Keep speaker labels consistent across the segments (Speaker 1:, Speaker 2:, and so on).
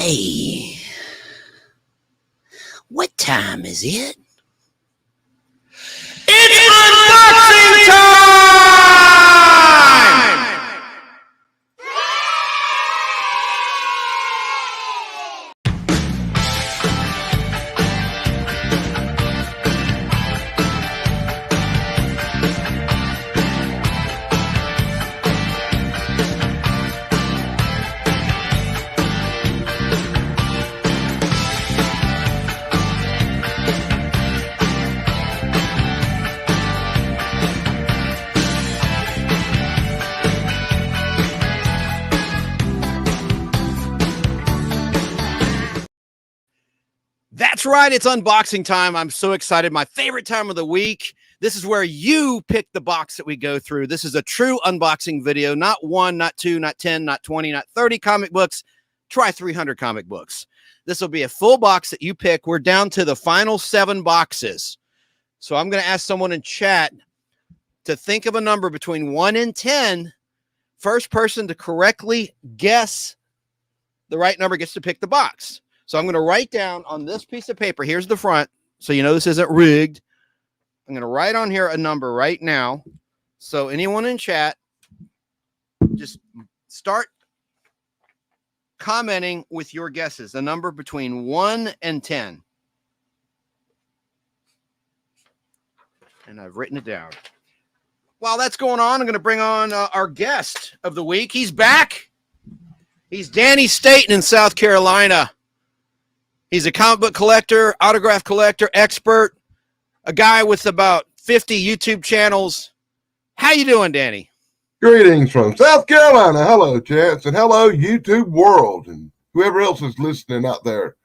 Speaker 1: Hey, what time is it?
Speaker 2: It's unboxing time!
Speaker 1: That's right. It's unboxing time. I'm so excited. My favorite time of the week. This is where you pick the box that we go through. This is a true unboxing video. Not 1, not 2, not 10, not 20, not 30 comic books. Try 300 comic books. This will be a full box that you pick. We're down to the final 7 boxes. So I'm going to ask someone in chat to think of a number between 1 and 10. First person to correctly guess the right number gets to pick the box. So I'm going to write down on this piece of paper. Here's the front. So you know this isn't rigged. I'm going to write on here a number right now. So anyone in chat, just start commenting with your guesses. A number between 1 and 10. And I've written it down. While that's going on, I'm going to bring on our guest of the week. He's back. He's Danny Staton in South Carolina. He's a comic book collector, autograph collector, expert, a guy with about 50 YouTube channels. How you doing, Danny?
Speaker 3: Greetings from South Carolina. Hello, Chance, and hello, YouTube world, and whoever else is listening out there.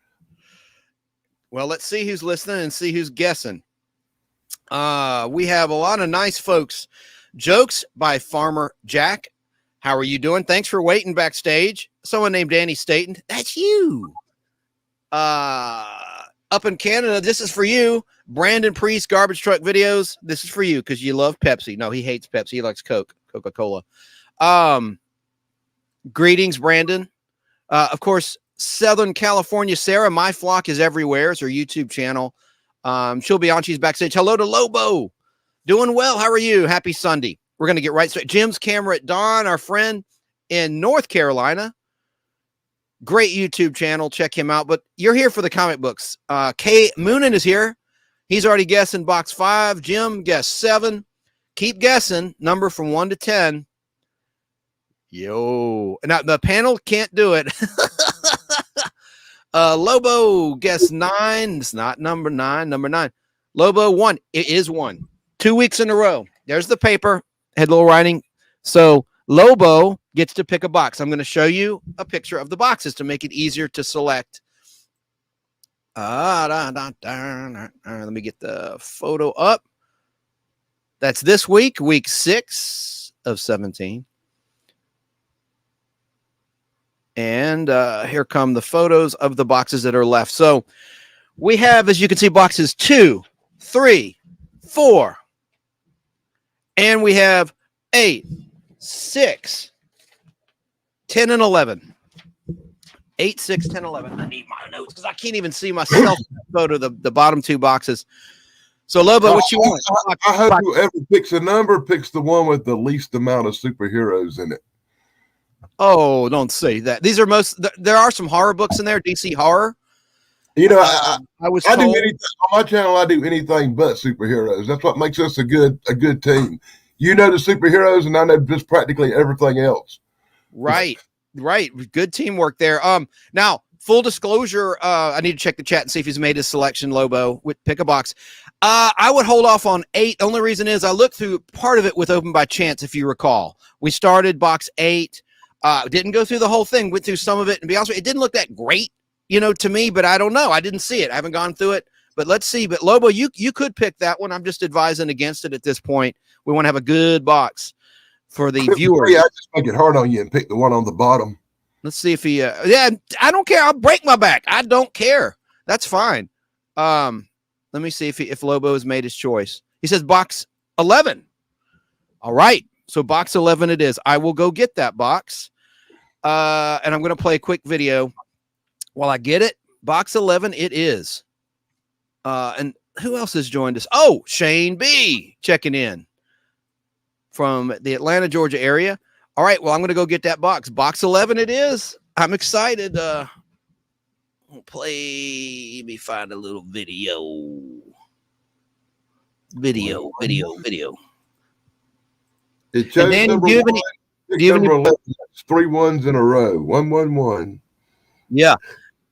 Speaker 1: Well, let's see who's listening and see who's guessing. We have a lot of nice folks. Jokes by Farmer Jack. How are you doing? Thanks for waiting backstage. Someone named Danny Staton. That's you. Up in Canada, this is for you. Brandon Priest, Garbage Truck Videos. This is for you because you love Pepsi. No, he hates Pepsi. He likes Coca-Cola. Greetings, Brandon. Of course, Southern California, Sarah. My Flock is Everywhere. It's her YouTube channel. She'll be on. She's backstage. Hello to Lobo. Doing well. How are you? Happy Sunday. We're going to get right straight. Jim's Camera at Dawn, our friend in North Carolina. Great YouTube channel. Check him out. But you're here for the comic books. Kay Moonen is here. He's already guessing box 5. Jim guessed 7. Keep guessing. Number from 1 to 10. Yo. Now, the panel can't do it. Lobo guessed 9. It's not number 9. Number 9. Lobo 1. It is 1. 2 weeks in a row. There's the paper. Had a little writing. So Lobo gets to pick a box. I'm going to show you a picture of the boxes to make it easier to select. Let me get the photo up. That's this week, week 6 of 17. And here come the photos of the boxes that are left. So we have, as you can see, boxes 2, 3, 4. And we have 8, 6, 10, and 11. 8, 6, 10, 11. I need my notes because I can't even see myself in that photo, the bottom 2 boxes. So, Lobo, what you want?
Speaker 3: I hope whoever picks a number picks the one with the least amount of superheroes in it.
Speaker 1: Oh, don't say that. These are there are some horror books in there, DC horror.
Speaker 3: You know,
Speaker 1: I do
Speaker 3: anything on my channel. I do anything but superheroes. That's what makes us a good team. You know the superheroes, and I know just practically everything else.
Speaker 1: Right. Good teamwork there. Now, full disclosure, I need to check the chat and see if he's made his selection. Lobo, pick a box. I would hold off on 8. The only reason is I looked through part of it with Open by Chance, if you recall. We started box 8. Didn't go through the whole thing. Went through some of it, and to be honest with you, it didn't look that great, to me. But I don't know. I didn't see it. I haven't gone through it. But let's see. But Lobo, you could pick that one. I'm just advising against it at this point. We want to have a good box for the viewers.
Speaker 3: Yeah, I just make it hard on you and pick the one on the bottom.
Speaker 1: Let's see if he. Yeah, I don't care. I'll break my back. I don't care. That's fine. Let me see if Lobo has made his choice. He says box 11. All right. So box 11 it is. I will go get that box. And I'm going to play a quick video While I get it, box 11, it is. And who else has joined us? Oh, Shane B checking in from the Atlanta, Georgia area. All right, well, I'm going to go get that box. Box 11 it is. I'm excited. We'll play. Let me find a little video. Video.
Speaker 3: It chose
Speaker 1: Danny,
Speaker 3: number
Speaker 1: do you have
Speaker 3: one.
Speaker 1: any- do you have
Speaker 3: Number
Speaker 1: any-
Speaker 3: 11. That's 3 1s in a row. 1-1-1.
Speaker 1: Yeah.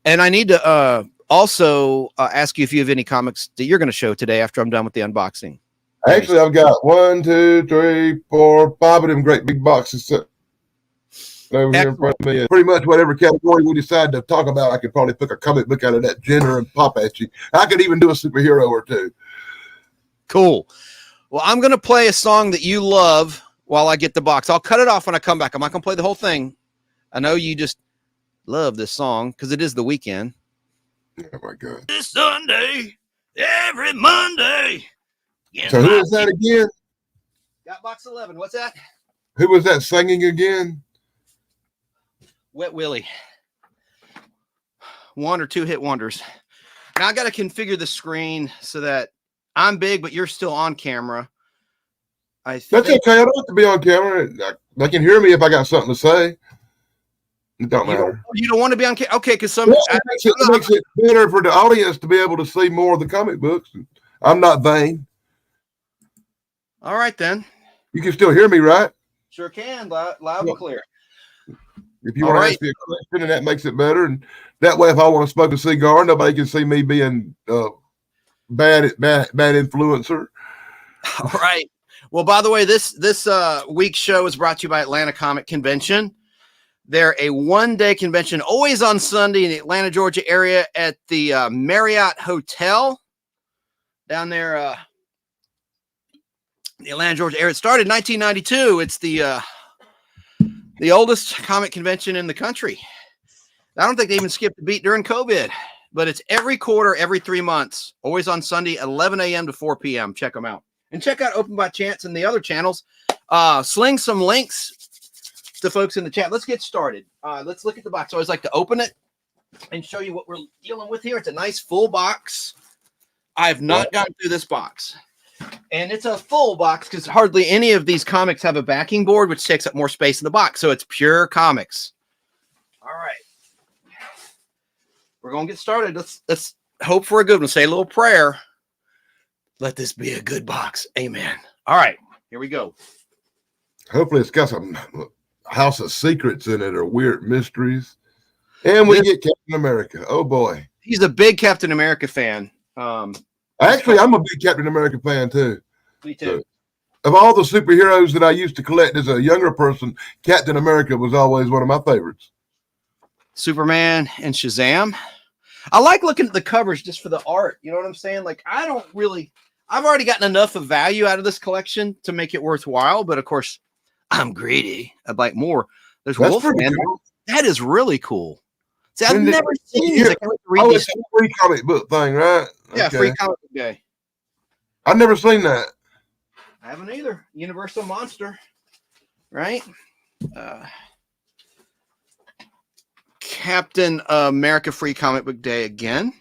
Speaker 1: And I need to also ask you if you have any comics that you're going to show today after I'm done with the unboxing.
Speaker 3: Actually, I've got 1, 2, 3, 4, 5 of them great big boxes sitting over here in front of me. Pretty much whatever category we decide to talk about, I could probably pick a comic book out of that genre and pop at you. I could even do a superhero or two.
Speaker 1: Cool. Well, I'm going to play a song that you love while I get the box. I'll cut it off when I come back. I'm not going to play the whole thing. I know you just love this song because it is the weekend.
Speaker 3: Oh, my God.
Speaker 1: This Sunday, every Monday.
Speaker 3: So who is that again?
Speaker 1: Got box 11. What's that?
Speaker 3: Who was that singing again?
Speaker 1: Wet Willie. 1 or 2 hit wonders. Now I got to configure the screen so that I'm big, but you're still on camera.
Speaker 3: That's okay. I don't have to be on camera. They can hear me if I got something to say. It don't matter.
Speaker 1: You don't want to be on camera? Okay, because
Speaker 3: it makes it better for the audience to be able to see more of the comic books. I'm not vain.
Speaker 1: All right, then.
Speaker 3: You can still hear me, right?
Speaker 1: Sure can. Loud and clear.
Speaker 3: If you want to ask me a question, and that makes it better. And that way, if I want to smoke a cigar, nobody can see me being bad influencer.
Speaker 1: All right. Well, by the way, this week's show is brought to you by Atlanta Comic Convention. They're a one-day convention, always on Sunday in the Atlanta, Georgia area at the Marriott Hotel down there. The Atlanta, Georgia area. It started in 1992. It's the oldest comic convention in the country. I don't think they even skipped a beat during COVID, but it's every quarter, every 3 months, always on Sunday, 11 a.m. to 4 p.m. Check them out. And check out Open by Chance and the other channels. Sling some links to folks in the chat. Let's get started. Let's look at the box. I always like to open it and show you what we're dealing with here. It's a nice full box. I have not gotten through this box. And it's a full box because hardly any of these comics have a backing board, which takes up more space in the box. So it's pure comics. All right. We're going to get started. Let's hope for a good one. Say a little prayer. Let this be a good box. Amen. All right. Here we go.
Speaker 3: Hopefully it's got some House of Secrets in it or weird mysteries. And we get Captain America. Oh, boy.
Speaker 1: He's a big Captain America fan.
Speaker 3: Actually, I'm a big Captain America fan, too.
Speaker 1: Me too.
Speaker 3: Of all the superheroes that I used to collect as a younger person, Captain America was always one of my favorites.
Speaker 1: Superman and Shazam. I like looking at the covers just for the art. You know what I'm saying? Like, I've already gotten enough of value out of this collection to make it worthwhile. But of course, I'm greedy. I'd like more. There's Wolfman. Cool. That is really cool. See, I've never seen these.
Speaker 3: It's a free comic book thing, right?
Speaker 1: Yeah, okay. Free comic book day.
Speaker 3: I've never seen that.
Speaker 1: I haven't either. Universal Monster, right? Captain America Free Comic Book Day again.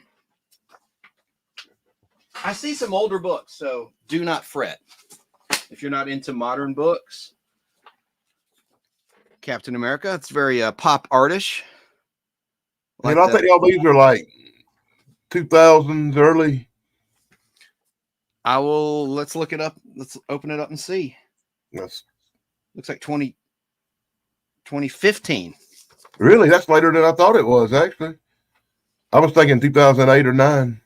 Speaker 1: I see some older books, so do not fret. If you're not into modern books, Captain America, it's very pop artish.
Speaker 3: Like I think all these are like 2000s early.
Speaker 1: Let's look it up. Let's open it up and see.
Speaker 3: Yes.
Speaker 1: Looks like 2015.
Speaker 3: Really? That's later than I thought it was, actually. I was thinking 2008 or 9.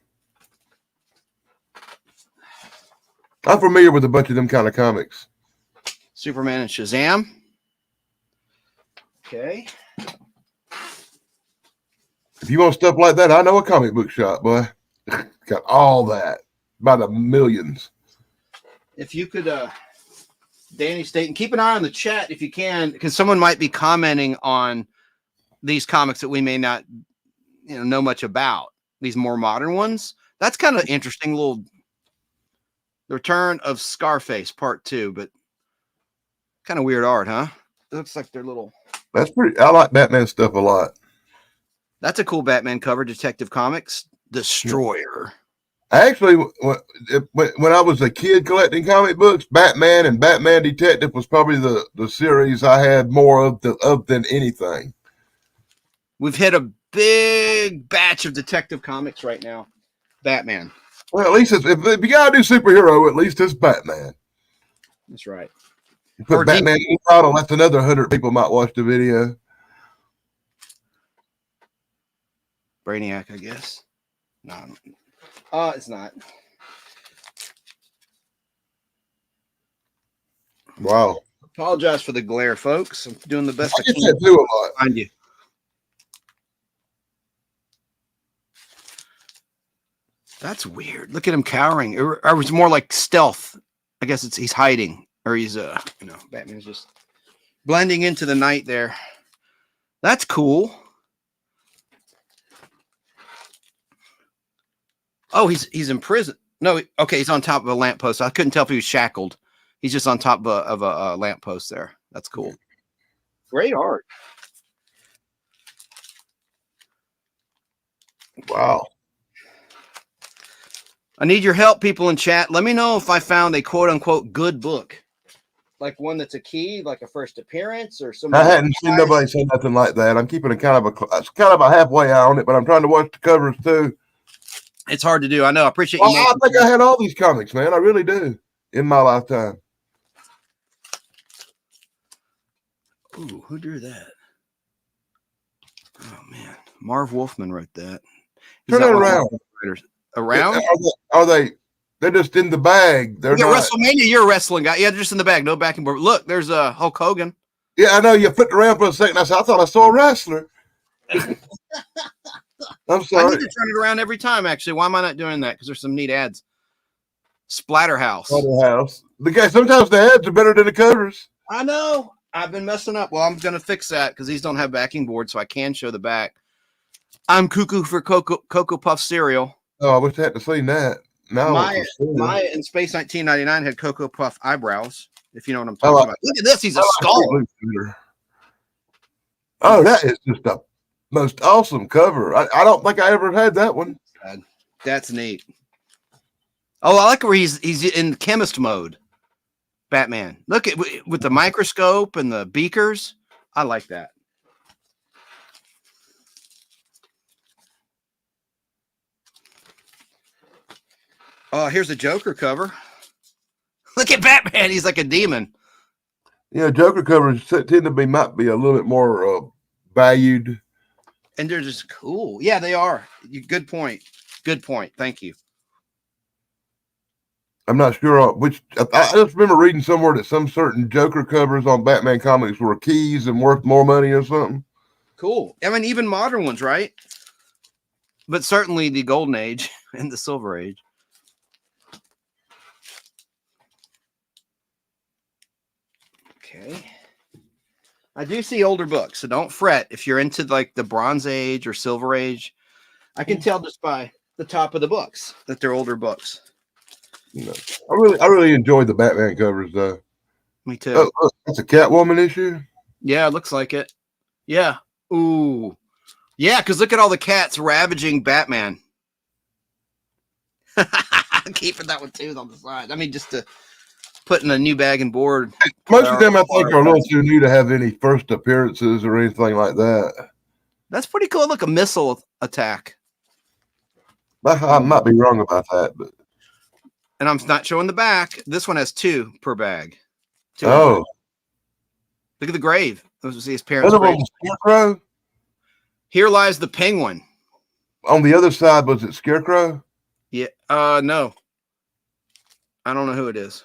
Speaker 3: I'm familiar with a bunch of them kind of comics.
Speaker 1: Superman and Shazam. Okay.
Speaker 3: If you want stuff like that, I know a comic book shop, boy. Got all that. By the millions.
Speaker 1: If you could, Danny Staton, keep an eye on the chat if you can, because someone might be commenting on these comics that we may not know much about. These more modern ones. That's kind of interesting little The Return of Scarface Part 2, but kind of weird art, huh? It looks like they're little.
Speaker 3: That's pretty. I like Batman stuff a lot.
Speaker 1: That's a cool Batman cover, Detective Comics. Destroyer.
Speaker 3: Actually, when I was a kid collecting comic books, Batman and Batman Detective was probably the series I had more of than anything.
Speaker 1: We've hit a big batch of Detective Comics right now. Batman.
Speaker 3: Well, at least if you gotta do superhero, at least it's Batman.
Speaker 1: That's right.
Speaker 3: You put Batman in the title, that's another 100 people might watch the video.
Speaker 1: Brainiac, I guess. No, it's not.
Speaker 3: Wow.
Speaker 1: Apologize for the glare, folks. I'm doing the best
Speaker 3: I get that too a lot.
Speaker 1: Find you. That's weird. Look at him cowering. Or it's more like stealth. I guess he's hiding, or he's Batman's just blending into the night there. That's cool. Oh, he's in prison. No, okay, he's on top of a lamppost. I couldn't tell if he was shackled. He's just on top of a lamppost there. That's cool. Great art.
Speaker 3: Wow.
Speaker 1: I need your help, people in chat. Let me know if I found a quote-unquote good book. Like one that's a key, like a first appearance or something.
Speaker 3: I hadn't seen nobody say nothing like that. I'm keeping kind of a halfway eye on it, but I'm trying to watch the covers too.
Speaker 1: It's hard to do. I know. I appreciate
Speaker 3: you.
Speaker 1: I
Speaker 3: think I had all these comics, man. I really do in my lifetime.
Speaker 1: Ooh, who drew that? Oh man, Marv Wolfman wrote that.
Speaker 3: Turn it around.
Speaker 1: Around?
Speaker 3: Are they? They're just in the bag. They're not.
Speaker 1: WrestleMania. You're a wrestling guy. Yeah, they're just in the bag. No back and forth. Look, there's Hulk Hogan.
Speaker 3: Yeah, I know. You flipped around for a second. I thought I saw a wrestler. I'm sorry.
Speaker 1: I need to turn it around every time. Actually, why am I not doing that? Because there's some neat ads. Splatterhouse.
Speaker 3: Sometimes the ads are better than the covers.
Speaker 1: I know. I've been messing up. Well, I'm going to fix that because these don't have backing boards, so I can show the back. I'm cuckoo for Cocoa Puff cereal.
Speaker 3: Oh, I wish I had seen that. No,
Speaker 1: Maya in Space 1999 had Cocoa Puff eyebrows, if you know what I'm talking about. Look at this. He's a skull.
Speaker 3: Oh, that is just the most awesome cover. I don't think I ever had that one.
Speaker 1: That's neat. Oh, I like where he's in chemist mode. Batman. Look at with the microscope and the beakers. I like that. Oh, here's a Joker cover. Look at Batman. He's like a demon.
Speaker 3: Yeah, Joker covers tend to might be a little bit more valued.
Speaker 1: And they're just cool. Yeah, they are. Good point. Good point. Thank you.
Speaker 3: I'm not sure which. I just remember reading somewhere that some certain Joker covers on Batman comics were keys and worth more money or something.
Speaker 1: Cool. I mean, even modern ones, right? But certainly the Golden Age and the Silver Age. Okay. I do see older books, so don't fret if you're into like the Bronze Age or Silver Age. I can tell just by the top of the books that they're older books.
Speaker 3: No. I really enjoyed the Batman covers though.
Speaker 1: Me too.
Speaker 3: Oh, look, that's a Catwoman issue.
Speaker 1: Yeah, it looks like it. Yeah. Ooh. Yeah, because look at all the cats ravaging Batman. I'm keeping that one too on the side. I mean, just to put in a new bag and board.
Speaker 3: Most of them I think are a little too new to have any first appearances or anything like that.
Speaker 1: That's pretty cool. Look, a missile attack.
Speaker 3: I might be wrong about that, but.
Speaker 1: And I'm not showing the back. This one has 2 per bag. 2.
Speaker 3: Oh.
Speaker 1: Look at the grave. Those was his parents'
Speaker 3: grave. Scarecrow?
Speaker 1: Here lies the penguin.
Speaker 3: On the other side, was it Scarecrow?
Speaker 1: Yeah. No. I don't know who it is.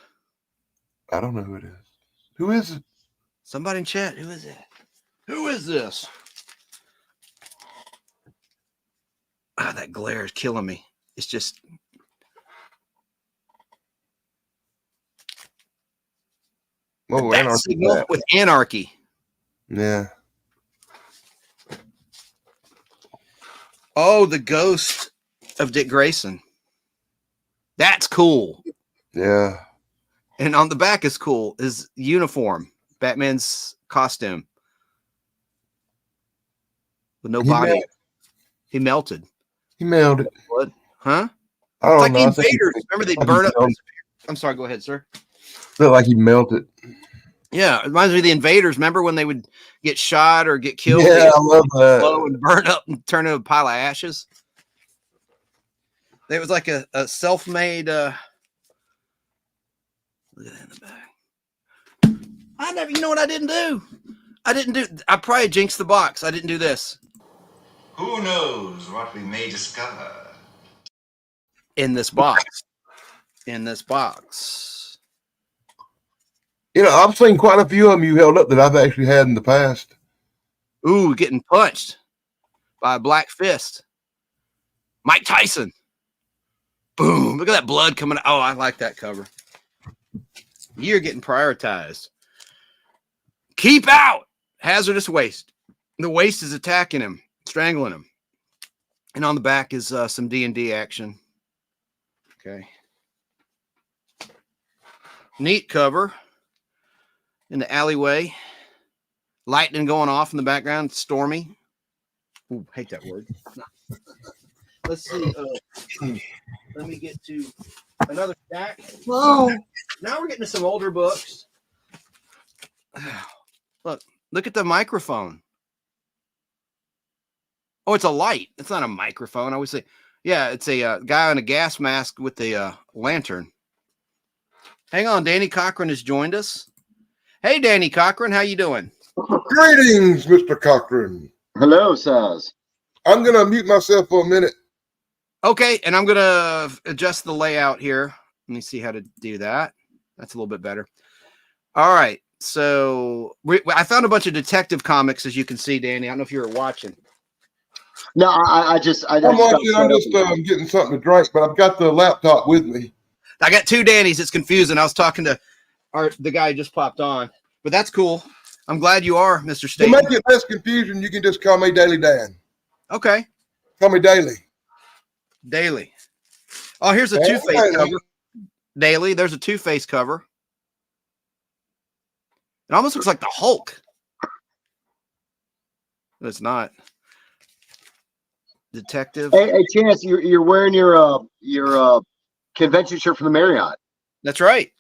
Speaker 3: I don't know who it is. Who is it?
Speaker 1: Somebody in chat. Who is it? Who is this? Ah, that glare is killing me. It's just.
Speaker 3: Oh, Anarchy
Speaker 1: with Anarchy.
Speaker 3: Yeah.
Speaker 1: Oh, the ghost of Dick Grayson. That's cool.
Speaker 3: Yeah.
Speaker 1: And on the back is cool. His uniform. Batman's costume. With no body. He melted.
Speaker 3: He mailed it.
Speaker 1: What? Huh?
Speaker 3: I
Speaker 1: It's
Speaker 3: don't
Speaker 1: like
Speaker 3: know.
Speaker 1: the
Speaker 3: I think
Speaker 1: invaders. Remember they burn up. I'm sorry. Go ahead, sir.
Speaker 3: Looked like he melted.
Speaker 1: Yeah, it reminds me of the invaders. Remember when they would get shot or get killed?
Speaker 3: Yeah, I love
Speaker 1: Blow
Speaker 3: that.
Speaker 1: and burn up and turn into a pile of ashes. It was like a self-made. Look at that in the back. I never. You know what I didn't do? I probably jinxed the box. I didn't do this
Speaker 4: Who knows what we may discover
Speaker 1: in this box. In this box.
Speaker 3: You know, I've seen quite a few of them you held up that I've actually had in the past.
Speaker 1: Ooh, getting punched by a black fist. Mike Tyson. Boom. Look at that blood coming out. Oh, I like that cover. You're getting prioritized. Keep out. Hazardous waste. The waste is attacking him, strangling him. And on the back is some D&D action. Okay. Neat cover. In the alleyway. Lightning going off in the background. Stormy. Ooh, hate that word. Let's see. Let me get to another stack.
Speaker 3: Oh,
Speaker 1: Now we're getting to some older books. Look at the microphone. Oh, it's a light. It's not a microphone. I always say, yeah, it's a guy in a gas mask with a lantern. Hang on, Danny Cochran has joined us. Hey, Danny Cochran, how you doing?
Speaker 3: greetings, Mr. Cochran.
Speaker 5: Hello, Saz.
Speaker 3: I'm going to mute myself for a minute.
Speaker 1: Okay, and I'm going to adjust the layout here. Let me see how to do that. That's a little bit better. All right, so I found a bunch of detective comics, as you can see, Danny. I don't know if you were watching.
Speaker 5: No, I'm
Speaker 3: watching. I'm just getting something to drink, but I've got the laptop with me.
Speaker 1: I got two Dannys. It's confusing. I was talking to the guy who just popped on, but that's cool. I'm glad you are, Mr. Staton.
Speaker 3: To make it less confusion, you can just call me Daily Dan.
Speaker 1: Okay.
Speaker 3: Call me Daily.
Speaker 1: Daily. Oh, here's a Two-Face cover. Daily. There's a Two-Face cover. It almost looks like the Hulk. But it's not. Detective.
Speaker 5: Hey, Chance, you're wearing your convention shirt from the Marriott.
Speaker 1: That's right.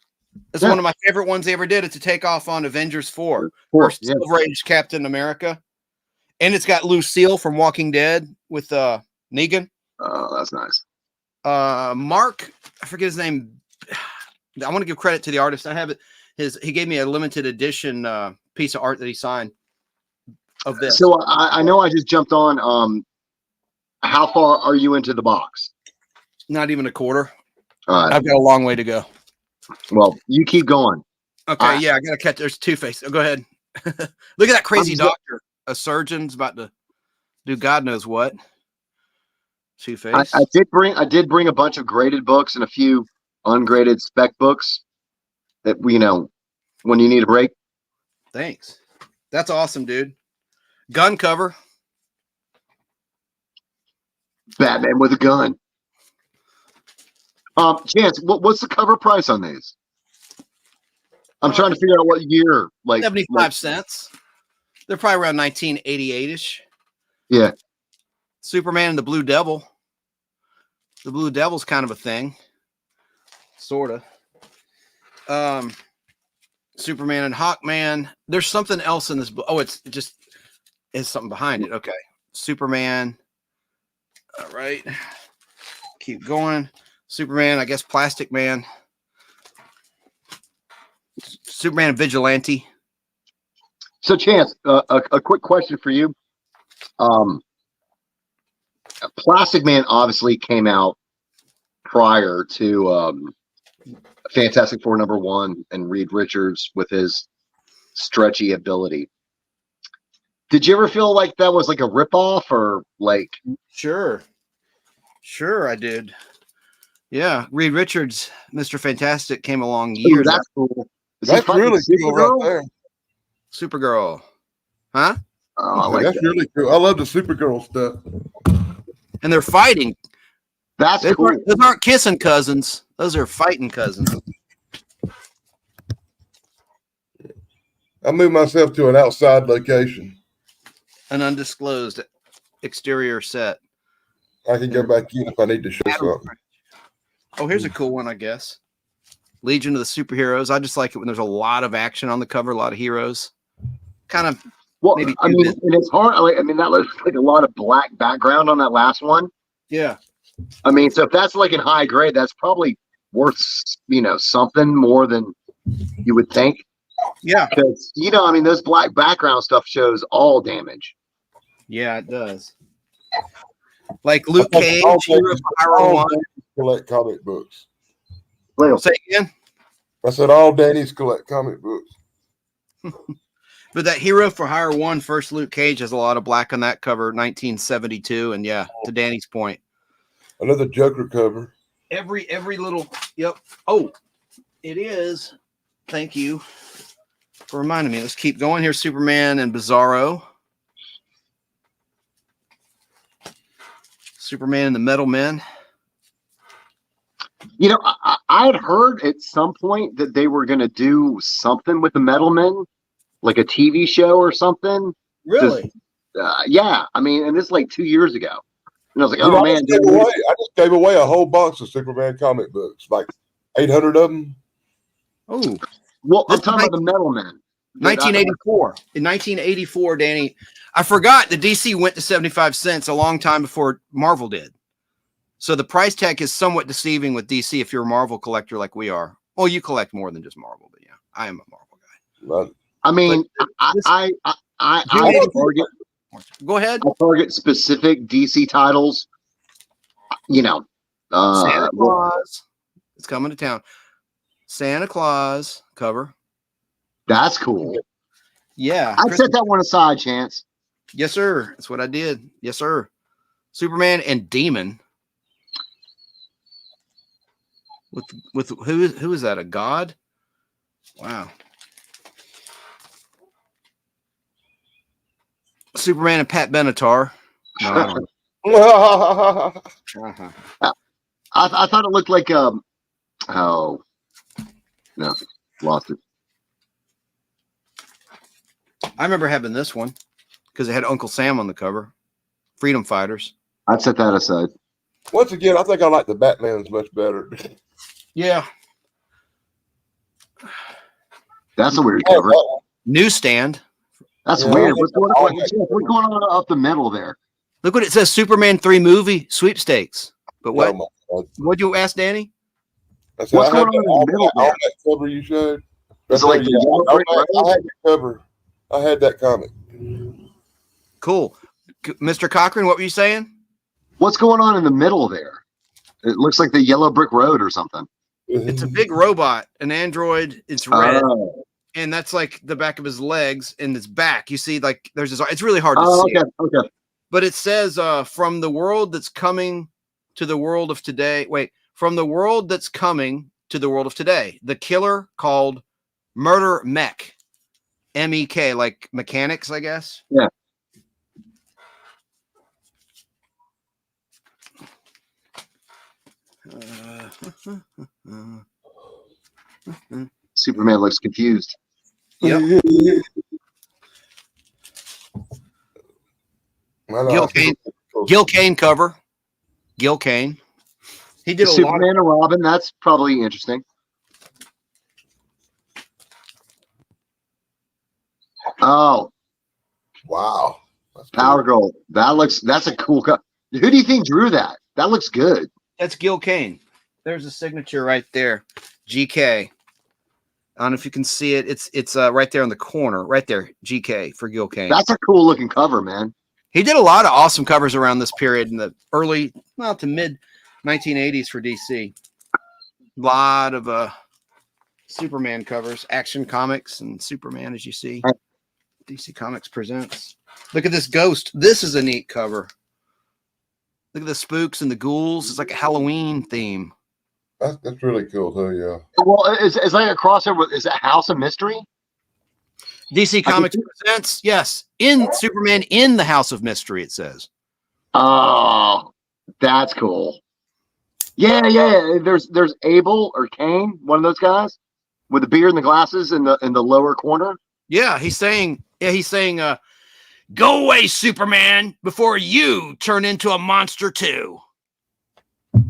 Speaker 1: That's one of my favorite ones they ever did. It's a takeoff on Avengers 4. First Silver Age Captain America. And it's got Lucille from Walking Dead with Negan.
Speaker 5: Oh, that's nice.
Speaker 1: Mark, I forget his name. I want to give credit to the artist. I have it. He gave me a limited edition piece of art that he signed of this.
Speaker 5: So I know I just jumped on. How far are you into the box?
Speaker 1: Not even a quarter.
Speaker 5: All right.
Speaker 1: I've got a long way to go.
Speaker 5: Well, you keep going.
Speaker 1: Okay, I got to catch. There's Two-Face. Oh, go ahead. Look at that crazy doctor. A surgeon's about to do God knows what. Two-Face.
Speaker 5: I did bring a bunch of graded books and a few ungraded spec books that when you need a break.
Speaker 1: Thanks. That's awesome, dude. Gun cover.
Speaker 5: Batman with a gun. Chance, what's the cover price on these? I'm trying to figure out what year.
Speaker 1: 75 cents. They're probably around 1988-ish.
Speaker 5: Yeah.
Speaker 1: Superman and the Blue Devil. The Blue Devil's kind of a thing. Sort of. Superman and Hawkman. There's something else in this book. Oh, it's something behind it. Okay. Superman. All right. Keep going. Superman, I guess Plastic Man. Superman and Vigilante.
Speaker 5: So, Chance, a quick question for you. Plastic Man obviously came out prior to Fantastic Four #1 and Reed Richards with his stretchy ability. Did you ever feel like that was like a ripoff or like?
Speaker 1: Sure, I did. Yeah, Reed Richards, Mr. Fantastic, came along years.
Speaker 5: That's cool.
Speaker 3: That's really cool right there.
Speaker 1: Supergirl, huh?
Speaker 5: Oh, I like
Speaker 3: that's
Speaker 5: that.
Speaker 3: really cool. I love the Supergirl stuff.
Speaker 1: And they're fighting.
Speaker 5: That's cool.
Speaker 1: Those aren't kissing cousins. Those are fighting cousins.
Speaker 3: I moved myself to an outside location.
Speaker 1: An undisclosed exterior set.
Speaker 3: I can go back in if I need to show something.
Speaker 1: Oh, here's a cool one, I guess. Legion of the Superheroes. I just like it when there's a lot of action on the cover, a lot of heroes. Kind of.
Speaker 5: Well,
Speaker 1: maybe
Speaker 5: I mean, and it's hard. I mean, that looks like a lot of black background on that last one.
Speaker 1: Yeah.
Speaker 5: I mean, so if that's like in high grade, that's probably worth, something more than you would think.
Speaker 1: Yeah.
Speaker 5: Because, I mean, those black background stuff shows all damage.
Speaker 1: Yeah, it does. Like Luke Cage, Hero for Hire One.
Speaker 3: Collect comic books.
Speaker 5: Well,
Speaker 1: Say again.
Speaker 3: I said all Danny's collect comic books.
Speaker 1: But that Hero for Hire One, first Luke Cage, has a lot of black on that cover, 1972. And yeah, to Danny's point.
Speaker 3: Another Joker cover.
Speaker 1: Every little, yep. Oh, it is. Thank you for reminding me. Let's keep going. Here's Superman and Bizarro. Superman and the Metal Men.
Speaker 5: I had heard at some point that they were going to do something with the Metal Men, like a TV show or something.
Speaker 1: Really?
Speaker 5: Yeah. I mean, and this is like 2 years ago. And I was like,
Speaker 3: I just gave away a whole box of Superman comic books, like 800 of them.
Speaker 1: Oh.
Speaker 5: Well, I'm talking about the Metal Men.
Speaker 1: 1984. In 1984, Danny, I forgot the DC went to 75 cents a long time before Marvel did. So the price tag is somewhat deceiving with DC if you're a Marvel collector like we are. Well, you collect more than just Marvel, but yeah, I am a Marvel guy.
Speaker 5: I mean, I target.
Speaker 1: Go ahead.
Speaker 5: I target specific DC titles.
Speaker 1: Santa Claus is coming to town. Santa Claus cover.
Speaker 5: That's cool.
Speaker 1: Yeah.
Speaker 5: I set that one aside, Chance.
Speaker 1: Yes, sir. That's what I did. Yes, sir. Superman and Demon. With who is that? A god? Wow. Superman and Pat Benatar. No,
Speaker 5: I thought it looked like oh no, lost it.
Speaker 1: I remember having this one because it had Uncle Sam on the cover. Freedom Fighters.
Speaker 5: I'd set that aside.
Speaker 3: Once again, I think I like the Batman's much better.
Speaker 1: Yeah.
Speaker 5: That's a weird cover.
Speaker 1: Newsstand.
Speaker 5: That's weird. What's going on up the middle there?
Speaker 1: Look what it says: Superman 3 movie sweepstakes. But what? What'd you ask, Danny?
Speaker 5: What's going on in the middle there?
Speaker 3: That cover you showed.
Speaker 5: It's like the yellow brick road?
Speaker 3: I had the cover. I had that comic.
Speaker 1: Cool. Mr. Cochran, what were you saying?
Speaker 5: What's going on in the middle there? It looks like the yellow brick road or something.
Speaker 1: It's a big robot, an android. It's red. And that's like the back of his legs and his back. You see, like there's this. It's really hard to see.
Speaker 5: Okay.
Speaker 1: But it says, from the world that's coming to the world of today. Wait, from the world that's coming to the world of today. The killer called Murder Mech. MEK, like mechanics, I guess.
Speaker 5: Yeah. Superman looks confused.
Speaker 1: Yep. Gil Kane cover. Gil Kane. He did a
Speaker 5: Superman and Robin. That's probably interesting. Oh,
Speaker 3: wow!
Speaker 5: Power Girl. That's a cool cut. Who do you think drew that? That looks good.
Speaker 1: That's Gil Kane. There's a signature right there. GK. I don't know if you can see it. It's right there in the corner, right there. GK for Gil Kane.
Speaker 5: That's a cool looking cover, man.
Speaker 1: He did a lot of awesome covers around this period in the early, to mid 1980s for DC. A lot of Superman covers, Action Comics, and Superman, as you see. DC Comics presents. Look at this ghost. This is a neat cover. Look at the spooks and the ghouls. It's like a Halloween theme.
Speaker 3: That's really cool too. Yeah.
Speaker 5: Well, is like a crossover? Is that House of Mystery?
Speaker 1: DC Comics presents, yes, in Superman in the House of Mystery. It says.
Speaker 5: Oh, that's cool. Yeah. There's Abel or Kane, one of those guys with the beard and the glasses in the lower corner.
Speaker 1: Yeah, he's saying, Go away, Superman, before you turn into a monster too.
Speaker 5: I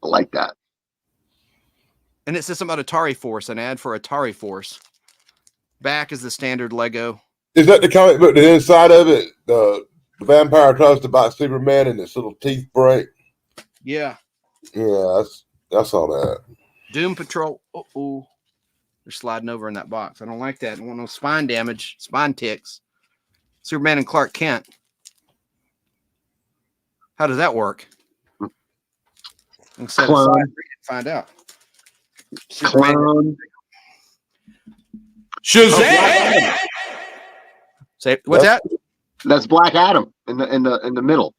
Speaker 5: like that.
Speaker 1: And it says something about Atari Force, an ad for Atari Force. Back is the standard Lego.
Speaker 3: Is that the comic book? The inside of it, the vampire tries to bite Superman and his little teeth break.
Speaker 1: Yeah.
Speaker 3: Yeah, I saw that.
Speaker 1: Doom Patrol. Uh-oh. They're sliding over in that box. I don't like that. I don't want no spine damage, spine ticks. Superman and Clark Kent. How does that work? Set aside, read it, find out.
Speaker 5: Clone.
Speaker 1: Shazam! Say what's that?
Speaker 5: That's Black Adam in the middle.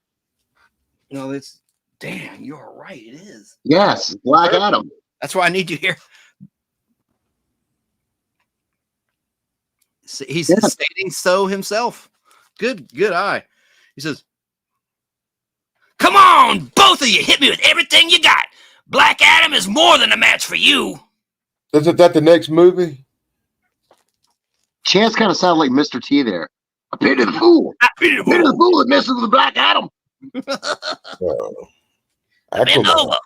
Speaker 1: No, it's damn. You're right. It is.
Speaker 5: Yes, Black Adam.
Speaker 1: That's why I need you here. He's stating so himself. Good eye. He says, "Come on, both of you, hit me with everything you got. Black Adam is more than a match for you."
Speaker 3: Isn't that the next movie?
Speaker 5: Chance kind of sounded like Mr. T there. I pity the fool.
Speaker 1: I pity the
Speaker 5: Pity the
Speaker 1: fool.
Speaker 5: fool that messes with the Black Adam.
Speaker 1: Bend over.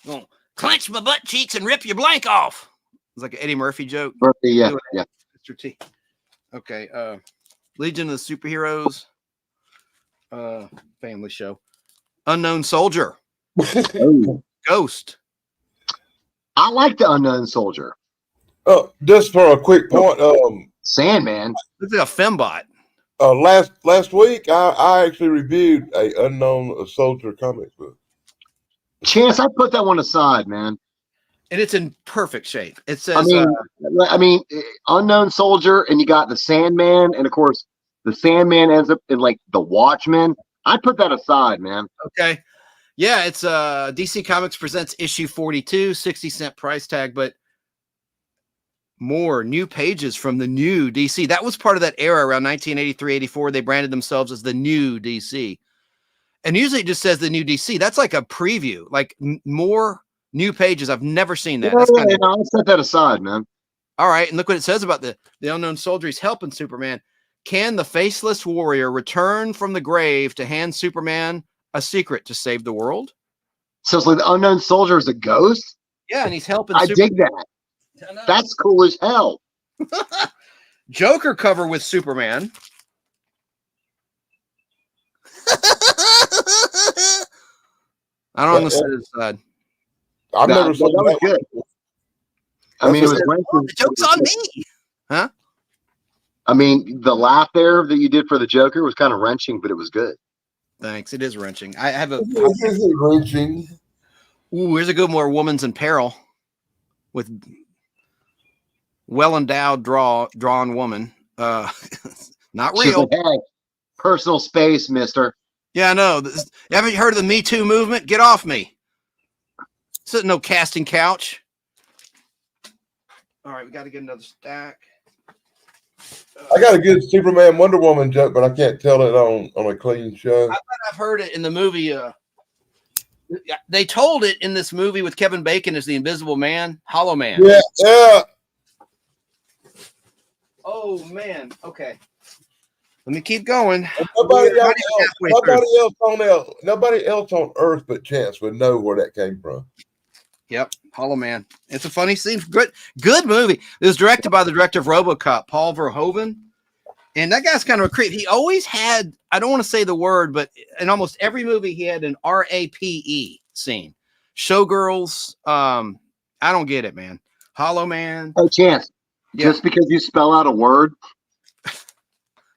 Speaker 1: Gonna clench my butt cheeks and rip your blank off. It's like an Eddie Murphy joke.
Speaker 5: Yeah.
Speaker 1: Mr. T. Okay. Legion of the Superheroes. Family show. Unknown Soldier.
Speaker 5: Oh.
Speaker 1: Ghost.
Speaker 5: I like the Unknown Soldier.
Speaker 3: Just for a quick point,
Speaker 5: Sandman.
Speaker 1: Looks like a fembot.
Speaker 3: last week I actually reviewed a Unknown Soldier comic book.
Speaker 5: Chance, I put that one aside, man.
Speaker 1: And it's in perfect shape. It says,
Speaker 5: I mean, Unknown Soldier, and you got the Sandman, and of course, the Sandman ends up in like the Watchmen. I put that aside, man.
Speaker 1: okay. Yeah, it's DC Comics presents issue 42, 60-cent price tag, but more new pages from the new DC. That was part of that era around 1983, 84. They branded themselves as the new DC. And usually it just says the new DC. That's like a preview, like more new pages. I've never seen that. That's kind of,
Speaker 5: I'll set that aside, man.
Speaker 1: all right. And look what it says about the Unknown Soldier. He's helping Superman. Can the faceless warrior return from the grave to hand Superman a secret to save the world?
Speaker 5: So it's like the Unknown Soldier is a ghost?
Speaker 1: Yeah, and he's helping
Speaker 5: I
Speaker 1: Superman.
Speaker 5: dig that. That's cool as hell.
Speaker 1: Joker cover with Superman. I don't understand his side.
Speaker 3: I've never seen
Speaker 5: that was good. I mean, it was
Speaker 1: The joke's on me. Huh?
Speaker 5: I mean, the laugh there that you did for the Joker was kind of wrenching, but it was good.
Speaker 1: Thanks. It is wrenching. I have a.
Speaker 3: Is it wrenching?
Speaker 1: Ooh, here's a good more Woman's in Peril with well endowed drawn woman. Not
Speaker 5: She's
Speaker 1: real.
Speaker 5: like, hey, personal space, mister.
Speaker 1: Yeah, I know. Haven't you heard of the Me Too movement? Get off me. This isn't no casting couch. All right, we got to get another stack.
Speaker 3: I got a good Superman Wonder Woman joke, but I can't tell it on a clean show.
Speaker 1: I bet I've heard it in the movie. They told it in this movie with Kevin Bacon as the Invisible Man, Hollow Man.
Speaker 3: Yeah.
Speaker 1: Oh man. Okay. Let me keep going.
Speaker 3: Nobody else on Earth but Chance would know where that came from.
Speaker 1: Yep, Hollow Man. It's a funny scene. Good movie. It was directed by the director of RoboCop, Paul Verhoeven. And that guy's kind of a creep. He always had, I don't want to say the word, but in almost every movie he had an RAPE scene. Showgirls. I don't get it, man. Hollow Man.
Speaker 5: Oh, Chance.
Speaker 1: Yeah.
Speaker 5: Just because you spell out a word.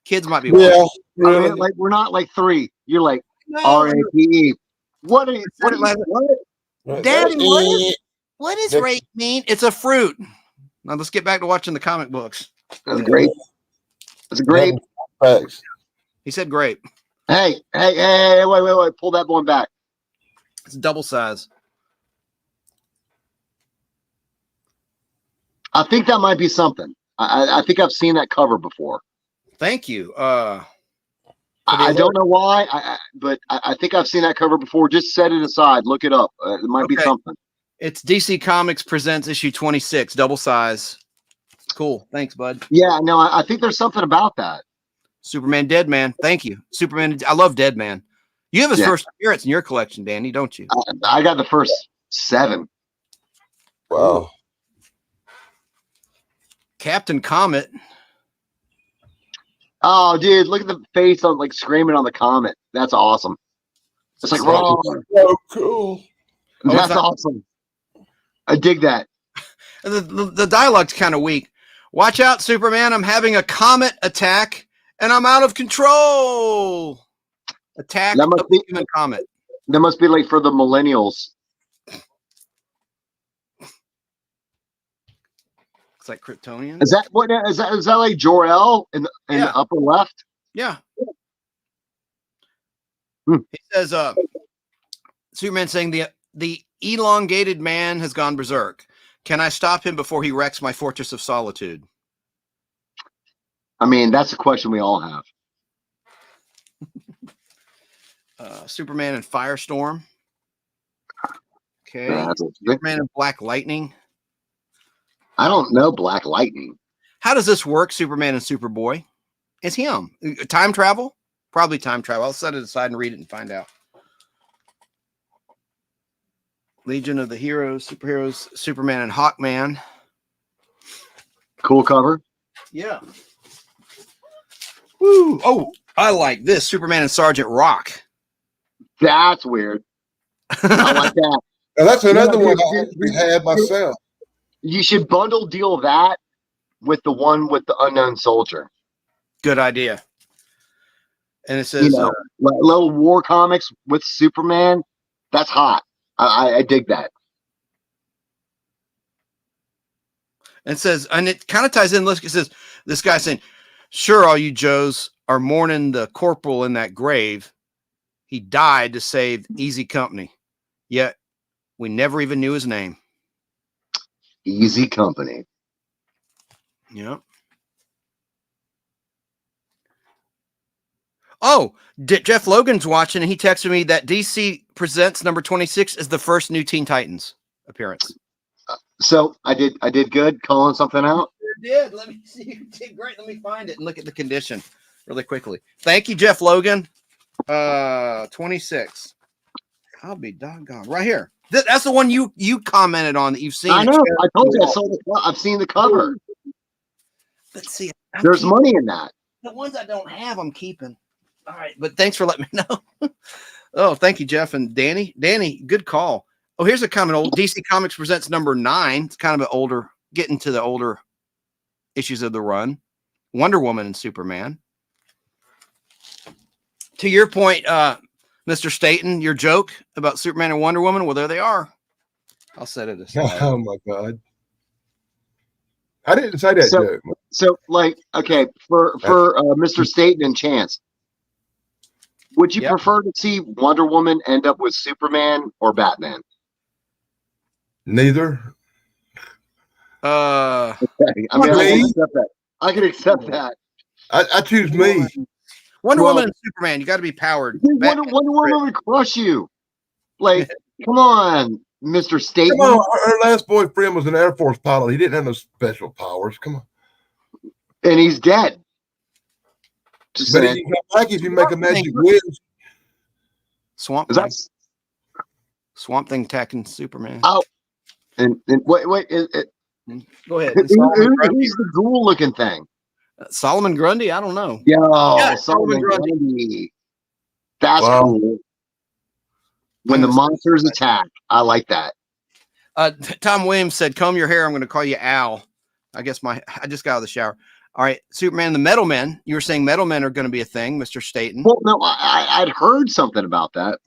Speaker 1: Kids might be
Speaker 3: Yeah,
Speaker 5: I mean, like we're not like three. You're like RAPE. What are you? What?
Speaker 1: Daddy, what does rape mean? It's a fruit. Now let's get back to watching the comic books.
Speaker 5: That's great. That's a grape.
Speaker 3: Thanks.
Speaker 1: He said grape.
Speaker 5: Hey, wait. Pull that one back.
Speaker 1: It's double size.
Speaker 5: I think that might be something. I think I've seen that cover before.
Speaker 1: Thank you.
Speaker 5: I don't know why, but I think I've seen that cover before. Just set it aside. Look it up. It might be something.
Speaker 1: It's DC Comics presents issue 26, double size. Cool. Thanks, bud.
Speaker 5: Yeah, no, I think there's something about that.
Speaker 1: Superman Dead Man. Thank you. Superman. I love Dead Man. You have his first appearance in your collection, Danny, don't you?
Speaker 5: I got the first 7.
Speaker 3: Wow.
Speaker 1: Captain Comet.
Speaker 5: Oh, dude, look at the face on like screaming on the Comet. That's awesome. It's like,
Speaker 3: So cool.
Speaker 5: That's awesome. I dig that.
Speaker 1: The dialogue's kind of weak. Watch out, Superman. I'm having a comet attack, and I'm out of control. Attack
Speaker 5: That must
Speaker 1: of
Speaker 5: be
Speaker 1: the human comet.
Speaker 5: That must be like for the millennials.
Speaker 1: It's like Kryptonian.
Speaker 5: Is that what? Is that like Jor-El in the upper left?
Speaker 1: Yeah.
Speaker 5: Hmm.
Speaker 1: He says, Superman saying the elongated man has gone berserk. Can I stop him before he wrecks my fortress of solitude?
Speaker 5: I mean, that's a question we all have.
Speaker 1: Superman and Firestorm. Okay.
Speaker 5: Superman
Speaker 1: Superman and Black Lightning.
Speaker 5: I don't know Black Lightning.
Speaker 1: How does this work, Superman and Superboy? It's him. Time travel? Probably time travel. I'll set it aside and read it and find out. Legion of the Heroes, Superheroes, Superman and Hawkman.
Speaker 5: Cool cover.
Speaker 1: Yeah. Woo. Oh, I like this. Superman and Sergeant Rock.
Speaker 5: That's weird. I like that.
Speaker 3: Now, that's another one I actually had myself.
Speaker 5: You should bundle deal that with the one with the Unknown Soldier.
Speaker 1: Good idea. And it says,
Speaker 5: little war comics with Superman. That's hot. I dig that.
Speaker 1: and it says, and it kind of ties in. Look, it says, this guy saying, sure, all you Joes are mourning the corporal in that grave. He died to save Easy Company. Yet we never even knew his name.
Speaker 5: Easy Company.
Speaker 1: Yep. Oh, Jeff Logan's watching, and he texted me that DC Presents number 26 is the first new Teen Titans appearance.
Speaker 5: So I did good calling something out.
Speaker 1: You did. Let me see. You did great. Let me find it and look at the condition really quickly. Thank you, Jeff Logan. 26. I'll be doggone right here. That's the one you commented on that you've seen.
Speaker 5: I know. I told you I've seen the cover.
Speaker 1: Let's see.
Speaker 5: There's money in that.
Speaker 1: The ones I don't have, I'm keeping. All right, but thanks for letting me know. Oh, thank you, Jeff and Danny. Danny, good call. Oh, here's a kind of old DC Comics Presents number 9. It's kind of an older, getting to the older issues of the run. Wonder Woman and Superman. To your point, Mr. Staton, your joke about Superman and Wonder Woman, well, there they are. I'll set it aside.
Speaker 3: Oh my God. I didn't say that joke.
Speaker 5: So, like, okay, for Mr. Staton and Chance, would you prefer to see Wonder Woman end up with Superman or Batman?
Speaker 3: Neither.
Speaker 5: Okay. I mean, I can accept that. I can accept that.
Speaker 3: I choose me.
Speaker 1: Wonder Woman and Superman, you got to be powered.
Speaker 5: Wonder Woman would crush you. Like, come on, Mr. Staton.
Speaker 3: Come on, her last boyfriend was an Air Force pilot. He didn't have no special powers. Come on.
Speaker 5: And he's dead. Just
Speaker 3: But
Speaker 5: saying.
Speaker 3: he can come back if you make a magic wish.
Speaker 1: Swamp
Speaker 5: Is
Speaker 1: Thing.
Speaker 5: that
Speaker 1: Swamp Thing attacking Superman.
Speaker 5: Oh, and wait,
Speaker 1: Go ahead.
Speaker 5: who's the ghoul looking thing?
Speaker 1: Solomon Grundy? I don't know.
Speaker 5: Yeah,
Speaker 1: Solomon
Speaker 5: Grundy. That's
Speaker 3: Wow.
Speaker 5: cool. When the monsters attack, I like that.
Speaker 1: Tom Williams said, comb your hair. I'm going to call you Al. I guess I just got out of the shower. All right. Superman, the Metal Men. You were saying Metal Men are going to be a thing, Mr. Staton.
Speaker 5: Well, no, I'd heard something about that.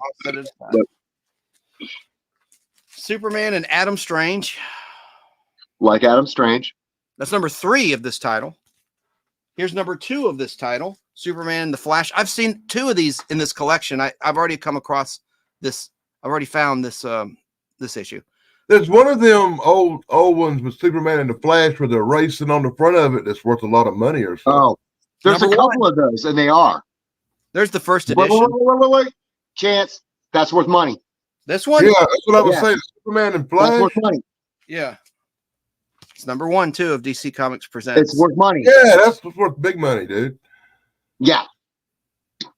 Speaker 1: Superman and Adam Strange.
Speaker 5: Like Adam Strange.
Speaker 1: That's number 3 of this title. Here's number 2 of this title. Superman, the Flash. I've seen 2 of these in this collection. I've already come across this. I've already found this this issue.
Speaker 3: There's one of them old ones with Superman and the Flash where they're racing on the front of it that's worth a lot of money or something.
Speaker 5: Oh, there's
Speaker 1: Number
Speaker 5: a couple of those, and they are.
Speaker 1: There's the first edition.
Speaker 5: Wait. Chance, that's worth money.
Speaker 1: This one?
Speaker 3: Yeah, that's what I was
Speaker 5: Yeah.
Speaker 3: saying. Superman and
Speaker 5: That's
Speaker 3: Flash.
Speaker 5: worth money.
Speaker 1: Yeah. It's number 1 too of DC It's number 1 too of DC Comics Presents.
Speaker 5: It's worth money.
Speaker 3: Yeah, that's worth big money, dude.
Speaker 5: Yeah.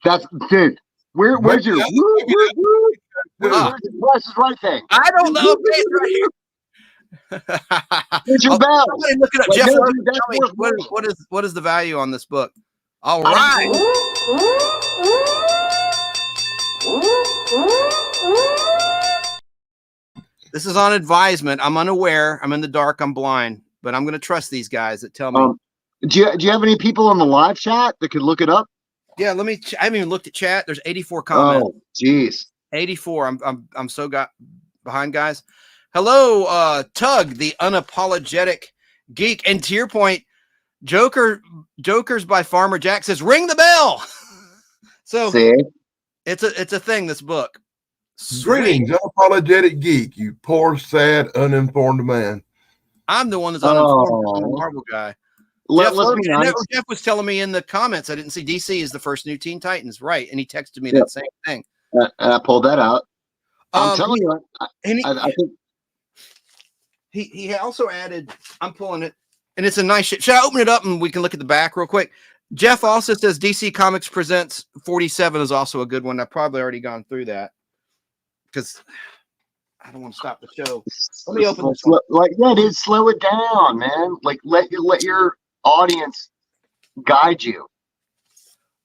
Speaker 5: That's dude. Where's your where's the Price is Right thing?
Speaker 1: I don't know. It's right here.
Speaker 5: Where's your bell?
Speaker 1: Somebody look it up.
Speaker 5: Like,
Speaker 1: Jeff,
Speaker 5: no,
Speaker 1: Logan,
Speaker 5: dude, that's
Speaker 1: tell me,
Speaker 5: worth money.
Speaker 1: what is the value on this book? All right. This is on advisement. I'm unaware. I'm in the dark. I'm blind. But I'm going to trust these guys that tell me.
Speaker 5: Do you have any people on the live chat that could look it up?
Speaker 1: Yeah, let me. I haven't even looked at chat. There's 84 comments.
Speaker 5: Oh, jeez.
Speaker 1: 84. I'm so got behind, guys. Hello, Tug, the unapologetic geek. And to your point, Jokers by Farmer Jack says, ring the bell. So
Speaker 5: See?
Speaker 1: it's a thing, this book.
Speaker 3: Greetings, unapologetic geek, you poor, sad, uninformed man.
Speaker 1: I'm the one that's uninformed. I'm the Marvel guy.
Speaker 5: Let's be nice.
Speaker 1: Jeff was telling me in the comments, I didn't see DC is the first new Teen Titans, right? And he texted me that same thing.
Speaker 5: And I pulled that out. I'm telling you, I think
Speaker 1: he also added, I'm pulling it, and it's a nice shit. Should I open it up and we can look at the back real quick? Jeff also says DC Comics Presents 47 is also a good one. I've probably already gone through that because I don't want to stop the show. Let me open this one.
Speaker 5: Dude, slow it down, man. Like let your audience guide you.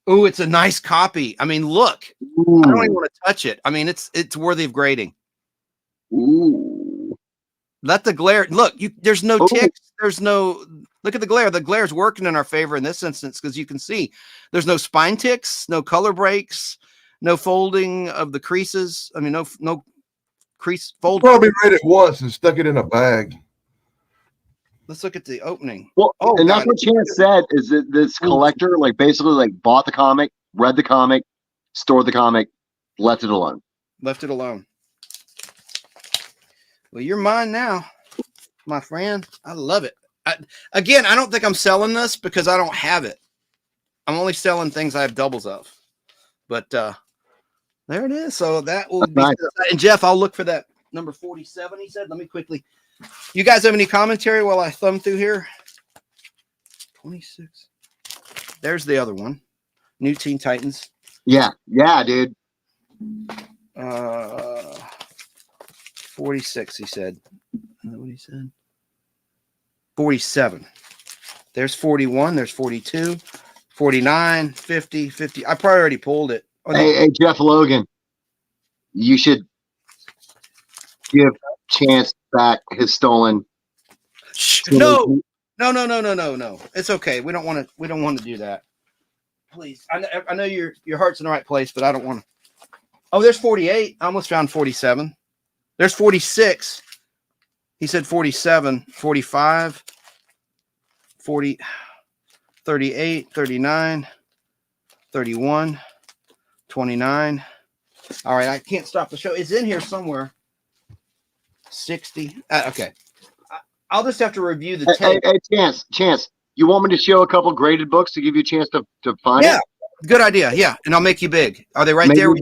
Speaker 1: Ooh, it's a nice copy. I mean, look.
Speaker 5: Ooh.
Speaker 1: I don't even want to touch it. I mean, it's worthy of grading.
Speaker 5: Ooh.
Speaker 1: Let the glare look. There's no ticks. There's no look at the glare. The glare's working in our favor in this instance because you can see there's no spine ticks, no color breaks, no folding of the creases. I mean, no crease fold.
Speaker 3: Probably read it once and stuck it in a bag.
Speaker 1: Let's look at the opening.
Speaker 5: Well, and that's what Chance said is that this collector basically bought the comic, read the comic, stored the comic, left it alone.
Speaker 1: Left it alone. Well, you're mine now, my friend. I love it. I don't think I'm selling this because I don't have it. I'm only selling things I have doubles of. But there it is. So that will be nice. And Jeff, I'll look for that number 47. He said, let me quickly. You guys have any commentary while I thumb through here? 26. There's the other one. New Teen Titans.
Speaker 5: Yeah, dude.
Speaker 1: 46, he said. Is that what he said? 47. There's 41. There's 42. 49, 50, 50. I probably already pulled it. Oh, no.
Speaker 5: Hey, Jeff Logan. You should give Chance back his stolen.
Speaker 1: No. It's okay. We don't want to do that. Please. I know your heart's in the right place, but I don't want to. Oh, there's 48. I almost found 47. There's 46. He said 47, 45, 40, 38, 39, 31, 29. All right, I can't stop the show. It's in here somewhere. 60. Okay. I'll just have to review the tape.
Speaker 5: Hey, Chance, you want me to show a couple graded books to give you a chance to find it?
Speaker 1: Yeah, good idea. Yeah, and I'll make you big. Are they right there?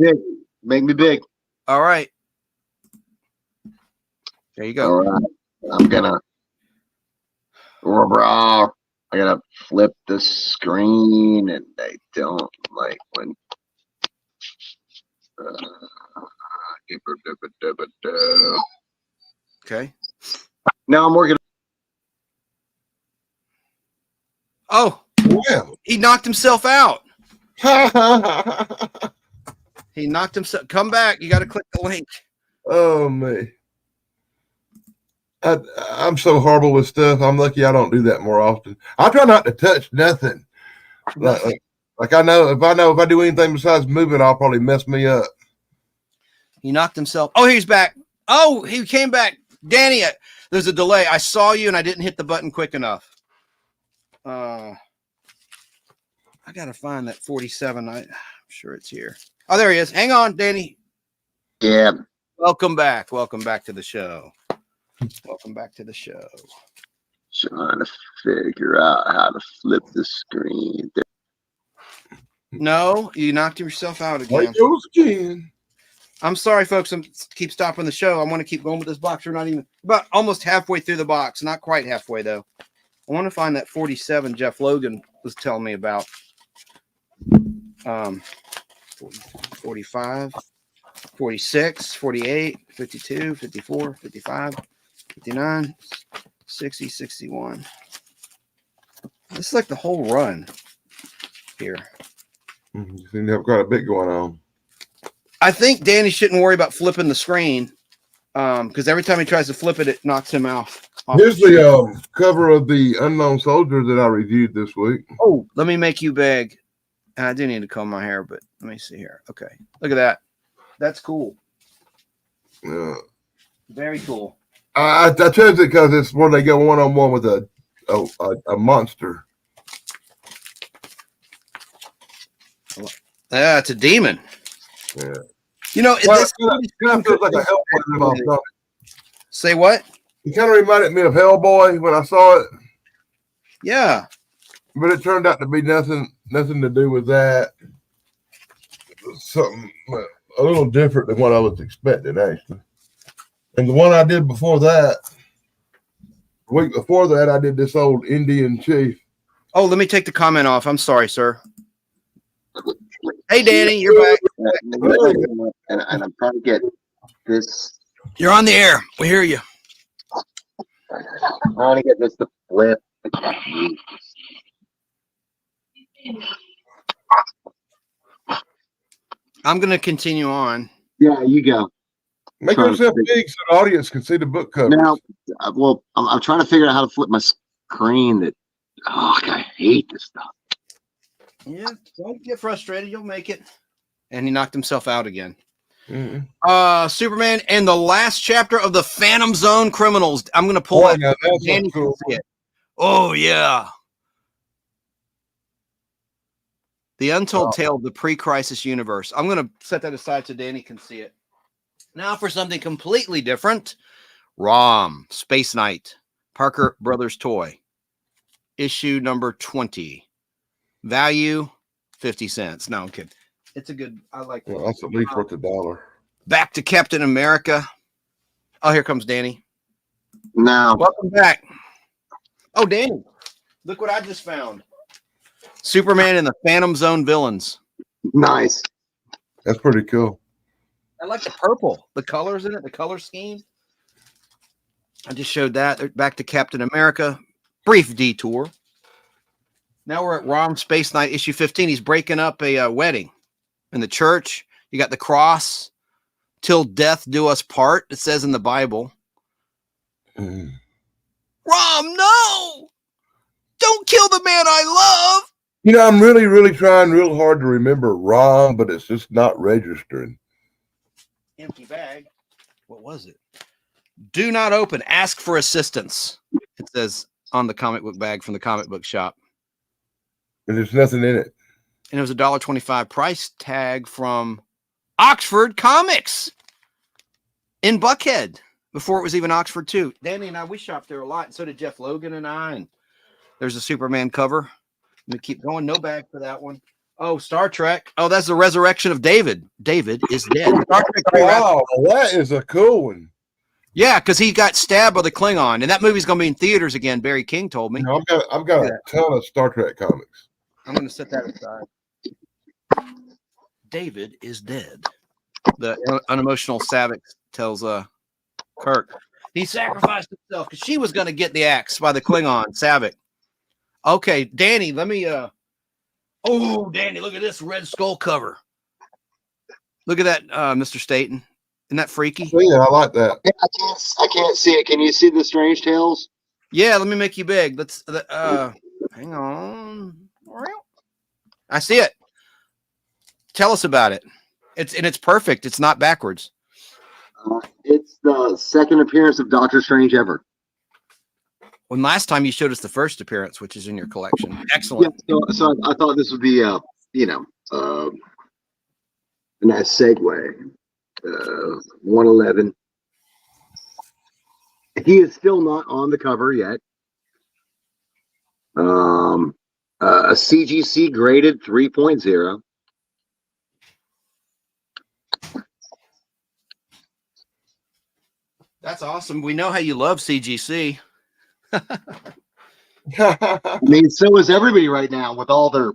Speaker 5: Make me big.
Speaker 1: All right. There you go.
Speaker 5: All right. I'm gonna flip the screen, and I don't like when.
Speaker 1: Okay.
Speaker 5: Now I'm working.
Speaker 1: Oh,
Speaker 3: Yeah.
Speaker 1: he knocked himself out. He knocked himself. Come back. You got to click the link.
Speaker 3: Oh, man. I'm so horrible with stuff. I'm lucky I don't do that more often. I try not to touch nothing. Like I know if I do anything besides move it, I'll probably mess me up.
Speaker 1: He knocked himself. Oh, he's back. Oh, he came back. Danny, there's a delay. I saw you and I didn't hit the button quick enough. I got to find that 47. I'm sure it's here. Oh, there he is. Hang on, Danny.
Speaker 5: Yeah.
Speaker 1: Welcome back. Welcome back to the show. Welcome back to the show.
Speaker 5: Trying to figure out how to flip the screen.
Speaker 1: No, you knocked yourself out again.
Speaker 3: There goes again.
Speaker 1: I'm sorry, folks. I'm keep stopping the show. I want to keep going with this box. We're not even about almost halfway through the box. Not quite halfway though. I want to find that 47 Jeff Logan was telling me about. 45, 46, 48, 52, 54, 55, 59, 60, 61. This is like the whole run here.
Speaker 3: You seem to have quite a bit going on.
Speaker 1: I think Danny shouldn't worry about flipping the screen because every time he tries to flip it, it knocks him off.
Speaker 3: Here's the cover of the Unknown Soldier that I reviewed this week.
Speaker 1: Oh, let me make you beg. I do need to comb my hair, but let me see here. Okay. Look at that. That's cool.
Speaker 3: Yeah.
Speaker 1: Very cool.
Speaker 3: I chose it because it's where they go one-on-one with a monster.
Speaker 1: Yeah, it's a demon.
Speaker 3: Yeah.
Speaker 1: You know,
Speaker 3: Well,
Speaker 1: this
Speaker 3: it kind of feels like a Hellboy ripoff.
Speaker 1: Say what?
Speaker 3: It kind of reminded me of Hellboy when I saw it,
Speaker 1: Yeah.
Speaker 3: but it turned out to be nothing to do with that. Something a little different than what I was expecting, actually. And the one I did before that, the week before that, I did this old Indian chief.
Speaker 1: Oh, let me take the comment off. I'm sorry, sir. Hey, Danny, you're back.
Speaker 5: And I'm trying to get this.
Speaker 1: You're on the air. We hear you.
Speaker 5: I'm trying to get this to flip.
Speaker 1: I'm going to continue on.
Speaker 5: Yeah, you go.
Speaker 3: Make yourself big so the audience can see the book cover.
Speaker 5: Now, well, I'm trying to figure out how to flip my screen. I hate this stuff.
Speaker 1: Yeah, don't get frustrated. You'll make it. And he knocked himself out again.
Speaker 3: Mm-hmm.
Speaker 1: Superman and the last chapter of the Phantom Zone Criminals. I'm going to pull
Speaker 3: Boy,
Speaker 1: it.
Speaker 3: now that's
Speaker 1: Danny
Speaker 3: cool.
Speaker 1: can see it. Oh, yeah. The Untold Tale of the Pre-Crisis Universe. I'm going to set that aside so Danny can see it. Now for something completely different. ROM, Space Knight, Parker Brothers Toy. Issue number 20. Value, 50 cents. No, I'm kidding. It's a good, I like it.
Speaker 3: Well, that's at least worth $1.
Speaker 1: Back to Captain America. Oh, here comes Danny.
Speaker 5: Now,
Speaker 1: Welcome back. Oh, Danny, look what I just found. Superman and the Phantom Zone villains.
Speaker 5: nice.
Speaker 3: That's pretty cool.
Speaker 1: I like the purple, the colors in it, the color scheme. I just showed that. They're back to Captain America. Brief detour. Now we're at ROM Space Knight issue 15. He's breaking up a wedding in the church. You got the cross. Till death do us part. It says in the Bible.
Speaker 3: Mm.
Speaker 1: ROM, no! Don't kill the man I love.
Speaker 3: You know, I'm really trying real hard to remember ROM, but it's just not registering.
Speaker 1: Empty bag. What was it? Do not open. Ask for assistance. It says on the comic book bag from the comic book shop.
Speaker 3: And there's nothing in it.
Speaker 1: And it was $1.25 price tag from Oxford Comics in Buckhead before it was even Oxford too. Danny and I, we shopped there a lot, and so did Jeff Logan and I. And there's a Superman cover. Let me keep going. No bag for that one. Oh, Star Trek. Oh, that's the resurrection of David. David is dead. Star Trek 3
Speaker 3: Wow, that is a cool one.
Speaker 1: Yeah, because he got stabbed by the Klingon, and that movie's going to be in theaters again. Barry King told me.
Speaker 3: You know, I've got a ton of Star Trek comics.
Speaker 1: I'm going to set that aside. David is dead. The unemotional Savick tells Kirk. He sacrificed himself because she was going to get the axe by the Klingon, Savick. Okay, Danny, let me oh, Danny, look at this Red Skull cover. Look at that, Mr. Staton. Isn't that freaky?
Speaker 3: Oh, yeah, I like that.
Speaker 5: Yeah, I can't see it. Can you see the Strange Tales?
Speaker 1: Yeah, let me make you big. Let's hang on. I see it. Tell us about it. It's perfect. It's not backwards.
Speaker 5: It's the second appearance of Doctor Strange ever.
Speaker 1: When last time you showed us the first appearance, which is in your collection. Excellent.
Speaker 5: Yeah, so I thought this would be a nice segue. 111. He is still not on the cover yet. A CGC graded 3.0.
Speaker 1: That's awesome. We know how you love CGC.
Speaker 5: I mean, so is everybody right now with all their.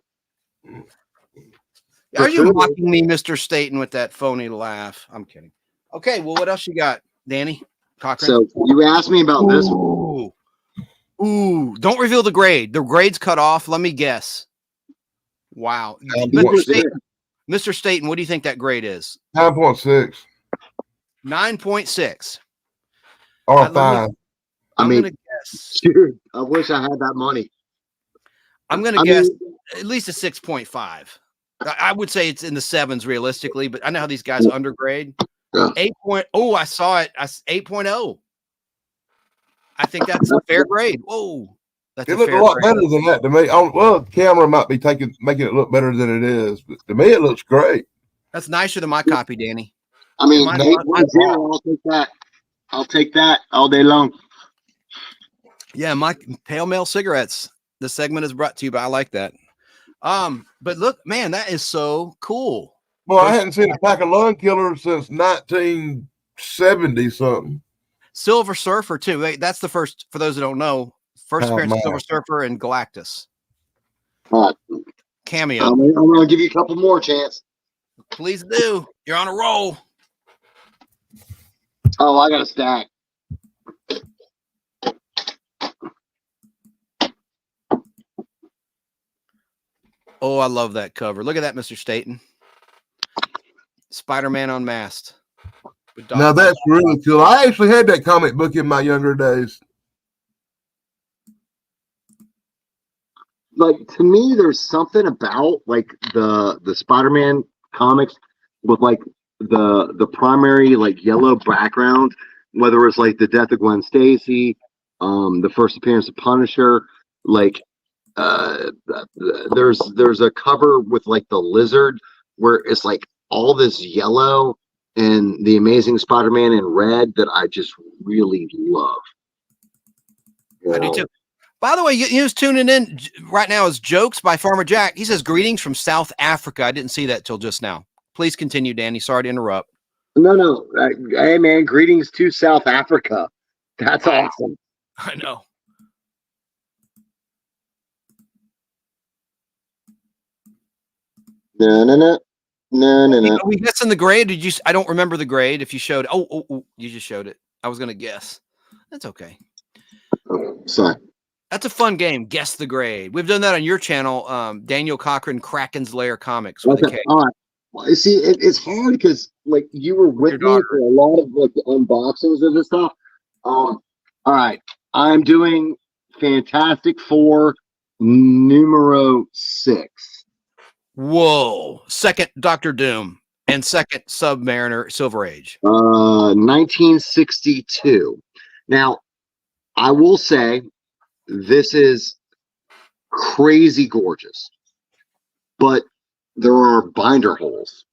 Speaker 1: Are you mocking me, Mr. Staton, with that phony laugh? I'm kidding. Okay, well, what else you got, Danny Cochran?
Speaker 5: So you asked me about this one.
Speaker 1: Ooh, don't reveal the grade. The grade's cut off. Let me guess. Wow. Mr. Staton, what do you think that grade is?
Speaker 3: 9.6.
Speaker 1: 9.6.
Speaker 3: Or 5.
Speaker 5: I mean,
Speaker 1: gonna guess.
Speaker 5: Dude, I wish I had that money.
Speaker 1: I'm gonna guess at least a 6.5. I would say it's in the 7s realistically, but I know how these guys undergrade.
Speaker 5: Yeah.
Speaker 1: 8. Oh, I saw it. 8.0. I think that's a fair grade. Whoa. That's
Speaker 3: It looked a lot better than that to me. Well, the camera might be making it look better than it is, but to me, it looks great.
Speaker 1: That's nicer than my copy, Danny.
Speaker 5: I mean, 8.0, I'll take that. I'll take that all day long.
Speaker 1: Yeah, my Pale Mail cigarettes. The segment is brought to you by I like that. But look, man, that is so cool.
Speaker 3: Well, I hadn't seen a pack of lung killers since 1970 something.
Speaker 1: Silver Surfer too. That's the first. For those who don't know, first appearance of Silver Surfer and Galactus. Cameo.
Speaker 5: I'm gonna give you a couple more chance.
Speaker 1: Please do. You're on a roll.
Speaker 5: Oh, I got a stack.
Speaker 1: Oh, I love that cover. Look at that, Mr. Staton. Spider-Man Unmasked.
Speaker 3: Now that's really cool. I actually had that comic book in my younger days.
Speaker 5: Like, to me, there's something about like the Spider-Man comics with like the primary like yellow background, whether it's like the death of Gwen Stacy, the first appearance of Punisher, like there's a cover with like the lizard where it's like all this yellow and the Amazing Spider-Man in red that I just really love.
Speaker 1: I do too. By the way, you who's tuning in right now is Jokes by Farmer Jack. He says, greetings from South Africa. I didn't see that till just now. Please continue, Danny. Sorry to interrupt.
Speaker 5: No. Hey, man, greetings to South Africa. That's awesome.
Speaker 1: I know.
Speaker 5: No.
Speaker 1: Are we guessing the grade? Did you? I don't remember the grade. If you showed, you just showed it. I was gonna guess. That's okay.
Speaker 5: Sorry.
Speaker 1: That's a fun game. Guess the grade. We've done that on your channel, Daniel Cochran, Kraken's Lair Comics. With
Speaker 5: okay. All right. Well, see, it's hard because like you were with me for a lot of like the unboxings of this stuff. All right, I'm doing Fantastic Four numero 6.
Speaker 1: Whoa! Second Doctor Doom and second Submariner Silver Age.
Speaker 5: 1962. Now, I will say this is crazy gorgeous, but there are binder holes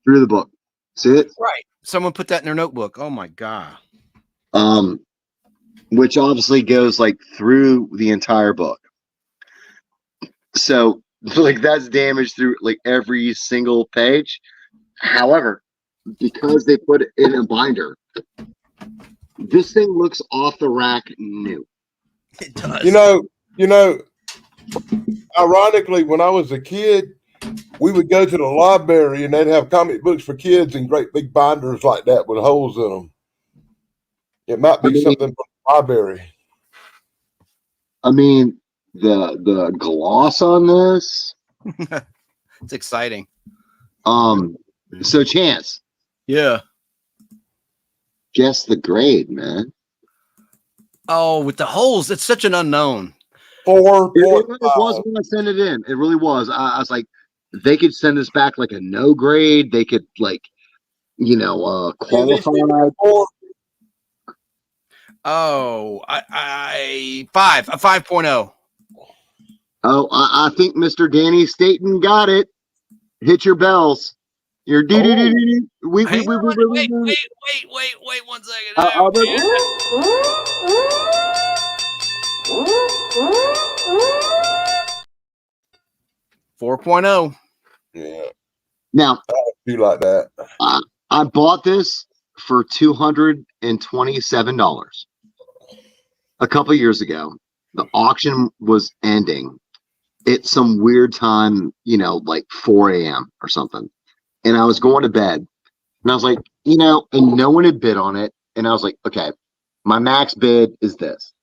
Speaker 5: through the book. See it?
Speaker 1: Right. Someone put that in their notebook. Oh my God.
Speaker 5: Which obviously goes like through the entire book. So like that's damaged through like every single page. However, because they put it in a binder, this thing looks off the rack new.
Speaker 1: It does.
Speaker 3: You know, ironically, when I was a kid, we would go to the library and they'd have comic books for kids in great big binders like that with holes in them. It might be something from the library.
Speaker 5: I mean, the gloss on this.
Speaker 1: It's exciting.
Speaker 5: So Chance.
Speaker 1: Yeah.
Speaker 5: Guess the grade, man.
Speaker 1: Oh, with the holes, it's such an unknown.
Speaker 3: 4.5.
Speaker 5: It was when I sent it in. It really was. I was like, they could send this back like a no grade. They could like, qualify.
Speaker 1: Oh, a 5.0.
Speaker 5: Oh, I think Mr. Danny Staton got it. Hit your bells. You're
Speaker 1: Wait 1 second. 4.0.
Speaker 3: Yeah.
Speaker 5: Now,
Speaker 3: I do like that.
Speaker 5: I bought this for $227 a couple years ago. The auction was ending at some weird time, like 4 a.m. or something. And I was going to bed. And I was like, and no one had bid on it. And I was like, okay, my max bid is this.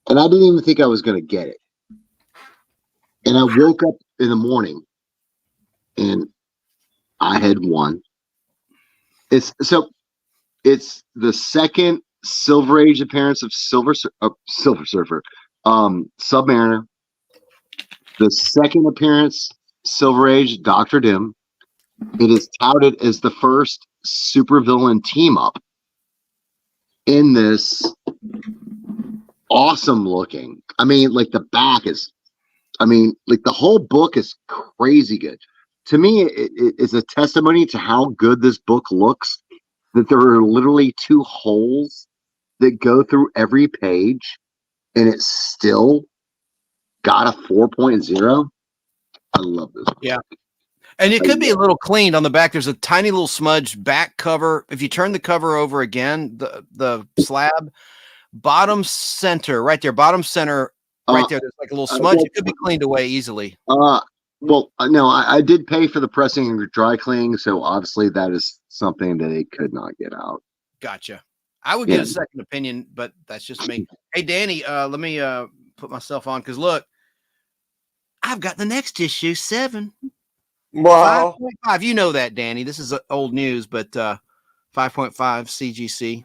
Speaker 5: And I didn't even think I was going to get it. And I woke up in the morning and I had won. It's the second Silver Age appearance of Silver Surfer, Submariner. The second appearance, Silver Age, Dr. Doom. It is touted as the first supervillain team up in this awesome looking. I mean, like the back is, like the whole book is crazy good. To me, it is a testimony to how good this book looks, that there are literally 2 holes that go through every page, and it's still got a 4.0. I love this book.
Speaker 1: Yeah. And it could be a little cleaned on the back. There's a tiny little smudge back cover. If you turn the cover over again, the slab, bottom center, right there, bottom center, right there, there's like a little smudge. It could be cleaned away easily.
Speaker 5: Well, no, I did pay for the pressing and dry cleaning, so obviously that is something that it could not get out.
Speaker 1: Gotcha. I would get a second opinion, but that's just me. Hey, Danny, let me put myself on, because look, I've got the next issue, 7.
Speaker 3: Wow.
Speaker 1: 5.5. You know that, Danny. This is old news, but 5.5 CGC.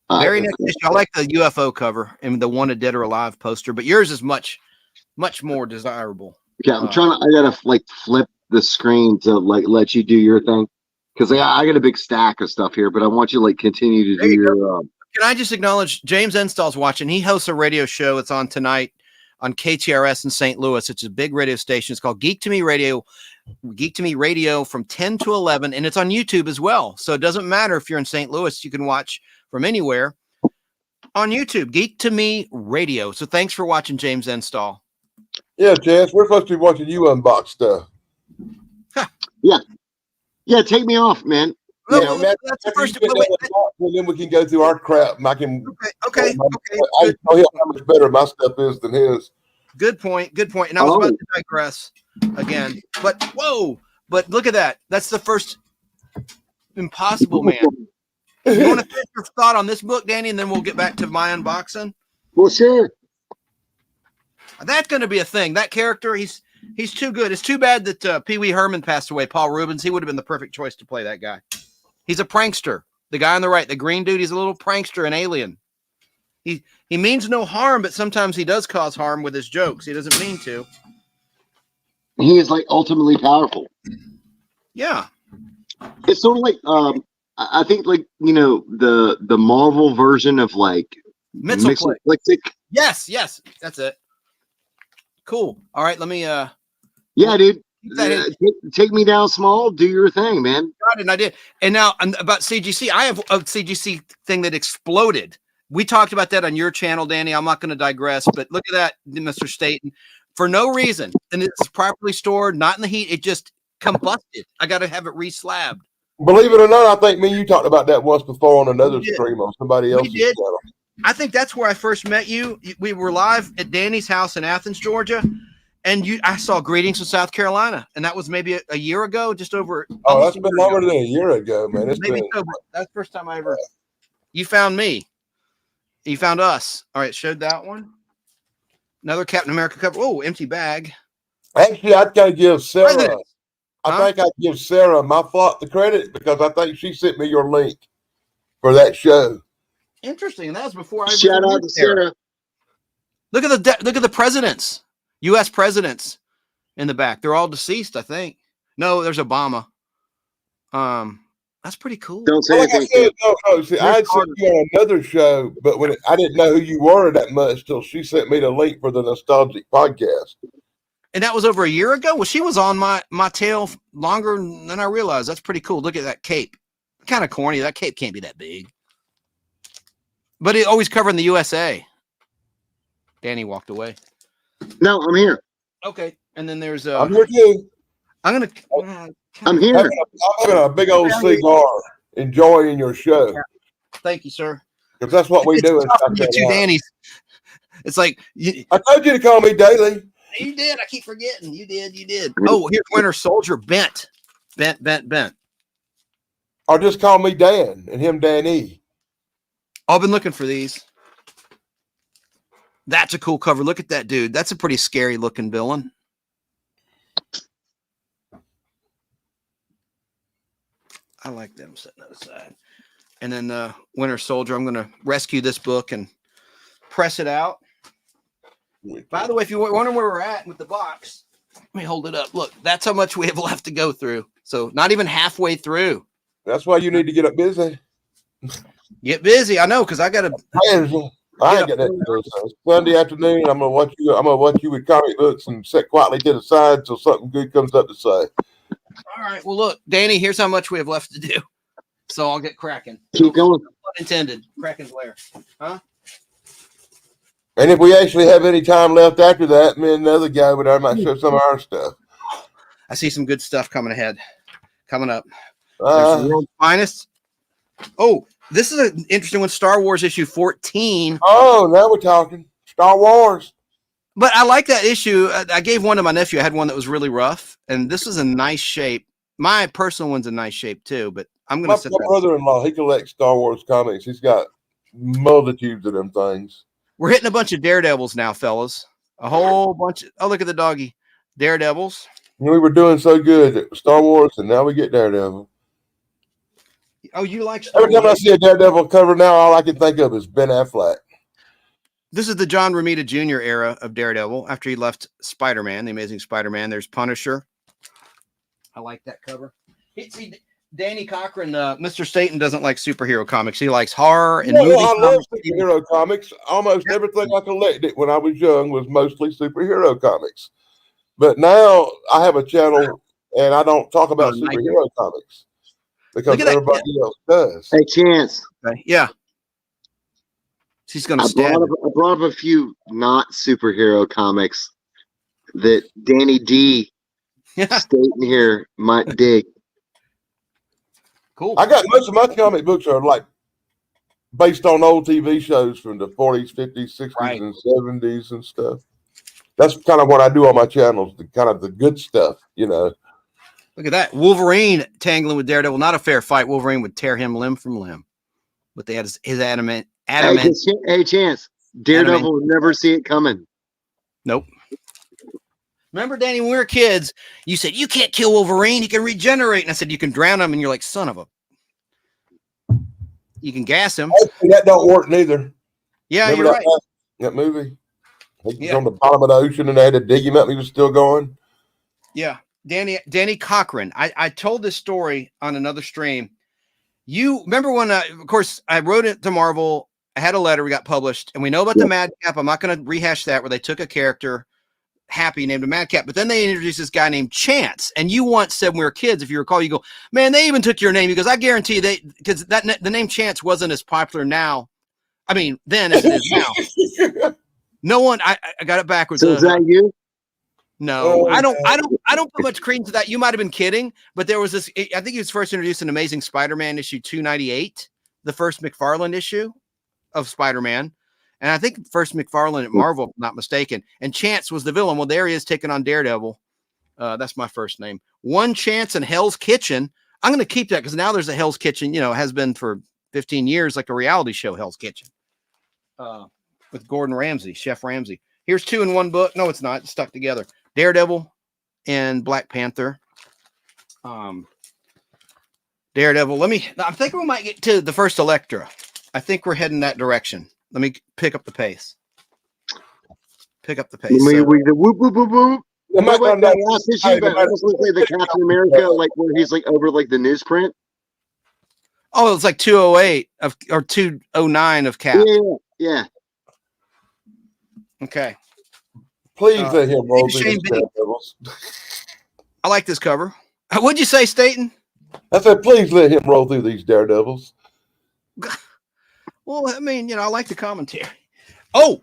Speaker 1: Very next issue. I like the UFO cover and the Wanted Dead or Alive poster, but yours is much, much more desirable.
Speaker 5: Yeah, I gotta flip the screen to let you do your thing, because I got a big stack of stuff here, but I want you to continue to do your.
Speaker 1: Can I just acknowledge James Enstall's watching? He hosts a radio show. It's on tonight on KTRS in St. Louis. It's a big radio station. It's called Geek to Me Radio from 10 to 11, and it's on YouTube as well. So it doesn't matter if you're in St. Louis, you can watch from anywhere on YouTube, Geek to Me Radio. So thanks for watching, James Enstall.
Speaker 3: Yeah, Chance, we're supposed to be watching you unbox stuff.
Speaker 5: Yeah, take me off, man.
Speaker 1: Well, that's the first.
Speaker 3: And then we can go through our crap. And I can.
Speaker 1: Okay.
Speaker 3: I tell him how much better my stuff is than his.
Speaker 1: Good point. And I was about to digress again, but but look at that. That's the first Impossible Man. You want to finish your thought on this book, Danny, and then we'll get back to my unboxing?
Speaker 5: Well, sure.
Speaker 1: That's going to be a thing. That character, he's too good. It's too bad that Pee Wee Herman passed away. Paul Rubens, he would have been the perfect choice to play that guy. He's a prankster. The guy on the right, the green dude, he's a little prankster, an alien. He means no harm, but sometimes he does cause harm with his jokes. He doesn't mean to.
Speaker 5: He is ultimately powerful.
Speaker 1: Yeah.
Speaker 5: It's sort of I think the Marvel version of Mixoplexic.
Speaker 1: Yes, that's it. Cool. All right, let me
Speaker 5: dude. Take me down small, do your thing, man.
Speaker 1: Got it, and I did. And now about CGC, I have a CGC thing that exploded. We talked about that on your channel, Danny. I'm not going to digress, but look at that, Mr. Staton. For no reason, and it's properly stored, not in the heat, it just combusted. I got to have it re-slabbed.
Speaker 3: Believe it or not, I think me and you talked about that once before on another stream on somebody else's channel.
Speaker 1: I think that's where I first met you. We were live at Danny's house in Athens, Georgia, and I saw Greetings from South Carolina, and that was maybe a year ago, just over.
Speaker 3: Oh, that's been longer than a year ago, man. That's
Speaker 1: maybe so, but that's the first time I ever. You found me. You found us. All right, showed that one. Another Captain America cover. Oh, empty bag.
Speaker 3: Actually, I'd gotta give Sarah. I think I'd give Sarah the credit, because I think she sent me your link for that show.
Speaker 1: Interesting. That was before I.
Speaker 5: Shout out to Sarah.
Speaker 1: Look at the presidents, U.S. presidents in the back. They're all deceased, I think. No, there's Obama. That's pretty cool.
Speaker 5: Don't say anything.
Speaker 3: I had seen you on another show, but I didn't know who you were that much till she sent me the link for the Nostalgic Podcast.
Speaker 1: And that was over a year ago? Well, she was on my tail longer than I realized. That's pretty cool. Look at that cape. Kind of corny. That cape can't be that big. But it always covering the USA. Danny walked away.
Speaker 5: No, I'm here.
Speaker 1: Okay. And then there's
Speaker 3: I'm here too.
Speaker 1: I'm gonna
Speaker 5: I'm here.
Speaker 3: I'm having a big old cigar, enjoying your show.
Speaker 1: Thank you, sir.
Speaker 3: Because that's what we
Speaker 1: It's
Speaker 3: do in
Speaker 1: tough
Speaker 3: South
Speaker 1: to get two
Speaker 3: Carolina.
Speaker 1: Dannies. It's like
Speaker 3: I told you to call me Daily.
Speaker 1: you did. I keep forgetting. You did. Oh, here's Winter Soldier bent.
Speaker 3: Or just call me Dan and him Danny.
Speaker 1: I've been looking for these. That's a cool cover. Look at that dude. That's a pretty scary looking villain. I like them setting that aside. And then Winter Soldier, I'm going to rescue this book and press it out. By the way, if you wonder where we're at with the box, let me hold it up. Look, that's how much we have left to go through. So not even halfway through.
Speaker 3: That's why you need to get up busy.
Speaker 1: Get busy. I know, because I got to.
Speaker 3: I ain't got that to do. So Sunday afternoon, I'm gonna watch you. I'm gonna watch you with comic books and sit quietly to the side till something good comes up to say.
Speaker 1: All right. Well, look, Danny, here's how much we have left to do. So I'll get cracking.
Speaker 5: Keep going.
Speaker 1: Unintended. Kraken's lair. Huh?
Speaker 3: And if we actually have any time left after that, me and another guy would I might show some of our stuff.
Speaker 1: I see some good stuff coming up. There's the world's finest. Oh, this is an interesting one. Star Wars issue 14.
Speaker 3: Oh, now we're talking Star Wars.
Speaker 1: But I like that issue. I gave one to my nephew. I had one that was really rough, and this was a nice shape. My personal one's a nice shape too, but I'm going to set
Speaker 3: My
Speaker 1: that.
Speaker 3: brother-in-law, he collects Star Wars comics. He's got multitudes of them things.
Speaker 1: We're hitting a bunch of Daredevils now, fellas. A whole bunch. Oh, look at the doggy. Daredevils.
Speaker 3: We were doing so good at Star Wars, and now we get Daredevil.
Speaker 1: Oh, you like Star
Speaker 3: Every time I
Speaker 1: Wars?
Speaker 3: see a Daredevil cover now, all I can think of is Ben Affleck.
Speaker 1: This is the John Romita Jr. era of Daredevil after he left Spider-Man, the Amazing Spider-Man. There's Punisher. I like that cover. See, Danny Cochran, Mr. Staton doesn't like superhero comics. He likes horror and movie
Speaker 3: I love
Speaker 1: comics.
Speaker 3: superhero comics. Almost everything I collected when I was young was mostly superhero comics. But now I have a channel and I don't talk about superhero comics because everybody else does.
Speaker 5: Hey, Chance.
Speaker 1: Okay. Yeah. She's going to
Speaker 5: I
Speaker 1: stab.
Speaker 5: brought up a few not superhero comics that Danny D. Staton here might dig.
Speaker 1: Cool.
Speaker 3: I got most of my comic books are like based on old TV shows from the 40s, 50s, 60s, and 70s and stuff. That's kind of what I do on my channels, the kind of the good stuff, you know.
Speaker 1: Look at that. Wolverine tangling with Daredevil. Not a fair fight. Wolverine would tear him limb from limb. But they had his adamant.
Speaker 5: Hey, Chance. Daredevil will never see it coming.
Speaker 1: Nope. Remember, Danny, when we were kids, you said, you can't kill Wolverine. He can regenerate. And I said, you can drown him. And you're like, son of a. You can gas him.
Speaker 3: That don't work neither.
Speaker 1: Yeah,
Speaker 3: Remember
Speaker 1: you're right.
Speaker 3: That movie? He was on the bottom of the ocean and they had to dig him up and he was still going.
Speaker 1: Yeah. Danny Cochran. I told this story on another stream. You remember when, of course, I wrote it to Marvel. I had a letter. We got published. And we know about the Madcap. I'm not going to rehash that, where they took a character, Happy, named a Madcap. But then they introduced this guy named Chance. And you once said when we were kids, if you recall, you go, man, they even took your name. Because I guarantee you because the name Chance wasn't as popular now. I mean, then as it is now. No one, I got it backwards.
Speaker 5: So is that you?
Speaker 1: No, I don't put much credence to that. You might have been kidding, but there was this. I think he was first introduced in Amazing Spider-Man issue 298, the first McFarlane issue of Spider-Man, and I think first McFarlane at Marvel, if I'm not mistaken. And Chance was the villain. Well, there he is taking on Daredevil. That's my first name. One Chance in Hell's Kitchen. I'm going to keep that because now there's a Hell's Kitchen. You know, has been for 15 years, like a reality show, Hell's Kitchen, with Gordon Ramsay, Chef Ramsay. Here's 2 in one book. No, it's not. It's stuck together. Daredevil and Black Panther. Daredevil. I'm thinking we might get to the first Elektra. I think we're heading that direction. Let me pick up the pace.
Speaker 5: We the whoop, whoop, whoop, whoop. Wait, that last issue, but almost looks like the Captain America, like where he's like over like the newsprint.
Speaker 1: Oh, it's like 208 or 209 of Cap.
Speaker 5: Yeah.
Speaker 1: Okay.
Speaker 3: Please let him roll these Daredevils.
Speaker 1: I like this cover. What'd you say, Staton?
Speaker 3: I said, please let him roll through these Daredevils.
Speaker 1: Well, I mean, I like the commentary. Oh,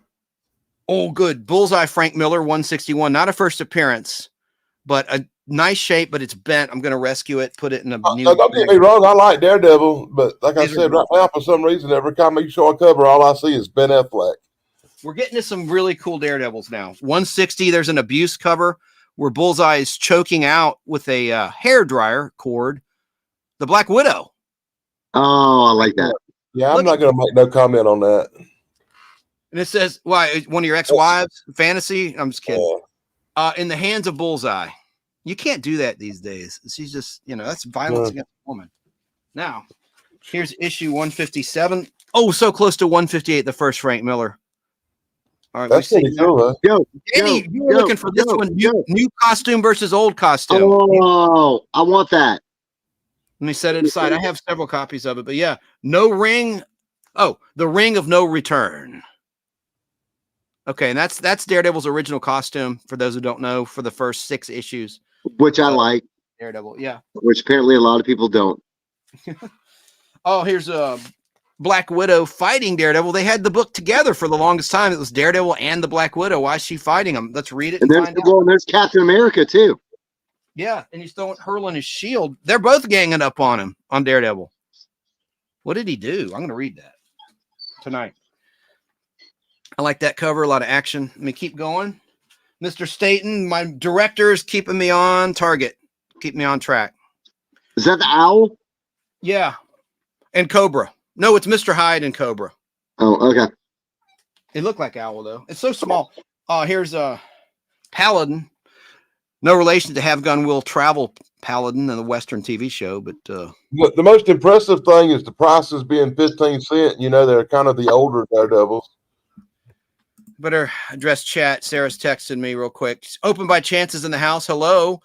Speaker 1: good. Bullseye Frank Miller, 161. Not a first appearance, but a nice shape, but it's bent. I'm going to rescue it, put it in a new.
Speaker 3: Don't get me wrong, I like Daredevil, but like I said, right now for some reason, every time you show a cover, all I see is Ben Affleck.
Speaker 1: We're getting to some really cool Daredevils now. 160. There's an abuse cover where Bullseye is choking out with a hair dryer cord. The Black Widow.
Speaker 5: Oh, I like that.
Speaker 3: Yeah, I'm not going to make no comment on that.
Speaker 1: And it says, "Why one of your ex-wives? Fantasy?" I'm just kidding. In the hands of Bullseye. You can't do that these days. She's just, that's violence against a woman. Now, here's issue 157. Oh, so close to 158. The first Frank Miller. All right,
Speaker 3: that's pretty cool. Huh?
Speaker 1: Danny, you were looking for this one. New costume versus old costume.
Speaker 5: Oh, I want that.
Speaker 1: Let me set it aside. I have several copies of it, but yeah, no ring. Oh, the Ring of No Return. Okay, and that's Daredevil's original costume. For those who don't know, for the first 6 issues,
Speaker 5: which I like.
Speaker 1: Daredevil, yeah.
Speaker 5: Which apparently a lot of people don't.
Speaker 1: Oh, here's a Black Widow fighting Daredevil. They had the book together for the longest time. It was Daredevil and the Black Widow. Why is she fighting him? Let's read it.
Speaker 5: And there's Captain America too.
Speaker 1: Yeah, and he's hurling his shield. They're both ganging up on him, on Daredevil. What did he do? I'm going to read that tonight. I like that cover. A lot of action. Let me keep going. Mr. Staton, my director, is keeping me on target. Keep me on track.
Speaker 5: Is that the owl?
Speaker 1: Yeah. And Cobra. No, it's Mr. Hyde and Cobra.
Speaker 5: Oh, okay.
Speaker 1: It looked like owl, though. It's so small. Here's a Paladin. No relation to Have Gun Will Travel Paladin in the Western TV show, but
Speaker 3: the most impressive thing is the prices being 15 cents. They're kind of the older Daredevils.
Speaker 1: Better address chat. Sarah's texting me real quick. Open by Chances in the house. Hello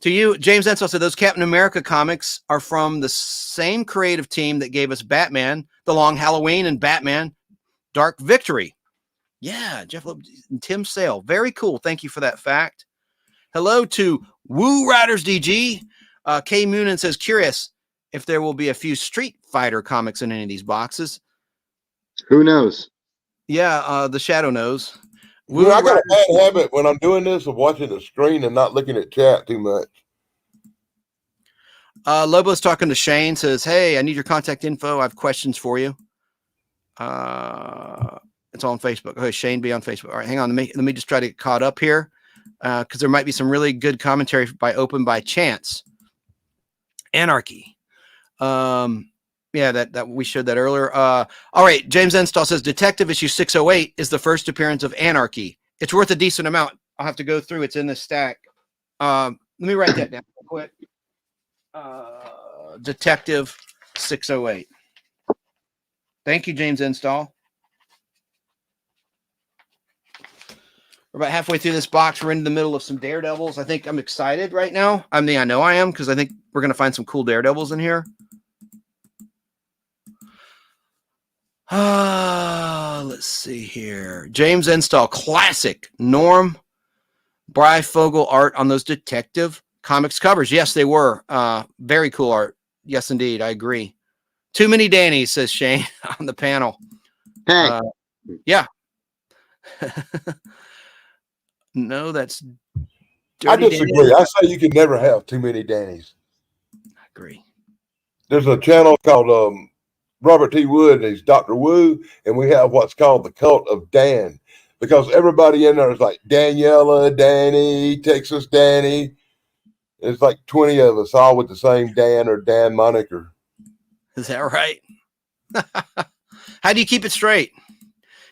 Speaker 1: to you. James Ensel said those Captain America comics are from the same creative team that gave us Batman, The Long Halloween, and Batman, Dark Victory. Yeah, Jeff Loeb and Tim Sale. Very cool. Thank you for that fact. Hello to Woo Riders DG. Kay Moonen says, curious if there will be a few Street Fighter comics in any of these boxes.
Speaker 5: Who knows?
Speaker 1: Yeah, the Shadow knows.
Speaker 3: I got a bad habit when I'm doing this of watching the screen and not looking at chat too much.
Speaker 1: Lobo's talking to Shane, says, hey, I need your contact info. I have questions for you. It's all on Facebook. Okay, Shane, be on Facebook. All right, hang on. Let me just try to get caught up here because there might be some really good commentary by Open by Chance. Anarchy. Yeah, that we showed that earlier. All right, James Enstall says Detective issue 608 is the first appearance of Anarchy. It's worth a decent amount. I'll have to go through. It's in the stack. Let me write that down real quick. Detective 608. Thank you, James Enstall. We're about halfway through this box. We're in the middle of some Daredevils. I think I'm excited right now. I mean, I know I am because I think we're going to find some cool Daredevils in here. Let's see here. James Enstall, classic. Norm Breyfogle art on those Detective Comics covers. Yes, they were. Very cool art. Yes, indeed. I agree. Too many Dannys, says Shane on the panel.
Speaker 5: Hey.
Speaker 1: Yeah. No, that's
Speaker 3: I disagree. I say you can never have too many Dannys.
Speaker 1: I agree.
Speaker 3: There's a channel called Robert T. Wood, and he's Dr. Wu, and we have what's called the cult of Dan, because everybody in there is like Daniela, Danny, Texas Danny. It's like 20 of us, all with the same Dan or Dan moniker.
Speaker 1: Is that right? How do you keep it straight?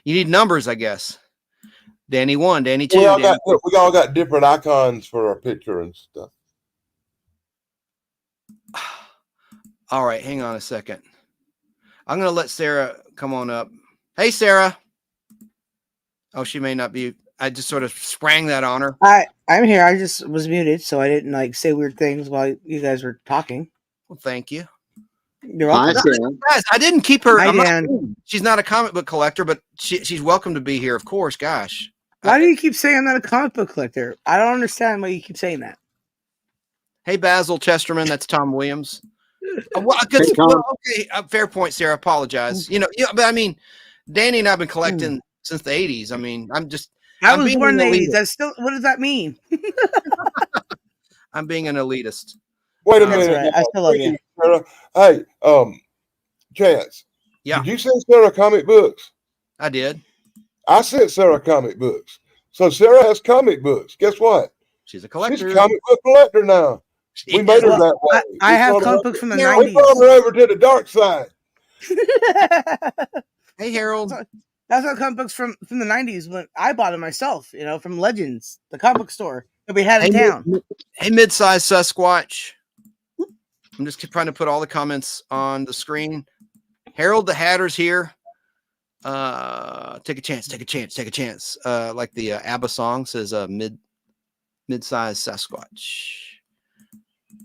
Speaker 1: You need numbers, I guess. Danny 1, Danny 2. We
Speaker 3: all got different icons for our picture and stuff.
Speaker 1: All right, hang on a second. I'm going to let Sarah come on up. Hey, Sarah. Oh, she may not be. I just sort of sprang that on her.
Speaker 6: I'm here. I just was muted, so I didn't say weird things while you guys were talking.
Speaker 1: Well, thank you.
Speaker 6: You're welcome.
Speaker 1: Guys, I didn't keep her.
Speaker 6: She's
Speaker 1: not a comic book collector, but she's welcome to be here, of course. Gosh.
Speaker 6: Why do you keep saying I'm not a comic book collector? I don't understand why you keep saying that.
Speaker 1: Hey, Basil Chesterman. That's Tom Williams. Okay, fair point, Sarah. Apologize. But I mean, Danny and I've been collecting since the 80s. I mean, I was
Speaker 6: born in the 80s. That's still. What does that mean?
Speaker 1: I'm being an elitist.
Speaker 3: Wait a
Speaker 6: That's
Speaker 3: minute.
Speaker 6: right. I still love you.
Speaker 3: Sarah. Hey, Chance.
Speaker 1: Yeah.
Speaker 3: Did you send Sarah comic books?
Speaker 1: I did.
Speaker 3: I sent Sarah comic books. So Sarah has comic books. Guess what?
Speaker 1: She's a
Speaker 3: She's
Speaker 1: collector.
Speaker 3: a comic book collector now.
Speaker 1: She
Speaker 3: We made
Speaker 1: is.
Speaker 3: her
Speaker 6: Well,
Speaker 3: that way.
Speaker 6: I
Speaker 3: We
Speaker 6: have
Speaker 3: brought her
Speaker 6: comic
Speaker 3: over-
Speaker 6: books from the
Speaker 1: Yeah,
Speaker 3: We brought
Speaker 6: 90s.
Speaker 3: her over to the dark side.
Speaker 1: Hey, Harold.
Speaker 6: That's what comic books from the 90s when I bought them myself, from Legends, the comic book store that we had in town.
Speaker 1: Hey, mid-sized Sasquatch. I'm just trying to put all the comments on the screen. Harold the Hatter's here. Take a chance, take a chance, take a chance. Like the ABBA song says, mid-sized Sasquatch.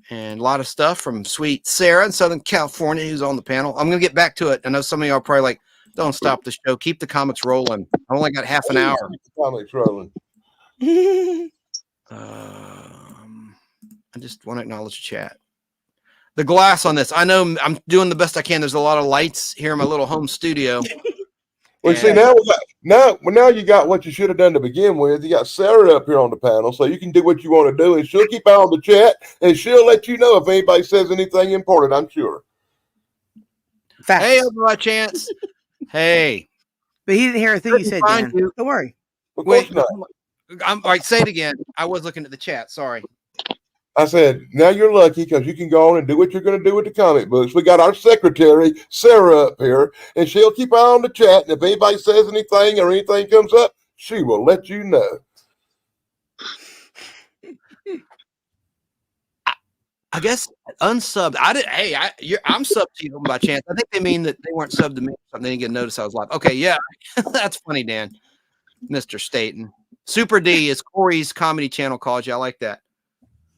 Speaker 1: And a lot of stuff from sweet Sarah in Southern California who's on the panel. I'm going to get back to it. I know some of y'all are probably like, don't stop the show. Keep the comics rolling. I only got half an hour.
Speaker 3: Comics rolling.
Speaker 1: I just want to acknowledge the chat. The glass on this. I know I'm doing the best I can. There's a lot of lights here in my little home studio.
Speaker 3: Well, see, now you got what you should have done to begin with. You got Sarah up here on the panel, so you can do what you want to do, and she'll keep out on the chat, and she'll let you know if anybody says anything important, I'm sure.
Speaker 6: Facts.
Speaker 1: Hey, by chance. Hey.
Speaker 6: But he didn't hear a thing you said, Dan. Don't worry.
Speaker 3: Of
Speaker 1: Wait,
Speaker 3: course not.
Speaker 1: I'm all right. Say it again. I was looking at the chat. Sorry.
Speaker 3: I said, now you're lucky because you can go on and do what you're going to do with the comic books. We got our secretary, Sarah, up here, and she'll keep eye on the chat. And if anybody says anything or anything comes up, she will let you know.
Speaker 1: I guess unsubbed. I'm subbed to you by chance. I think they mean that they weren't subbed to me. They didn't get notice I was live. Okay, yeah, that's funny, Dan. Mr. Staton. Super D is Corey's comedy channel calls you. I like that.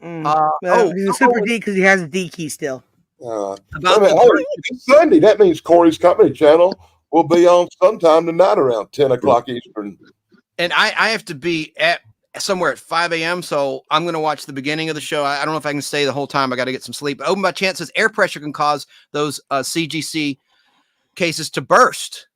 Speaker 6: He's a Super D because he has a D key still.
Speaker 3: It's Sunday. That means Corey's comedy channel will be on sometime tonight around 10 o'clock Eastern.
Speaker 1: And I have to be at somewhere at 5 a.m. So I'm going to watch the beginning of the show. I don't know if I can stay the whole time. I got to get some sleep. But Open by Chance says air pressure can cause those CGC cases to burst.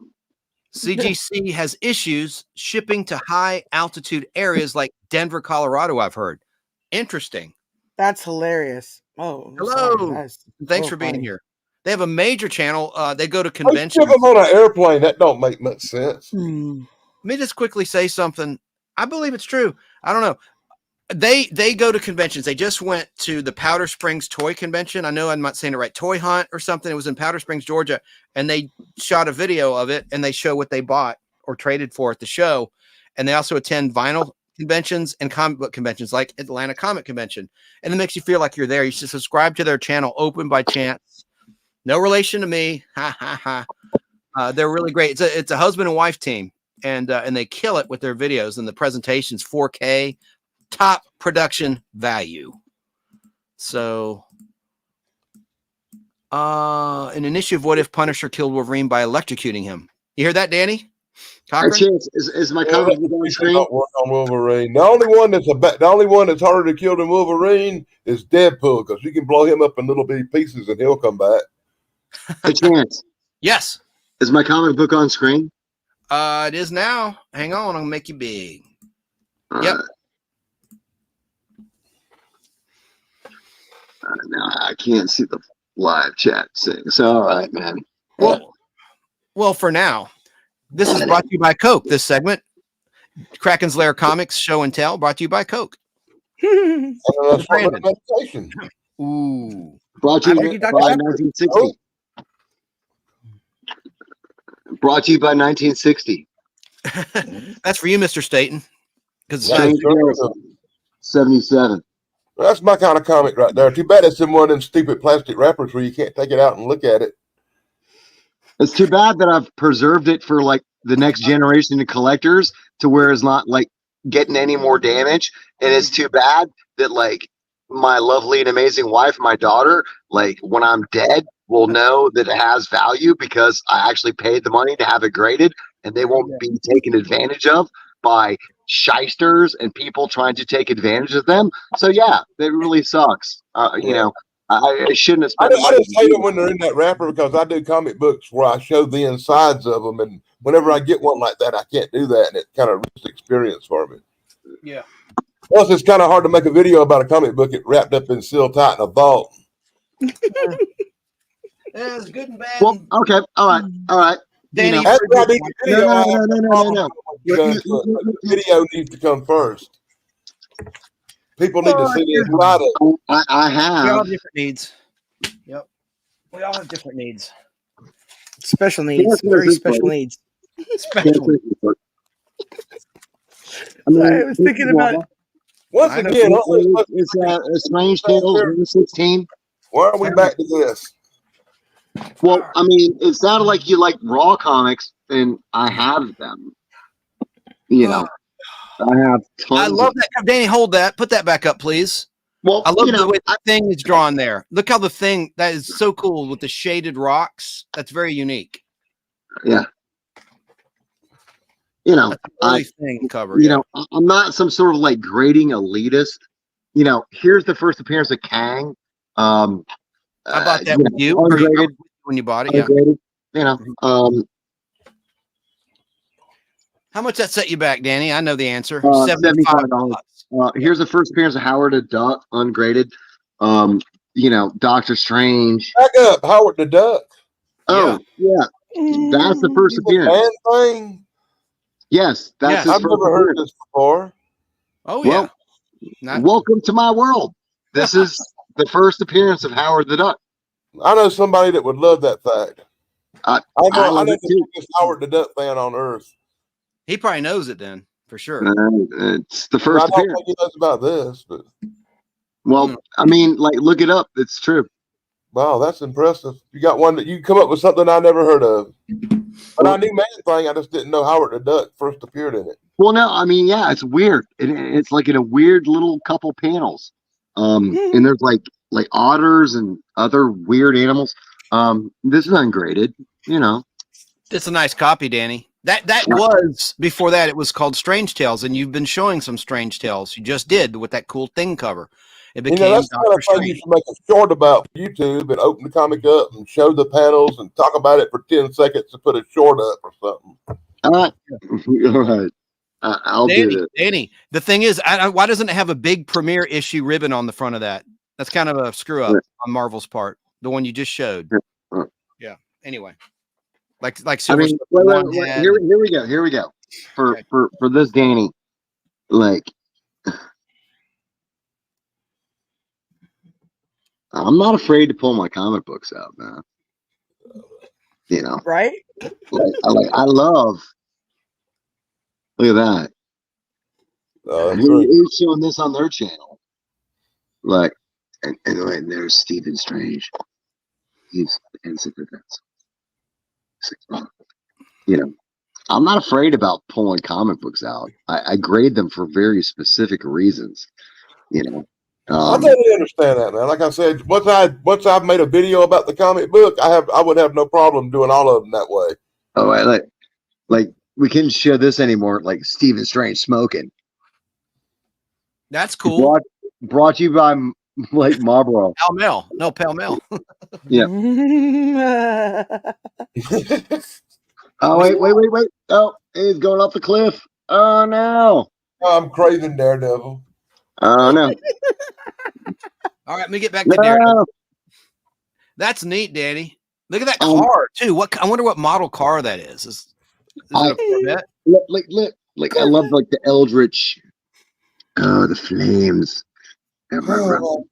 Speaker 1: CGC has issues shipping to high altitude areas like Denver, Colorado, I've heard. Interesting.
Speaker 6: That's hilarious. Oh,
Speaker 1: hello. Thanks for being here. They have a major channel. They go to conventions.
Speaker 3: Ship them on an airplane. That don't make much sense.
Speaker 1: Let me just quickly say something. I believe it's true. I don't know. They go to conventions. They just went to the Powder Springs Toy Convention. I know I'm not saying it right. Toy Hunt or something. It was in Powder Springs, Georgia. And they shot a video of it and they show what they bought or traded for at the show. And they also attend vinyl conventions and comic book conventions like Atlanta Comic Convention. And it makes you feel like you're there. You should subscribe to their channel, Open by Chance. No relation to me. Ha, ha, ha. They're really great. It's a husband and wife team. And they kill it with their videos and the presentations, 4K, top production value. So, an issue of What If Punisher killed Wolverine by electrocuting him. You hear that, Danny?
Speaker 5: Chance, is my comic book on screen?
Speaker 3: On Wolverine. The only one that's harder to kill than Wolverine is Deadpool, because you can blow him up in little bitty pieces and he'll come back.
Speaker 5: Hey, Chance.
Speaker 1: Yes.
Speaker 5: Is my comic book on screen?
Speaker 1: It is now. Hang on, I'll make you big. Yep.
Speaker 5: Now I can't see the live chat thing. So, all right, man.
Speaker 1: Well, for now, this is brought to you by Coke. This segment, Kraken's Lair Comics Show and Tell, brought to you by Coke.
Speaker 3: Meditation.
Speaker 1: Ooh.
Speaker 5: Brought to you by 1960. Brought to you by 1960.
Speaker 1: That's for you, Mr. Staton. Because
Speaker 5: 77.
Speaker 3: That's my kind of comic right there. Too bad it's in one of them stupid plastic wrappers where you can't take it out and look at it.
Speaker 5: It's too bad that I've preserved it for like the next generation of collectors to where it's not like getting any more damage. And it's too bad that like my lovely and amazing wife, my daughter, like when I'm dead, will know that it has value because I actually paid the money to have it graded, and they won't be taken advantage of by shysters and people trying to take advantage of them. So yeah, it really sucks. You know, I shouldn't have spent.
Speaker 3: I just hate them when they're in that wrapper because I do comic books where I show the insides of them, and whenever I get one like that, I can't do that, and it kind of ruins the experience for me.
Speaker 1: Yeah.
Speaker 3: Plus, it's kind of hard to make a video about a comic book it wrapped up and sealed tight in a vault.
Speaker 1: Yeah, it's good and bad.
Speaker 5: Well, okay, all right.
Speaker 1: Danny,
Speaker 5: You know,
Speaker 3: That's why I need the video.
Speaker 5: no.
Speaker 3: The video needs to come first. People need to see the inside of it.
Speaker 5: I
Speaker 1: we all
Speaker 5: have
Speaker 1: have different needs. Yep. We all have different needs.
Speaker 6: Special needs,
Speaker 5: Yes,
Speaker 6: very
Speaker 5: yes,
Speaker 6: special
Speaker 5: buddy.
Speaker 6: needs.
Speaker 1: Special.
Speaker 5: I mean,
Speaker 6: I was thinking about
Speaker 3: Once
Speaker 1: I know.
Speaker 3: again,
Speaker 5: it's a Strange Tales 116.
Speaker 3: why are we back to this?
Speaker 5: Well, I mean, it sounded like you like Raw comics, and I have them. You know, I have tons.
Speaker 1: I love that. Danny, hold that. Put that back up, please.
Speaker 5: Well,
Speaker 1: I love
Speaker 5: you
Speaker 1: the
Speaker 5: know,
Speaker 1: way the thing is drawn there. Look how the thing that is so cool with the shaded rocks. That's very unique.
Speaker 5: yeah. You know,
Speaker 1: That's a really thing cover.
Speaker 5: you know, I'm not some sort of like grading elitist. You know, here's the first appearance of Kang.
Speaker 1: I bought that
Speaker 5: you
Speaker 1: with
Speaker 5: know,
Speaker 1: you or
Speaker 5: ungraded,
Speaker 1: when you bought it. Yeah.
Speaker 5: ungraded. You know,
Speaker 1: How much that set you back, Danny? I know the answer.
Speaker 5: $75. Here's the first appearance of Howard the Duck, ungraded. You know, Doctor Strange.
Speaker 3: Back up, Howard the Duck.
Speaker 5: Oh, yeah. That's the first
Speaker 3: The
Speaker 5: appearance.
Speaker 3: band thing.
Speaker 5: Yes, that's
Speaker 1: Yes.
Speaker 5: his
Speaker 3: I've
Speaker 5: first
Speaker 3: never heard
Speaker 5: appearance.
Speaker 3: this before.
Speaker 1: Oh
Speaker 5: Well,
Speaker 1: yeah. Not-
Speaker 5: welcome to my world. This is the first appearance of Howard the Duck.
Speaker 3: I know somebody that would love that fact.
Speaker 5: I
Speaker 3: I
Speaker 5: love
Speaker 3: know
Speaker 5: it
Speaker 3: the
Speaker 5: too.
Speaker 3: biggest Howard the Duck fan on earth.
Speaker 1: He probably knows it then for sure.
Speaker 5: It's the
Speaker 3: I
Speaker 5: first
Speaker 3: don't
Speaker 5: appearance.
Speaker 3: think he knows about this, but
Speaker 5: Well, I mean, like, look it up. It's true.
Speaker 3: wow, that's impressive. You got one that you come up with something I never heard of. But I knew Man Thing, I just didn't know Howard the Duck first appeared in it.
Speaker 5: Well, no, I mean, yeah, it's weird. It's like in a weird little couple panels. And there's like otters and other weird animals. This is ungraded, you know.
Speaker 1: It's a nice copy, Danny. That was before that. It was called Strange Tales, and you've been showing some Strange Tales. You just did with that cool thing cover. It
Speaker 3: You
Speaker 1: became
Speaker 3: know, that's the kind
Speaker 1: Doctor
Speaker 3: of thing you
Speaker 1: Strange.
Speaker 3: should make a short about for YouTube and open the comic up and show the panels and talk about it for 10 seconds to put a short up or something.
Speaker 5: All right. All right. I'll do
Speaker 1: Danny,
Speaker 5: it.
Speaker 1: Danny, the thing is, why doesn't it have a big premiere issue ribbon on the front of that? That's kind of a screw up on Marvel's part. The one you just showed.
Speaker 5: Yeah.
Speaker 1: Yeah. Anyway, like
Speaker 5: I
Speaker 1: Silver
Speaker 5: mean,
Speaker 1: Surfer
Speaker 5: wait,
Speaker 1: one had-
Speaker 5: here we go. Here we go. For
Speaker 1: Okay.
Speaker 5: for this Danny, like, I'm not afraid to pull my comic books out, man. You know,
Speaker 6: right?
Speaker 5: I love. Look at that. Who's showing this on their channel? Like, and there's Stephen Strange. He's insignificant. You know, I'm not afraid about pulling comic books out. I grade them for very specific reasons. You know,
Speaker 3: I totally understand that, man. Like I said, once I've made a video about the comic book, I would have no problem doing all of them that way.
Speaker 5: oh, like we can't show this anymore. Like Stephen Strange smoking.
Speaker 1: That's cool.
Speaker 5: Brought to you by like Marlboro.
Speaker 1: Pall Mall. No, Pall Mall.
Speaker 5: Yeah. Oh wait! Oh, he's going off the cliff. Oh no!
Speaker 3: I'm craving Daredevil.
Speaker 5: Oh no!
Speaker 1: All right, let me get back to Daredevil.
Speaker 5: No.
Speaker 1: That's neat, Danny. Look at that car too. I wonder what model car that is. Is it a Corvette?
Speaker 5: Like I love like the Eldritch. Oh, the flames.
Speaker 3: Oh my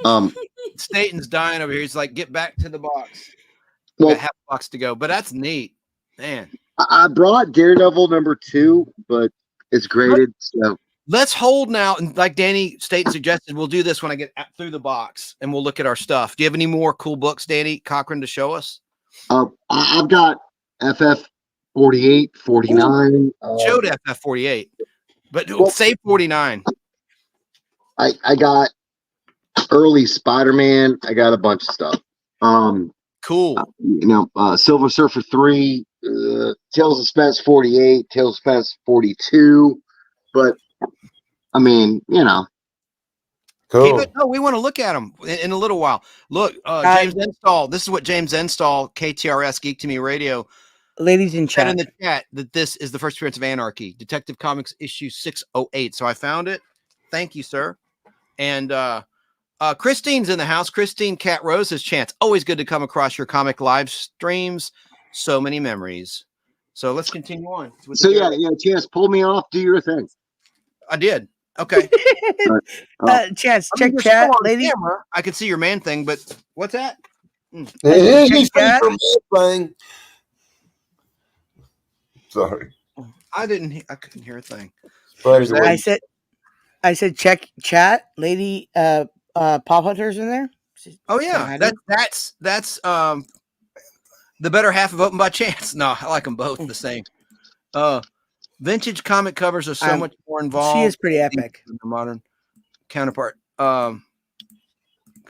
Speaker 3: God.
Speaker 1: Staton's dying over here. He's like, get back to the box.
Speaker 5: Well,
Speaker 1: Got half a box to go, but that's neat, man.
Speaker 5: I brought Daredevil #2, but it's graded. So
Speaker 1: Let's hold now, and like Danny Staton suggested, we'll do this when I get through the box, and we'll look at our stuff. Do you have any more cool books, Danny Cochran, to show us?
Speaker 5: I've got FF 48, 49.
Speaker 1: Showed FF48, but say 49.
Speaker 5: I got early Spider-Man. I got a bunch of stuff.
Speaker 1: Cool.
Speaker 5: You know, Silver Surfer 3, Tales of Suspense 48, Tales of Suspense 42. But I mean, you know,
Speaker 3: Cool.
Speaker 1: No, we want to look at them in a little while. Look, James Enstall. This is what James Enstall, KTRS Geek to Me Radio,
Speaker 6: ladies in
Speaker 1: Said in
Speaker 6: chat.
Speaker 1: the chat that this is the first appearance of Anarchy, Detective Comics issue 608. So I found it. Thank you, sir. And Christine's in the house. Christine Cat Rose has Chance. Always good to come across your comic live streams. So many memories. So let's continue on. With
Speaker 5: So yeah, Chance, pull me off. Do your thing.
Speaker 1: I did. Okay.
Speaker 6: Chance,
Speaker 1: I mean,
Speaker 6: check
Speaker 1: you're
Speaker 6: chat,
Speaker 1: still on
Speaker 6: lady.
Speaker 1: camera. I can see your man thing, but what's that?
Speaker 3: Yeah,
Speaker 6: check
Speaker 3: you see
Speaker 6: chat.
Speaker 3: your man thing. Sorry.
Speaker 1: I couldn't hear a thing.
Speaker 3: There's
Speaker 1: that.
Speaker 6: I said check chat, lady. Pop Hunter's in there.
Speaker 1: Oh yeah, that's the better half of Open by Chance. No, I like them both the same. Vintage comic covers are so much more involved.
Speaker 6: She is pretty epic.
Speaker 1: The modern counterpart. Because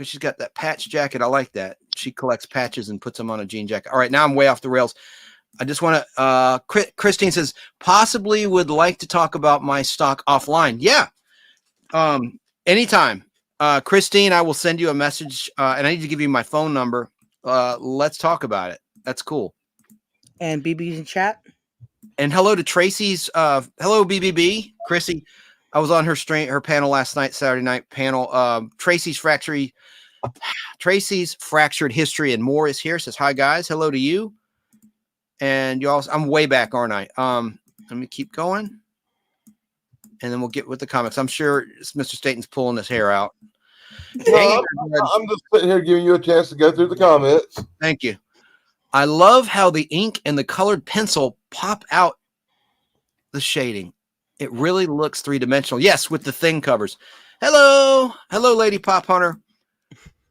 Speaker 1: she's got that patch jacket. I like that. She collects patches and puts them on a jean jacket. All right, now I'm way off the rails. I just want to. Christine says possibly would like to talk about my stock offline. Yeah. Anytime. Christine, I will send you a message, and I need to give you my phone number. Let's talk about it. That's cool.
Speaker 6: And BB's in chat.
Speaker 1: And hello to Tracy's. Hello, BBB. Chrissy, I was on her panel last night, Saturday night panel. Tracy's Fractured History and More is here. Says hi, guys. Hello to you. And you also, I'm way back, aren't I? Let me keep going. And then we'll get with the comics. I'm sure Mr. Staton's pulling his hair out.
Speaker 3: No, I'm just sitting here giving you a chance to go through the comments.
Speaker 1: Thank you. I love how the ink and the colored pencil pop out the shading. It really looks three-dimensional. Yes, with the thing covers. Hello, Lady Pop Hunter.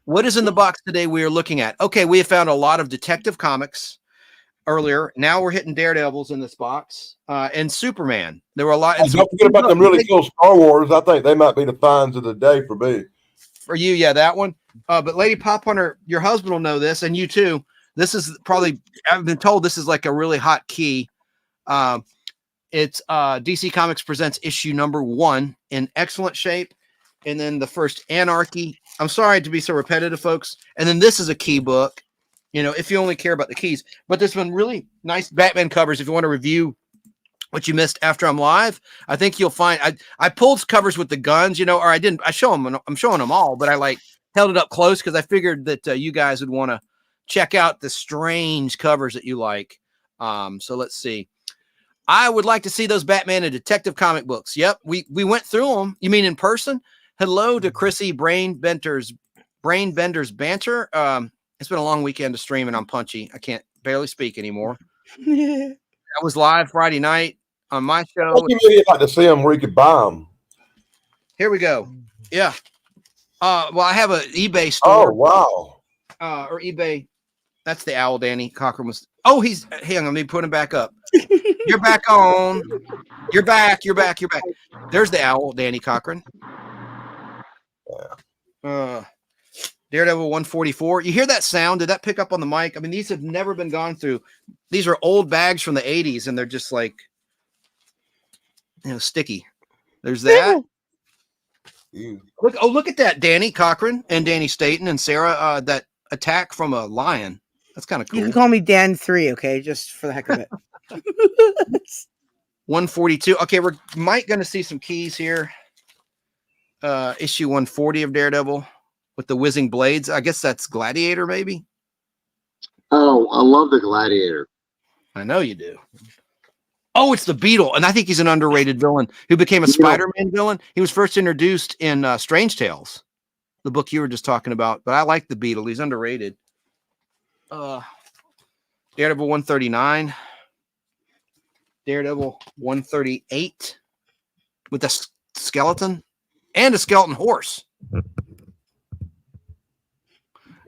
Speaker 1: What is in the box today we are looking at? Okay, we have found a lot of Detective Comics earlier. Now we're hitting Daredevils in this box and Superman. There were a lot.
Speaker 3: And don't forget about them really cool Star Wars. I think they might be the finds of the day for me.
Speaker 1: For you, yeah, that one. But Lady Pop Hunter, your husband will know this, and you too. This is probably, I've been told this is like a really hot key. It's DC Comics Presents issue number 1 in excellent shape. And then the first Anarchy. I'm sorry to be so repetitive, folks. And then this is a key book, you know, if you only care about the keys. But there's been really nice Batman covers if you want to review what you missed after I'm live. I think you'll find I pulled covers with the guns, you know, or I didn't. I'm showing them all, but I like held it up close because I figured that you guys would want to check out the strange covers that you like. So let's see. I would like to see those Batman and Detective comic books. Yep, we went through them. You mean in person? Hello to Chrissy Brainbender's banter. It's been a long weekend to stream and I'm punchy. I can't barely speak anymore. I was live Friday night on my show.
Speaker 3: What do you mean you'd like to see them where you could buy them?
Speaker 1: Here we go. Yeah. Well, I have an eBay store.
Speaker 3: Oh, wow.
Speaker 1: Or eBay. That's the owl Danny Cochran was. Oh, hang on, let me put him back up. You're back on. You're back. There's the owl, Danny Cochran. Daredevil 144. You hear that sound? Did that pick up on the mic? I mean, these have never been gone through. These are old bags from the 80s, and they're just like, you know, sticky. There's that. Look at that, Danny Cochran and Danny Staton and Sarah. That attack from a lion. That's kind of cool.
Speaker 6: You can call me Dan 3, okay? Just for the heck of it.
Speaker 1: 142. Okay, we're going to see some keys here. Issue 140 of Daredevil with the whizzing blades. I guess that's Gladiator, maybe.
Speaker 5: Oh, I love the Gladiator.
Speaker 1: I know you do. Oh, it's the Beetle, and I think he's an underrated villain who became a Spider-Man villain. He was first introduced in Strange Tales, the book you were just talking about. But I like the Beetle. He's underrated. Daredevil 139. Daredevil 138 with a skeleton and a skeleton horse.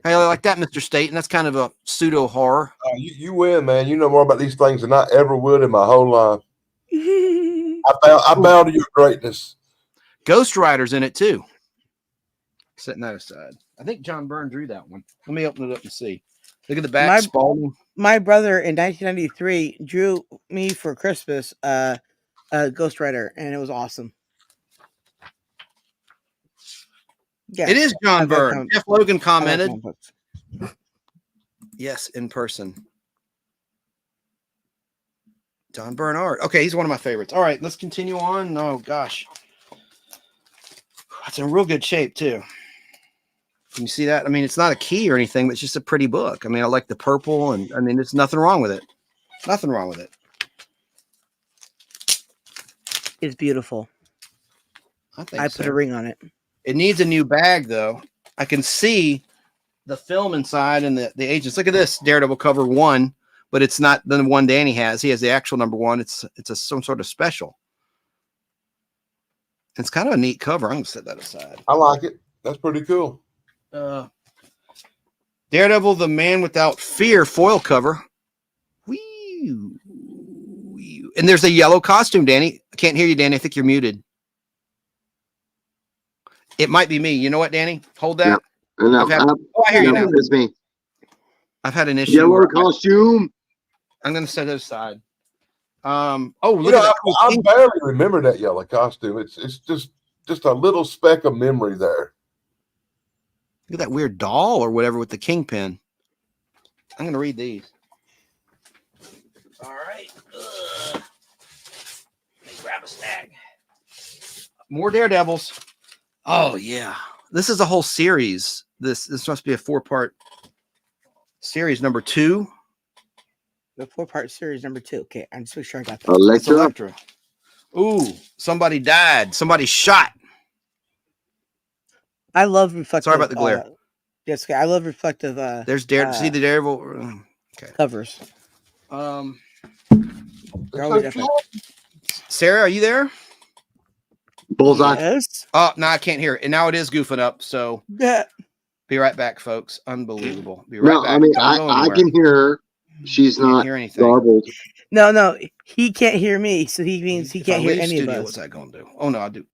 Speaker 1: I like that, Mr. Staton. That's kind of a pseudo horror.
Speaker 3: You win, man. You know more about these things than I ever would in my whole life. I bow to your greatness.
Speaker 1: Ghost Rider's in it too. Setting that aside. I think John Byrne drew that one. Let me open it up and see. Look at the back.
Speaker 6: My brother in 1993 drew me for Christmas Ghost Rider, and it was awesome.
Speaker 1: Yeah, it is John Byrne. Jeff Logan commented. Yes, in person. John Bernard. Okay, he's one of my favorites. All right, let's continue on. Oh gosh, it's in real good shape too. Can you see that? I mean, it's not a key or anything, but it's just a pretty book. I mean, I like the purple, and I mean, there's nothing wrong with it. Nothing wrong with it.
Speaker 6: It's beautiful.
Speaker 1: I think
Speaker 6: I
Speaker 1: so.
Speaker 6: put a ring on it.
Speaker 1: It needs a new bag, though. I can see the film inside and the agents. Look at this Daredevil cover 1, but it's not the one Danny has. He has the actual number 1. It's some sort of special. It's kind of a neat cover. I'm gonna set that aside.
Speaker 3: I like it. That's pretty cool.
Speaker 1: Daredevil, the Man Without Fear foil cover. Wee. And there's a yellow costume, Danny. I can't hear you, Danny. I think you're muted. It might be me. You know what, Danny? Hold that.
Speaker 5: No,
Speaker 1: I hear you now.
Speaker 5: It's me.
Speaker 1: I've had an issue.
Speaker 5: Yellow costume.
Speaker 1: I'm going to set it aside. Look at
Speaker 3: I
Speaker 1: that.
Speaker 3: barely remember that yellow costume. It's just a little speck of memory there.
Speaker 1: Look at that weird doll or whatever with the kingpin. I'm going to read these. All right. Let me grab a stack. More Daredevils. Oh, yeah. This is a whole series. This must be a 4-part series, number 2.
Speaker 6: The 4-part series number 2. Okay, I'm just making sure I got that.
Speaker 1: That's Elektra. Ooh, somebody died. Somebody shot.
Speaker 6: I love reflective.
Speaker 1: Sorry about the glare.
Speaker 6: Yes, okay. I love reflective.
Speaker 1: There's see the Daredevil. Okay.
Speaker 6: Covers.
Speaker 1: Sarah, are you there?
Speaker 5: Bullseye.
Speaker 6: Yes.
Speaker 1: Oh, no, I can't hear it. And now it is goofing up. So
Speaker 6: Yeah.
Speaker 1: be right back, folks. Unbelievable. Be right
Speaker 5: No,
Speaker 1: back.
Speaker 5: I mean,
Speaker 1: Don't go
Speaker 5: I
Speaker 1: anywhere.
Speaker 5: can hear her. She's
Speaker 1: Can't
Speaker 5: not
Speaker 1: hear anything.
Speaker 5: garbled.
Speaker 6: No, he can't hear me, so he means he
Speaker 1: If I
Speaker 6: can't hear
Speaker 1: leave
Speaker 6: any
Speaker 1: studio,
Speaker 6: of us.
Speaker 1: what's that going to do? Oh, no, I do.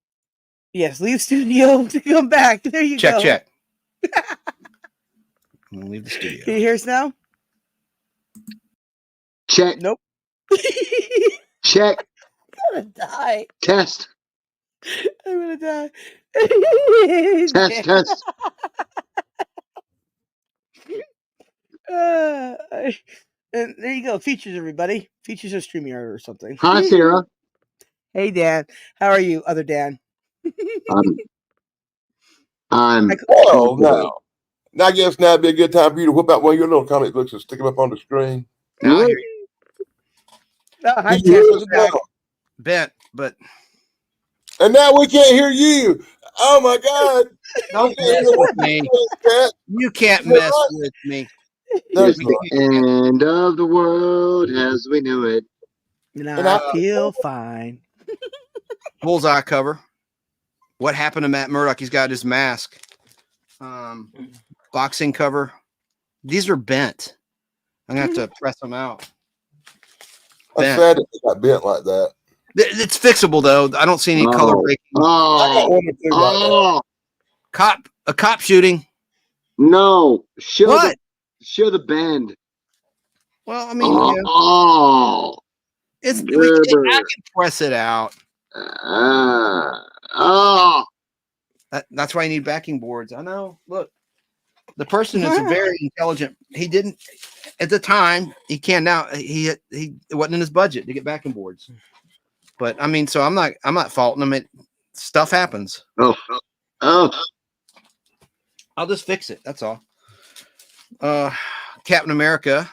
Speaker 6: Yes, leave studio to come back. There you go.
Speaker 1: Check. I'm going to leave the studio.
Speaker 6: Can you hear us now?
Speaker 5: Check.
Speaker 6: Nope.
Speaker 5: Check.
Speaker 6: I'm gonna die.
Speaker 5: Test.
Speaker 6: I'm gonna die.
Speaker 5: Test.
Speaker 6: And there you go. Features, everybody. Features of StreamYard or something.
Speaker 5: Hi, Sarah.
Speaker 6: Hey, Dan. How are you, other Dan?
Speaker 5: I'm.
Speaker 3: Oh, no. Now, I guess now would be a good time for you to whip out one of your little comic books and stick them up on the screen.
Speaker 1: Now I hear you.
Speaker 6: Hi,
Speaker 3: You hear
Speaker 6: Ted.
Speaker 3: us
Speaker 6: Welcome back.
Speaker 3: now?
Speaker 1: Bet, but
Speaker 3: And now we can't hear you. Oh, my God.
Speaker 1: don't mess with me. You can't mess with me.
Speaker 5: It's the end of the world as we knew it.
Speaker 6: And
Speaker 3: And
Speaker 6: I
Speaker 3: I-
Speaker 6: feel fine.
Speaker 1: Bullseye cover. What happened to Matt Murdock? He's got his mask. Boxing cover. These are bent. I'm gonna have to press them out.
Speaker 3: I'm sad that it got bent like that.
Speaker 1: It's fixable though. I don't see any color breaking.
Speaker 3: I got
Speaker 5: Oh,
Speaker 3: one or two like that.
Speaker 1: A cop shooting.
Speaker 5: no! Show
Speaker 1: What?
Speaker 5: the bend.
Speaker 1: Well, I mean, yeah,
Speaker 5: Oh,
Speaker 1: I can press it out.
Speaker 5: oh.
Speaker 1: That's why you need backing boards. I know. Look, the person is very intelligent. He didn't at the time. He can now. He it wasn't in his budget to get backing boards. But I mean, so I'm not faulting him. Stuff happens.
Speaker 5: Oh.
Speaker 1: I'll just fix it. That's all. Captain America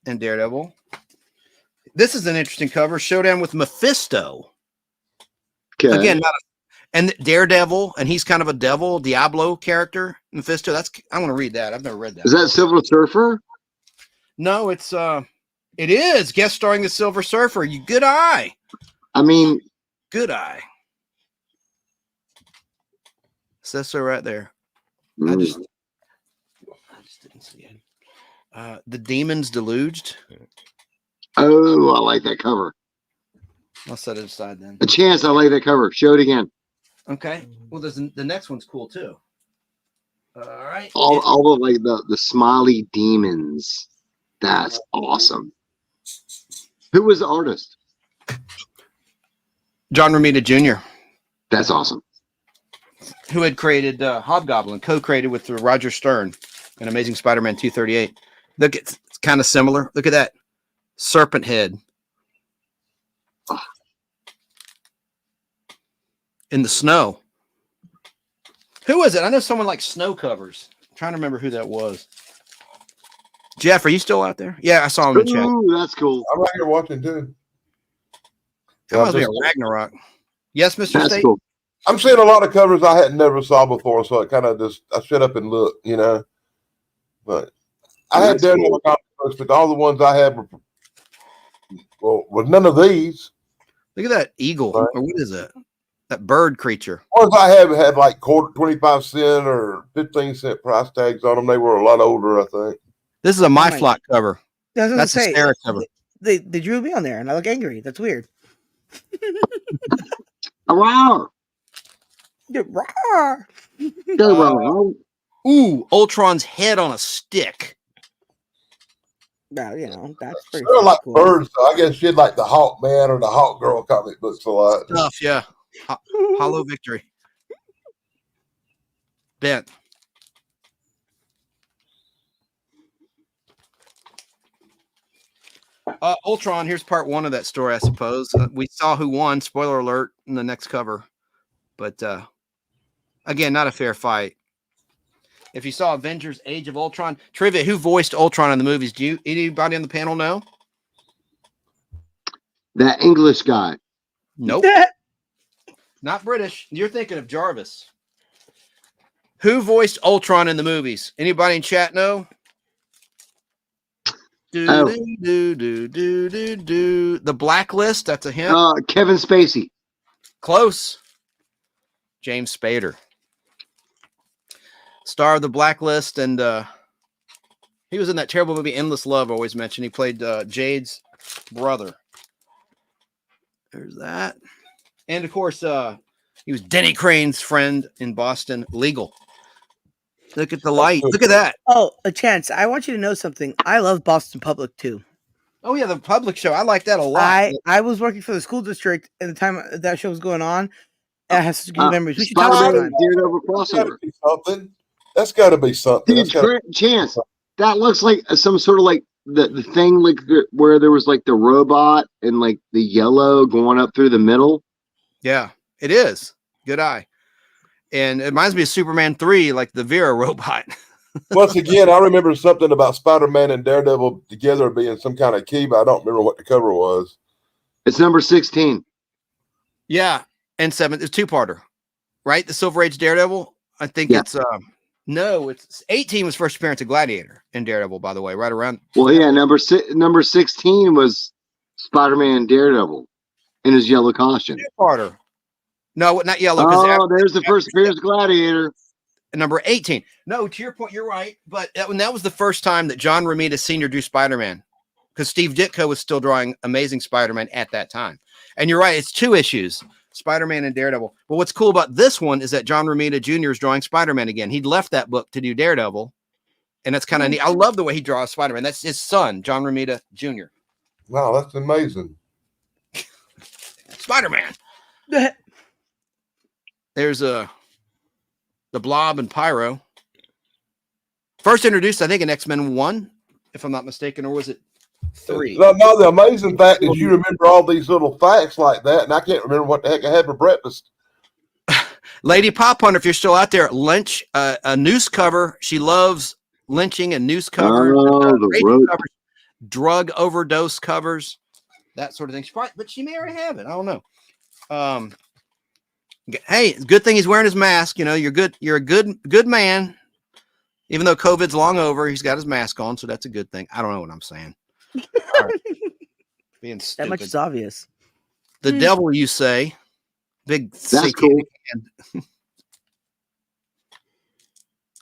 Speaker 1: and Daredevil. This is an interesting cover. Showdown with Mephisto.
Speaker 5: Okay.
Speaker 1: Again, and Daredevil, and he's kind of a devil, Diablo character. Mephisto. I want to read that. I've never read that.
Speaker 5: Is that Silver Surfer?
Speaker 1: No, it is guest starring the Silver Surfer. You good eye.
Speaker 5: I mean,
Speaker 1: Good eye. Says so right there. I just didn't see it. The Demons Deluged.
Speaker 5: oh, I like that cover.
Speaker 1: I'll set it aside then.
Speaker 5: A chance, I like that cover. Show it again.
Speaker 1: Okay. Well, the next one's cool too. All right.
Speaker 5: All of like the smiley demons. That's awesome. Who was the artist?
Speaker 1: John Romita Jr.,
Speaker 5: That's awesome.
Speaker 1: who had created Hobgoblin, co-created with Roger Stern in Amazing Spider-Man 238. Look, it's kind of similar. Look at that serpent head. in the snow. Who was it? I know someone like snow covers. I'm trying to remember who that was. Jeff, are you still out there? Yeah, I saw him in chat.
Speaker 5: Ooh, that's cool.
Speaker 3: I'm right here watching too.
Speaker 1: That must be a Ragnarok. Yes, Mr.
Speaker 5: That's
Speaker 1: State?
Speaker 5: cool.
Speaker 3: I'm seeing a lot of covers I had never saw before, so it kind of just I shut up and look, you know. But I had Daredevil comic books, but all the ones I had were with none of these.
Speaker 1: Look at that eagle.
Speaker 3: Right.
Speaker 1: Or what is that? That bird creature.
Speaker 3: Ones I have had like 25-cent or 15-cent price tags on them. They were a lot older, I think.
Speaker 1: This is a My Flock cover.
Speaker 6: That's
Speaker 1: That's a Sarah cover.
Speaker 6: They drew me on there, and I look angry. That's weird.
Speaker 5: Wow.
Speaker 6: Rawr.
Speaker 1: Ooh, Ultron's head on a stick.
Speaker 6: Well, you know, that's pretty
Speaker 3: They're like
Speaker 6: cool.
Speaker 3: birds, so I guess she'd like the Hawk Man or the Hawk Girl comic books a lot.
Speaker 1: Stuff, yeah. Hollow Victory. Bent. Ultron, here's part 1 of that story, I suppose. We saw who won, spoiler alert, in the next cover. But, again, not a fair fight. If you saw Avengers Age of Ultron, trivia, who voiced Ultron in the movies? Do anybody on the panel know?
Speaker 5: That English guy.
Speaker 1: Nope. Not British. You're thinking of Jarvis. Who voiced Ultron in the movies? Anybody in chat know? The Blacklist. That's a hint.
Speaker 5: Kevin Spacey.
Speaker 1: Close. James Spader. Star of The Blacklist, and he was in that terrible movie Endless Love. I always mention he played Jade's brother. There's that, and of course, he was Denny Crane's friend in Boston Legal. Look at the light. Look at that.
Speaker 6: Oh, a chance. I want you to know something. I love Boston Public too.
Speaker 1: Oh yeah, the public show. I like that a lot.
Speaker 6: I was working for the school district at the time that show was going on. I have such good memories. We should talk about
Speaker 5: Spider-Man
Speaker 6: it.
Speaker 5: Daredevil crossover.
Speaker 3: Something. That's got to be something.
Speaker 5: Dude, Chance. That looks like some sort of like the thing like where there was like the robot and like the yellow going up through the middle.
Speaker 1: Yeah, it is. Good eye. And it reminds me of Superman 3, like the Vera robot.
Speaker 3: Once again, I remember something about Spider-Man and Daredevil together being some kind of key, but I don't remember what the cover was.
Speaker 5: It's number 16.
Speaker 1: Yeah, and 7. It's 2-parter, right? The Silver Age Daredevil. I think it's no, it's 18 was first appearance of Gladiator in Daredevil, by the way, right around.
Speaker 5: Well, yeah, number 16 was Spider-Man and Daredevil in his yellow costume.
Speaker 1: 2-parter. No, not yellow.
Speaker 5: Oh, there's the first appearance of Gladiator.
Speaker 1: Number 18. No, to your point, you're right. But that was the first time that John Romita Sr. drew Spider-Man, because Steve Ditko was still drawing Amazing Spider-Man at that time. And you're right, it's 2 issues, Spider-Man and Daredevil. But what's cool about this one is that John Romita Jr. is drawing Spider-Man again. He'd left that book to do Daredevil, and that's kind of neat. I love the way he draws Spider-Man. That's his son, John Romita Jr.
Speaker 3: Wow, that's amazing.
Speaker 1: Spider-Man. There's the Blob and Pyro. First introduced, I think, in X-Men 1, if I'm not mistaken, or was it 3?
Speaker 3: No, the amazing fact is you remember all these little facts like that, and I can't remember what the heck I had for breakfast.
Speaker 1: Lady Pop Hunter, if you're still out there, lynch a noose cover. She loves lynching and noose covers, covers, drug overdose covers, that sort of thing. But she may already have it. I don't know. Hey, good thing he's wearing his mask. You know, you're good. You're a good man. Even though COVID's long over, he's got his mask on, so that's a good thing. I don't know what I'm saying. Right. Being stupid.
Speaker 6: That much is obvious.
Speaker 1: The devil, you say? Big.
Speaker 5: That's cool.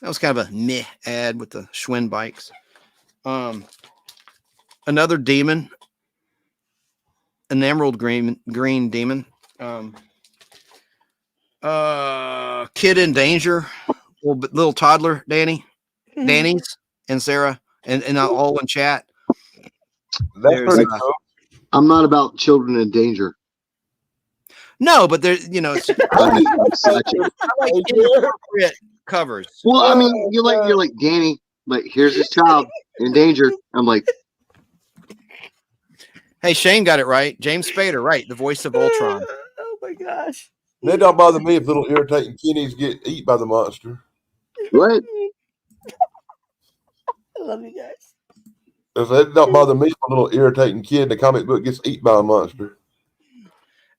Speaker 1: That was kind of a meh ad with the Schwinn bikes. Another demon, an emerald green demon. Kid in danger, little toddler, Danny's and Sarah, and all in chat.
Speaker 3: That's pretty cool.
Speaker 5: I'm not about children in danger.
Speaker 1: No, but there's, it's I like inappropriate covers.
Speaker 5: Well, I mean, you're like Danny, like here's his child in danger. I'm like,
Speaker 1: hey, Shane got it right. James Spader, right? The voice of Ultron.
Speaker 6: Oh my gosh.
Speaker 3: It don't bother me if little irritating kitties get eat by the monster.
Speaker 5: What?
Speaker 6: I love you guys.
Speaker 3: It don't bother me if a little irritating kid in the comic book gets eaten by a monster.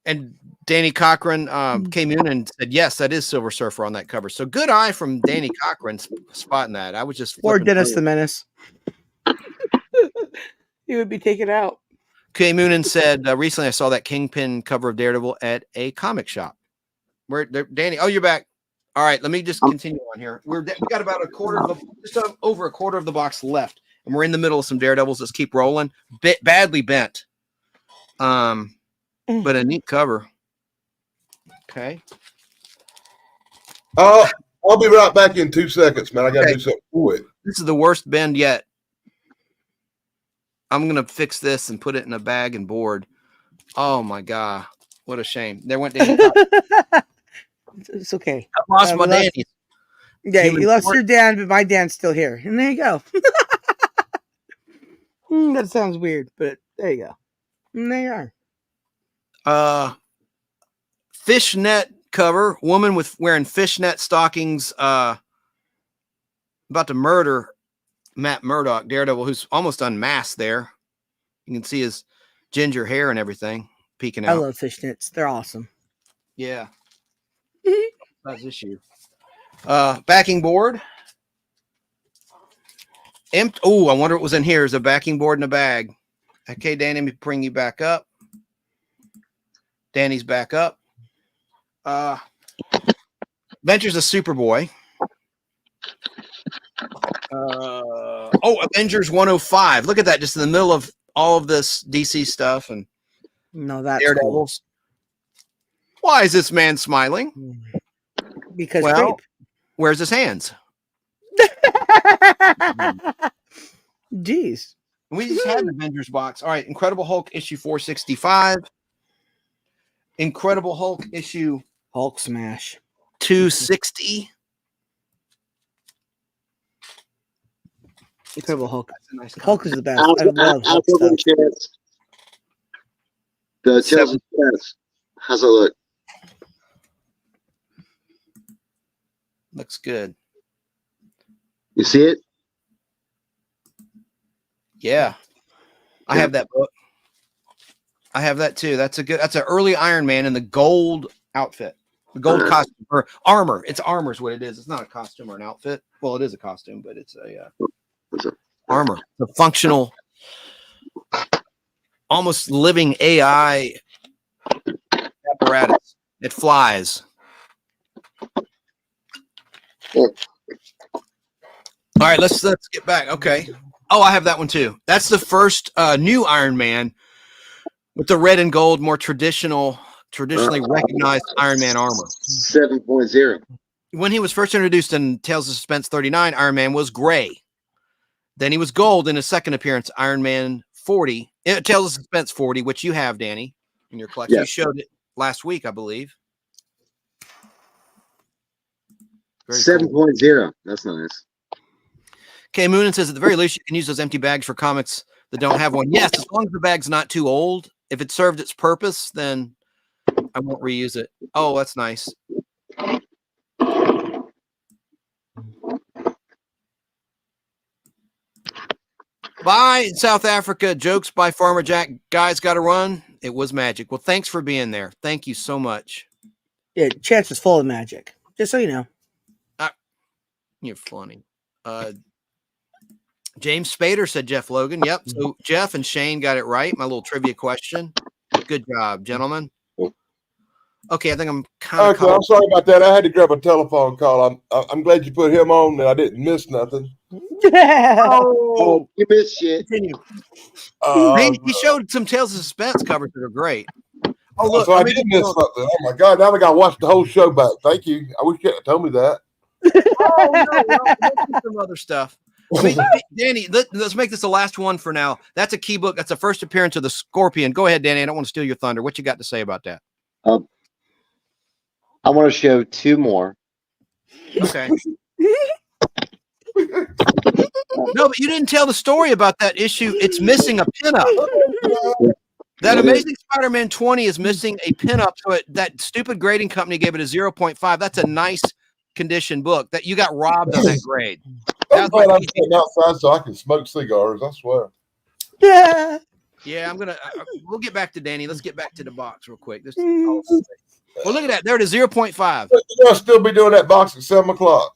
Speaker 1: And Danny Cochran came in and said, yes, that is Silver Surfer on that cover. So good eye from Danny Cochran spotting that. I was just
Speaker 6: Or
Speaker 1: flipping
Speaker 6: Dennis
Speaker 1: through.
Speaker 6: the Menace. He would be taken out.
Speaker 1: Kay Moonen said, recently I saw that Kingpin cover of Daredevil at a comic shop. Where Danny? Oh, you're back. All right, let me just continue on here. We got about over a quarter of the box left, and we're in the middle of some Daredevils. Let's keep rolling. Badly bent, but a neat cover. Okay.
Speaker 3: I'll be right back in 2 seconds, man. I got to do something quick.
Speaker 1: This is the worst bend yet. I'm gonna fix this and put it in a bag and board. Oh my god, what a shame! There went Danny.
Speaker 6: It's okay.
Speaker 1: I lost my Danny.
Speaker 6: Yeah, you lost your Dan, but my Dan's still here. And there you go. That sounds weird, but there you go. And there you are.
Speaker 1: Fishnet cover. Woman wearing fishnet stockings. About to murder Matt Murdock, Daredevil, who's almost unmasked there. You can see his ginger hair and everything peeking out.
Speaker 6: I love fishnets. They're awesome.
Speaker 1: Yeah. That's issue. Backing board. Oh, I wonder what was in here. There's a backing board in a bag. Okay, Danny, let me bring you back up. Danny's back up. Adventures of Superboy. Avengers 105. Look at that, just in the middle of all of this DC stuff and
Speaker 6: No, that's
Speaker 1: Daredevils. Cool. Why is this man smiling?
Speaker 6: Because
Speaker 1: where's his hands?
Speaker 6: Jeez.
Speaker 1: We just had an Avengers box. All right, Incredible Hulk issue 465. Incredible Hulk issue
Speaker 6: Hulk smash
Speaker 1: 260.
Speaker 6: Incredible Hulk.
Speaker 1: That's a nice
Speaker 6: Hulk is the best. I love Hulk stuff.
Speaker 5: The Tales of Chess. How's it look?
Speaker 1: Looks good.
Speaker 5: You see it?
Speaker 1: Yeah. I have that book. I have that too. That's an early Iron Man in the gold outfit. The gold costume or armor. It's armor is what it is. It's not a costume or an outfit. Well, it is a costume, but it's a armor. The functional, almost living AI apparatus. It flies. All right, let's get back. Okay. Oh, I have that one too. That's the first new Iron Man with the red and gold, more traditionally recognized Iron Man armor.
Speaker 5: 7.0.
Speaker 1: When he was first introduced in Tales of Suspense 39, Iron Man was gray. Then he was gold in his second appearance, Iron Man 40, Tales of Suspense 40, which you have, Danny, in your collection.
Speaker 5: Yes.
Speaker 1: You showed it last week, I believe.
Speaker 5: 7.0. That's nice.
Speaker 1: Okay, Moonen says at the very least you can use those empty bags for comics that don't have one. Yes, as long as the bag's not too old. If it served its purpose, then I won't reuse it. Oh, that's nice. Bye, South Africa. Jokes by Farmer Jack. Guys, got to run. It was magic. Well, thanks for being there. Thank you so much.
Speaker 6: Yeah, Chance is full of magic. Just so you know.
Speaker 1: You're funny. James Spader said Jeff Logan. Yep. So Jeff and Shane got it right. My little trivia question. Good job, gentlemen. Okay, I think I'm kind of.
Speaker 3: Okay, I'm sorry about that. I had to grab a telephone call. I'm glad you put him on, and I didn't miss nothing.
Speaker 5: Oh, you missed shit.
Speaker 1: Continue. He showed some Tales of Suspense covers that are great. Oh, look.
Speaker 3: So I did miss something. Oh, my God. Now I got to watch the whole show back. Thank you. I wish you had told me that.
Speaker 1: Oh, no, some other stuff. Danny, let's make this the last one for now. That's a key book. That's the first appearance of the Scorpion. Go ahead, Danny. I don't want to steal your thunder. What you got to say about that?
Speaker 5: I want to show two more.
Speaker 1: Okay. No, but you didn't tell the story about that issue. It's missing a pinup. That
Speaker 3: It is.
Speaker 1: Amazing Spider-Man 20 is missing a pinup, so that stupid grading company gave it a 0.5. That's a nice condition book that you got robbed on that grade.
Speaker 3: I'm
Speaker 1: That was
Speaker 3: glad
Speaker 1: like
Speaker 3: I'm sitting outside so I can smoke cigars. I swear.
Speaker 6: Yeah.
Speaker 1: Yeah, I'm gonna. We'll get back to Danny. Let's get back to the box real quick. Well, look at that. There it is, 0.5.
Speaker 3: You're gonna still be doing that box at 7:00.
Speaker 1: All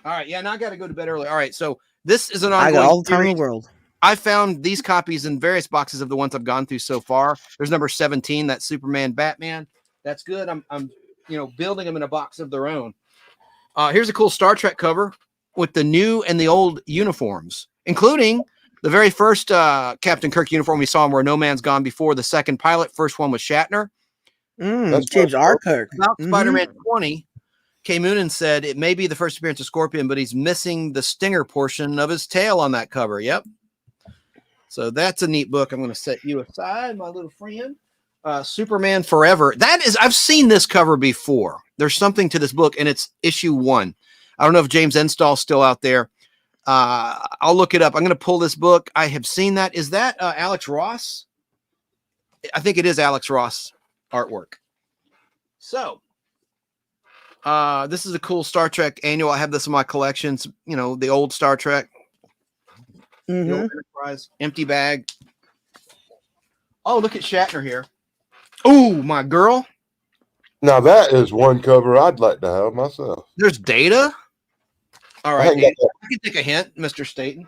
Speaker 1: right. Yeah, now I got to go to bed early. All right. So this is an
Speaker 6: I
Speaker 1: ongoing
Speaker 6: got all the time in
Speaker 1: series.
Speaker 6: the world.
Speaker 1: I found these copies in various boxes of the ones I've gone through so far. There's number 17, that's Superman, Batman. That's good. I'm building them in a box of their own. Here's a cool Star Trek cover with the new and the old uniforms, including the very first Captain Kirk uniform we saw, where No Man's Gone before the second pilot. First one was Shatner.
Speaker 3: That's
Speaker 6: James R. Kirk.
Speaker 1: About Spider-Man 20, Kay Moonen said it may be the first appearance of Scorpion, but he's missing the stinger portion of his tail on that cover. Yep. So that's a neat book. I'm going to set you aside, my little friend. Superman Forever. I've seen this cover before. There's something to this book, and it's issue 1. I don't know if James Enstall's still out there. I'll look it up. I'm going to pull this book. I have seen that. Is that Alex Ross? I think it is Alex Ross artwork. So this is a cool Star Trek annual. I have this in my collections. The old Star Trek. The old Enterprise, empty bag. Oh, look at Shatner here. Oh, my girl.
Speaker 3: Now that is one cover I'd like to have myself.
Speaker 1: There's Data. All right,
Speaker 3: I ain't got that.
Speaker 1: I can take a hint, Mr. Staton.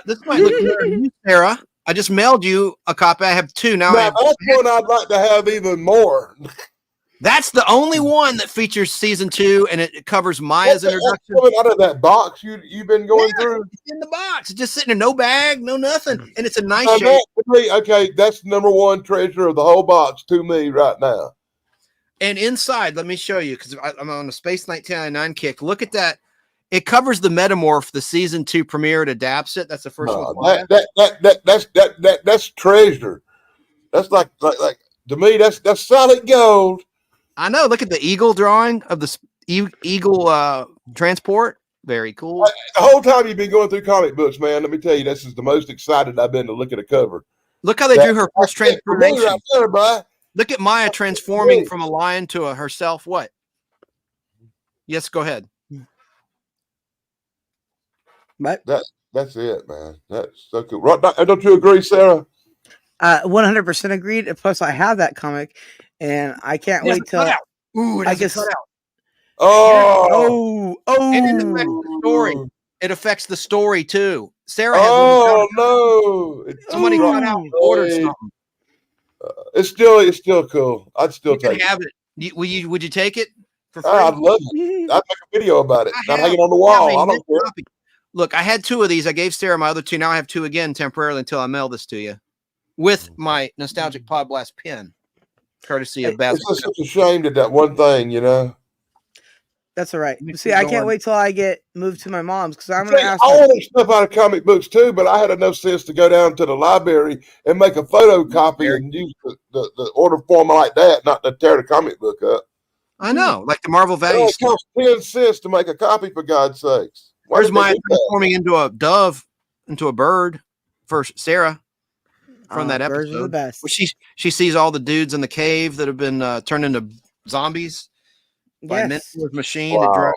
Speaker 1: This might look good to you, Sarah. I just mailed you a copy. I have 2 now.
Speaker 3: Now that's one I'd like to have even more.
Speaker 1: That's the only one that features season 2, and it covers Maya's introduction.
Speaker 3: Coming out of that box you've been going through.
Speaker 1: It's in the box. It's just sitting there, no bag, no nothing, and it's a nice
Speaker 3: Now,
Speaker 1: shape.
Speaker 3: okay, that's number 1 treasure of the whole box to me right now.
Speaker 1: And inside, let me show you, because I'm on a Space 1999 kick. Look at that. It covers the Metamorph, the season 2 premiere. It adapts it. That's the first one.
Speaker 3: That's treasure. That's like to me. That's solid gold.
Speaker 1: I know. Look at the eagle drawing of the eagle transport. Very cool.
Speaker 3: The whole time you've been going through comic books, man, let me tell you, this is the most excited I've been to look at a cover.
Speaker 1: Look how they drew her first transformation.
Speaker 3: Right there, bro.
Speaker 1: Look at Maya transforming from a lion to a herself. What? Yes, go ahead.
Speaker 6: But
Speaker 3: That's it, man. That's so cool. Right, don't you agree, Sarah?
Speaker 6: 100% agreed. Plus, I have that comic, and I can't wait till.
Speaker 1: Ooh,
Speaker 6: I guess.
Speaker 1: cut out.
Speaker 3: Oh,
Speaker 1: And it affects the story. It affects the story too. Sarah has
Speaker 3: no!
Speaker 1: somebody cut out and ordered something.
Speaker 3: It's still cool. I'd still take it.
Speaker 1: Have it. Would you take it for free?
Speaker 3: I'd love it. I'd make a video about it. I'd hang it on the wall. I don't care.
Speaker 1: Look, I had 2 of these. I gave Sarah my other 2. Now I have 2 again temporarily until I mail this to you with my nostalgic Podblast pin, courtesy of Basil.
Speaker 3: It's just such a shame that one thing,
Speaker 6: That's all right. See, I can't wait till I get moved to my mom's because I'm going to ask.
Speaker 3: I wanted stuff out of comic books too, but I had enough sense to go down to the library and make a photocopy and use the order form like that, not to tear the comic book up.
Speaker 1: I know, like the Marvel value.
Speaker 3: It costs 10 cents to make a copy, for God's sakes.
Speaker 1: Where's Maya transforming into a dove, into a bird for Sarah from that episode?
Speaker 6: Birds are the best.
Speaker 1: Where she sees all the dudes in the cave that have been turned into zombies by Mentor's machine to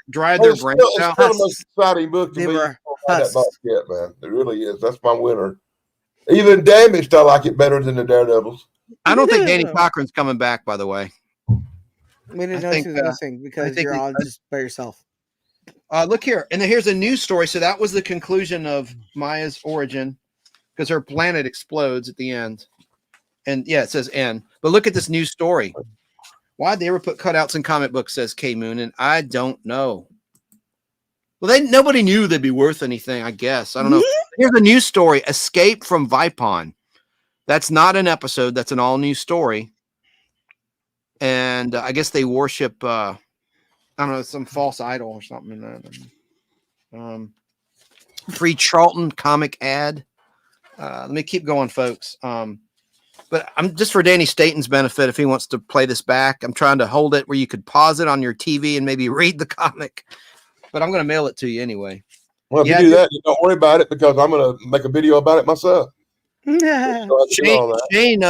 Speaker 1: dry their brains out.
Speaker 3: It's still the most exciting book to me. That box yet, man. It really is. That's my winner. Even Damaged, I like it better than the Daredevils.
Speaker 1: I don't think Danny Cochran's coming back, by the way.
Speaker 6: We didn't know she was missing because you're all just by yourself.
Speaker 1: Look here, and then here's a news story. So that was the conclusion of Maya's origin, because her planet explodes at the end. And yeah, it says end. But look at this news story. Why'd they ever put cutouts in comic books, says K Moon, and I don't know. Well, nobody knew they'd be worth anything, I guess. I don't know. Here's a news story: Escape from Vipon. That's not an episode. That's an all-new story. And I guess they worship. I don't know, some false idol or something. Free Charlton comic ad. Let me keep going, folks. But I'm just for Danny Staton's benefit, if he wants to play this back, I'm trying to hold it where you could pause it on your TV and maybe read the comic. But I'm going to mail it to you anyway.
Speaker 3: Well, if you do that, don't worry about it because I'm going to make a video about it myself.
Speaker 1: Shane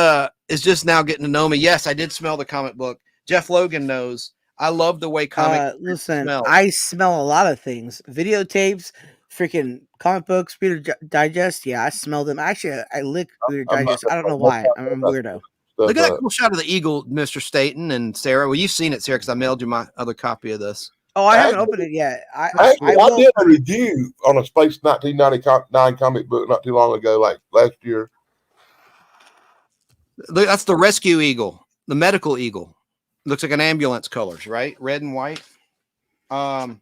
Speaker 1: is just now getting to know me. Yes, I did smell the comic book. Jeff Logan knows. I love the way comic
Speaker 6: listen,
Speaker 1: smell.
Speaker 6: I smell a lot of things. Videotapes, freaking comic books, Reader Digest. Yeah, I smell them. Actually, I lick Reader Digest. I don't know why. I'm a weirdo.
Speaker 1: Look at that cool shot of the eagle, Mr. Staton and Sarah. Well, you've seen it, Sarah, because I mailed you my other copy of this.
Speaker 6: Oh, I haven't opened it yet.
Speaker 3: I did a review on a Space 1999 comic book not too long ago, like last year.
Speaker 1: Look, that's the rescue eagle, the medical eagle. Looks like an ambulance colors, right? Red and white. And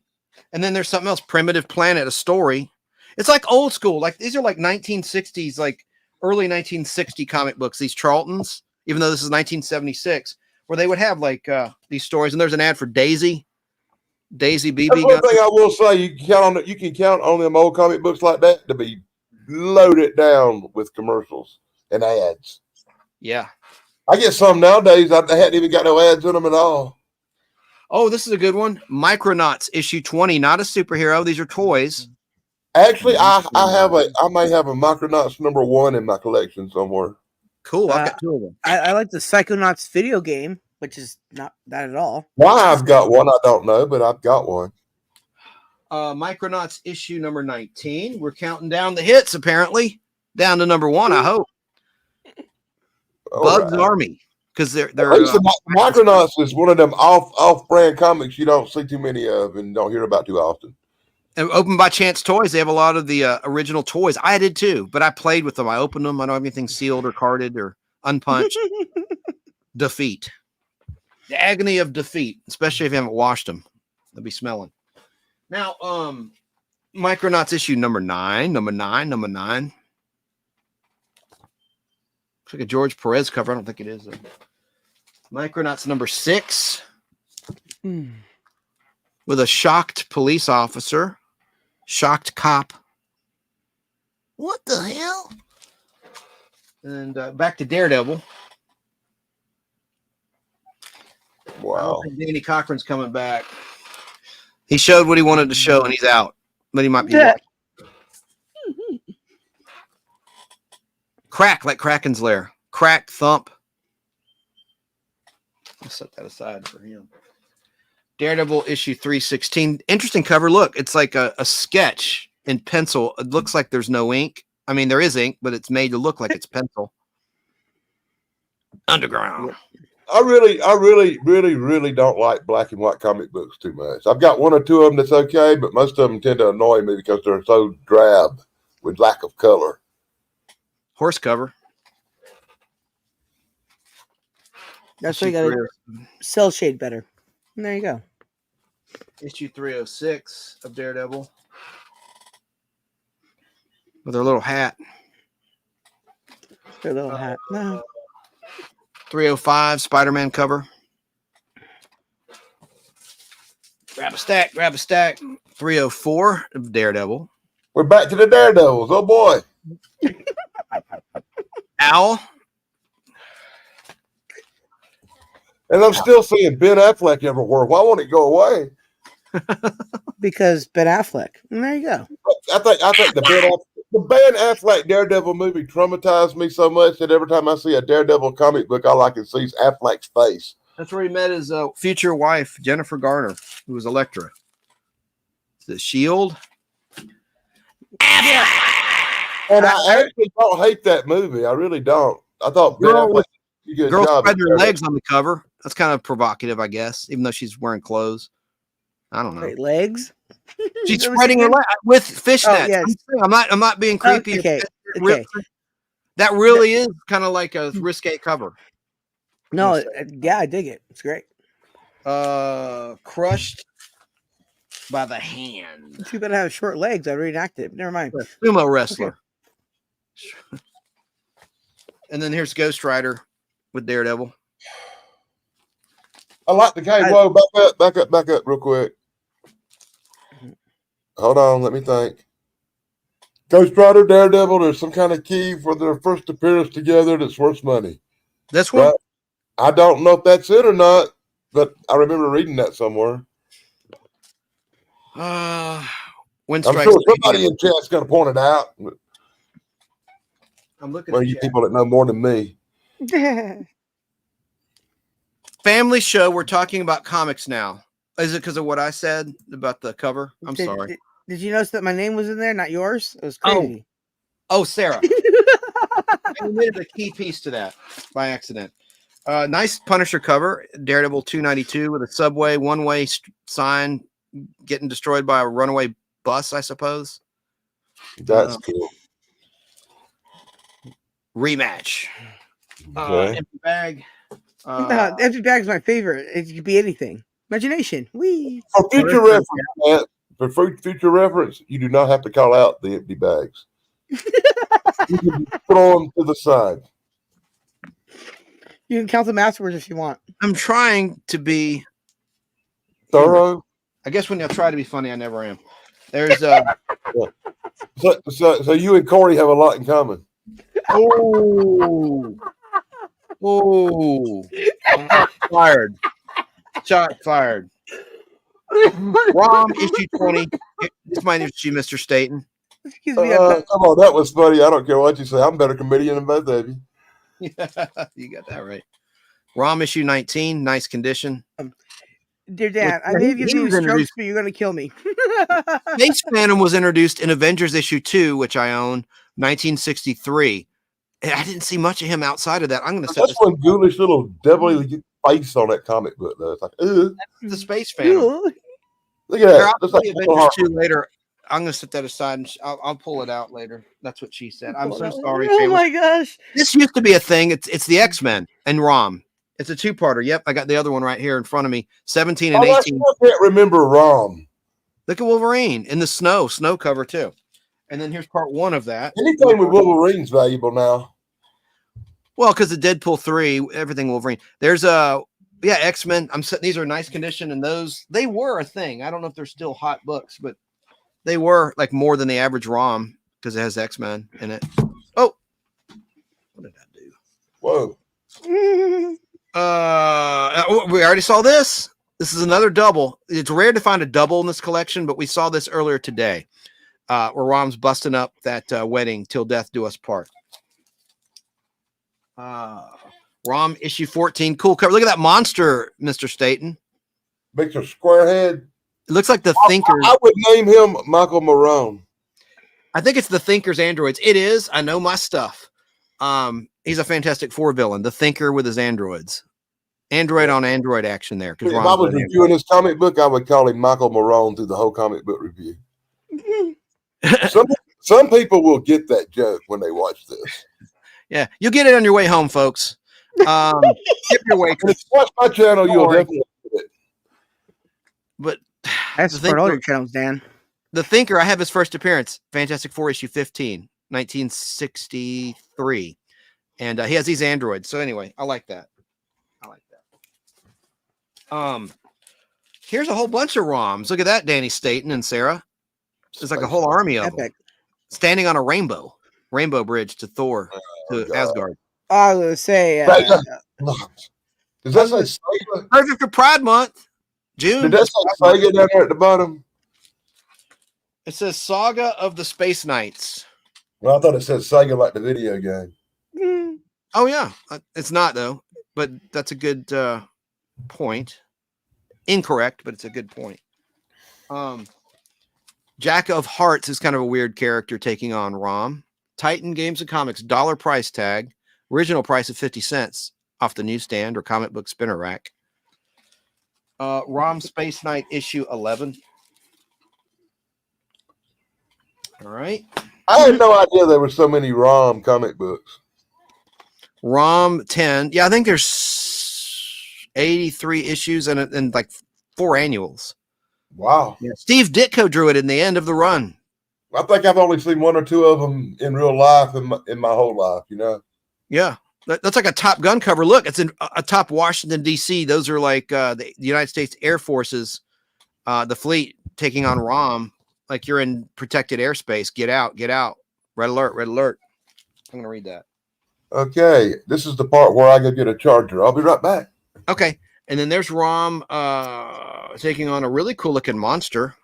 Speaker 1: then there's something else, Primitive Planet, a story. It's like old school. Like these are like 1960s, like early 1960 comic books, these Charltons, even though this is 1976, where they would have like these stories. And there's an ad for Daisy BB
Speaker 3: That's one thing I will say, you can count on them old comic books like that to be loaded down with commercials and ads.
Speaker 1: Yeah.
Speaker 3: I get some nowadays. I hadn't even got no ads in them at all.
Speaker 1: Oh, this is a good one. Micronauts issue 20, not a superhero. These are toys.
Speaker 3: Actually, I may have a Micronauts #1 in my collection somewhere.
Speaker 1: Cool. I've got 2 of them.
Speaker 6: I like the Psychonauts video game, which is not that at all.
Speaker 3: Why I've got one, I don't know, but I've got one.
Speaker 1: Micronauts issue number 19. We're counting down the hits, apparently. Down to #1, I hope. Bugs Army. Because they're
Speaker 3: Micronauts is one of them off-brand comics you don't see too many of and don't hear about too often.
Speaker 1: And Open by Chance Toys, they have a lot of the original toys. I did too, but I played with them. I opened them. I don't have anything sealed or carded or unpunched. Defeat. The agony of defeat, especially if you haven't washed them. They'll be smelling. Now, Micronauts issue number 9. Number 9. Looks like a George Perez cover. I don't think it is, though. Micronauts number 6. With a shocked police officer. Shocked cop. What the hell? And back to Daredevil.
Speaker 3: Wow.
Speaker 1: I don't think Danny Cochran's coming back. He showed what he wanted to show, and he's out. But he might be back. Crack, like Kraken's lair. Crack, thump. I'll set that aside for him. Daredevil issue 316. Interesting cover. Look, it's like a sketch in pencil. It looks like there's no ink. I mean, there is ink, but it's made to look like it's pencil. Underground.
Speaker 3: I really don't like black and white comic books too much. I've got 1 or 2 of them that's okay, but most of them tend to annoy me because they're so drab with lack of color.
Speaker 1: Horse cover.
Speaker 6: That's why you got to cell shade better. And there you go.
Speaker 1: Issue 306 of Daredevil. With her little hat.
Speaker 6: Their little hat. No.
Speaker 1: 305 Spider-Man cover. Grab a stack. 304 of Daredevil.
Speaker 3: We're back to the Daredevils. Oh boy.
Speaker 1: Owl.
Speaker 3: And I'm still seeing Ben Affleck everywhere. Why won't it go away?
Speaker 6: Because Ben Affleck. And there you go.
Speaker 3: I think the Ben Affleck Daredevil movie traumatized me so much that every time I see a Daredevil comic book, all I can see is Affleck's face.
Speaker 1: That's where he met his future wife, Jennifer Garner, who was Elektra. The Shield.
Speaker 3: And I actually don't hate that movie. I really don't. I thought Ben Affleck did a good
Speaker 1: girl
Speaker 3: job.
Speaker 1: spread her legs on the cover. That's kind of provocative, I guess, even though she's wearing clothes. I don't know.
Speaker 6: Wait, legs?
Speaker 1: She's spreading her legs with fishnets.
Speaker 6: Oh, yes.
Speaker 1: I'm not being creepy.
Speaker 6: Okay.
Speaker 1: That really is kind of like a risque cover.
Speaker 6: No, yeah, I dig it. It's great.
Speaker 1: Crushed by the hand.
Speaker 6: If you better have short legs, I'd reenact it. Never mind.
Speaker 1: Sumo wrestler. Okay. And then here's Ghost Rider with Daredevil.
Speaker 3: I like the game. Whoa, back up real quick. Hold on, let me think. Ghost Rider, Daredevil, there's some kind of key for their first appearance together that's worth money.
Speaker 1: This one?
Speaker 3: Right? I don't know if that's it or not, but I remember reading that somewhere.
Speaker 1: When
Speaker 3: I'm sure somebody in chat's going to point it out.
Speaker 1: I'm looking
Speaker 3: Well,
Speaker 1: at
Speaker 3: you
Speaker 1: chat.
Speaker 3: people that know more than me.
Speaker 1: Family show. We're talking about comics now. Is it because of what I said about the cover? I'm sorry.
Speaker 6: Did you notice that my name was in there, not yours? It was
Speaker 1: Oh.
Speaker 6: crazy.
Speaker 1: Oh, Sarah. I omitted a key piece to that by accident. Nice Punisher cover. Daredevil 292 with a subway one-way sign getting destroyed by a runaway bus, I suppose.
Speaker 3: That's cool.
Speaker 1: Rematch.
Speaker 3: Okay.
Speaker 1: Empty bag.
Speaker 6: Empty bag's my favorite. It could be anything. Imagination. Wee.
Speaker 3: For future reference, Matt, for future reference, you do not have to call out the empty bags. You can throw them to the side.
Speaker 6: You can count them afterwards if you want.
Speaker 1: I'm trying to be
Speaker 3: Thorough.
Speaker 1: I guess when I try to be funny, I never am. There's
Speaker 3: So you and Corey have a lot in common.
Speaker 1: oh shot fired. Shot fired. Rom issue 20. This might interest you, Mr. Staton.
Speaker 6: Excuse me.
Speaker 3: Come on, that was funny. I don't care what you say. I'm a better comedian than both of you.
Speaker 1: You got that right. Rom issue 19, nice condition.
Speaker 6: Dear Dan, I
Speaker 1: Well,
Speaker 6: may
Speaker 1: he-
Speaker 6: have given
Speaker 1: he
Speaker 6: you
Speaker 1: was
Speaker 6: strokes,
Speaker 1: introduced-
Speaker 6: but you're going to kill me.
Speaker 1: Space Phantom was introduced in Avengers issue 2, which I own, 1963. I didn't see much of him outside of that. I'm going to set
Speaker 3: That's
Speaker 1: this
Speaker 3: one ghoulish little devilly face on that comic book, though. It's like, ugh.
Speaker 1: the Space Phantom.
Speaker 3: Look at
Speaker 1: Here,
Speaker 3: that.
Speaker 1: I'll
Speaker 3: That's
Speaker 1: play
Speaker 3: like
Speaker 1: Avengers 2 later. I'm going to set that aside and I'll pull it out later. That's what she said. I'm so sorry,
Speaker 6: Oh
Speaker 1: family.
Speaker 6: my gosh.
Speaker 1: This used to be a thing. It's the X-Men and Rom. It's a two-parter. Yep, I got the other one right here in front of me. 17 and
Speaker 3: I
Speaker 1: 18.
Speaker 3: can't remember Rom.
Speaker 1: Look at Wolverine in the snow cover too. And then here's part 1 of that.
Speaker 3: Anything with Wolverine's valuable now.
Speaker 1: Well, because the Deadpool 3, everything Wolverine. There's X-Men. These are nice condition, and those they were a thing. I don't know if they're still hot books, but they were like more than the average ROM because it has X-Men in it. Oh, what did I do?
Speaker 3: Whoa.
Speaker 1: We already saw this. This is another double. It's rare to find a double in this collection, but we saw this earlier today, where Rom's busting up that wedding till death do us part. Rom issue 14, cool cover. Look at that monster, Mr. Staton.
Speaker 3: Makes a square head.
Speaker 1: It looks like the Thinker.
Speaker 3: I would name him Michael Marone.
Speaker 1: I think it's the Thinker's androids. It is. I know my stuff. He's a Fantastic Four villain, the Thinker with his androids. Android on android action there.
Speaker 3: If I was reviewing his comic book, I would call him Michael Marone through the whole comic book review. Some people will get that joke when they watch this.
Speaker 1: Yeah, you'll get it on your way home, folks. Skip your way.
Speaker 3: If you watch my channel, you'll definitely get it.
Speaker 1: But
Speaker 6: I support all your channels, Dan.
Speaker 1: the Thinker, I have his first appearance, Fantastic Four issue 15, 1963. And he has these androids. So anyway, I like that. Here's a whole bunch of ROMs. Look at that, Danny Staton and Sarah. There's like a whole army of them standing on a rainbow bridge to Thor, to Asgard.
Speaker 6: I was going to say,
Speaker 3: Does that say Sega?
Speaker 1: Perfect for Pride Month, June.
Speaker 3: Did that say Sega down there at the bottom?
Speaker 1: It says Saga of the Space Knights.
Speaker 3: Well, I thought it said Sega like the video game.
Speaker 1: Oh yeah, it's not though, but that's a good point. Incorrect, but it's a good point. Jack of Hearts is kind of a weird character taking on Rom. Titan Games and Comics $1 price tag, original price of 50 cents off the newsstand or comic book spinner rack. Rom Space Knight issue 11. All right.
Speaker 3: I had no idea there were so many ROM comic books.
Speaker 1: ROM 10. Yeah, I think there's 83 issues and like 4 annuals.
Speaker 3: Wow.
Speaker 1: Yeah. Steve Ditko drew it in the end of the run.
Speaker 3: I think I've only seen 1 or 2 of them in real life in my whole life, you know?
Speaker 1: Yeah. That's like a Top Gun cover. Look, it's atop Washington, D.C. Those are like the United States Air Force's, the fleet taking on ROM. Like you're in protected airspace. Get out, get out. Red alert, red alert. I'm going to read that.
Speaker 3: Okay. This is the part where I go get a charger. I'll be right back.
Speaker 1: Okay. And then there's Rom taking on a really cool looking monster.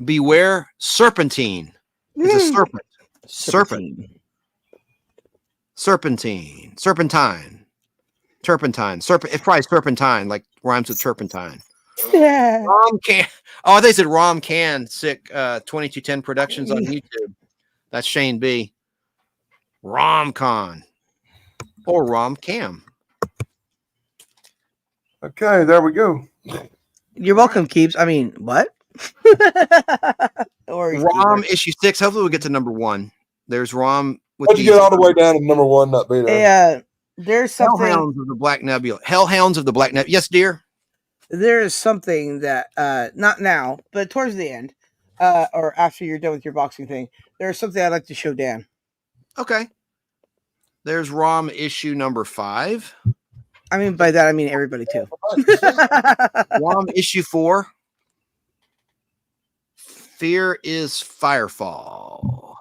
Speaker 1: Beware Serpentine. It's a serpent. Serpent. Serpentine. It's probably serpentine, like rhymes with turpentine.
Speaker 6: Yeah.
Speaker 1: Rom Can. Oh, they said Rom Can. Sick. 2210 Productions on YouTube. That's Shane B. Romcon or Rom Cam.
Speaker 3: Okay, there we go.
Speaker 6: You're welcome, Keeps. I mean, what?
Speaker 1: Rom issue 6. Hopefully we'll get to number 1. There's Rom with
Speaker 3: How'd you get all the way down to number 1, not be there?
Speaker 6: Yeah, there's something.
Speaker 1: Hellhounds of the Black Nebula. Hellhounds of the Black Nebula. Yes, dear.
Speaker 6: There is something that not now, but towards the end, or after you're done with your boxing thing, there's something I'd like to show Dan.
Speaker 1: Okay. There's Rom issue number 5.
Speaker 6: I mean, by that I mean everybody too.
Speaker 1: Rom issue 4. Fear is Firefall.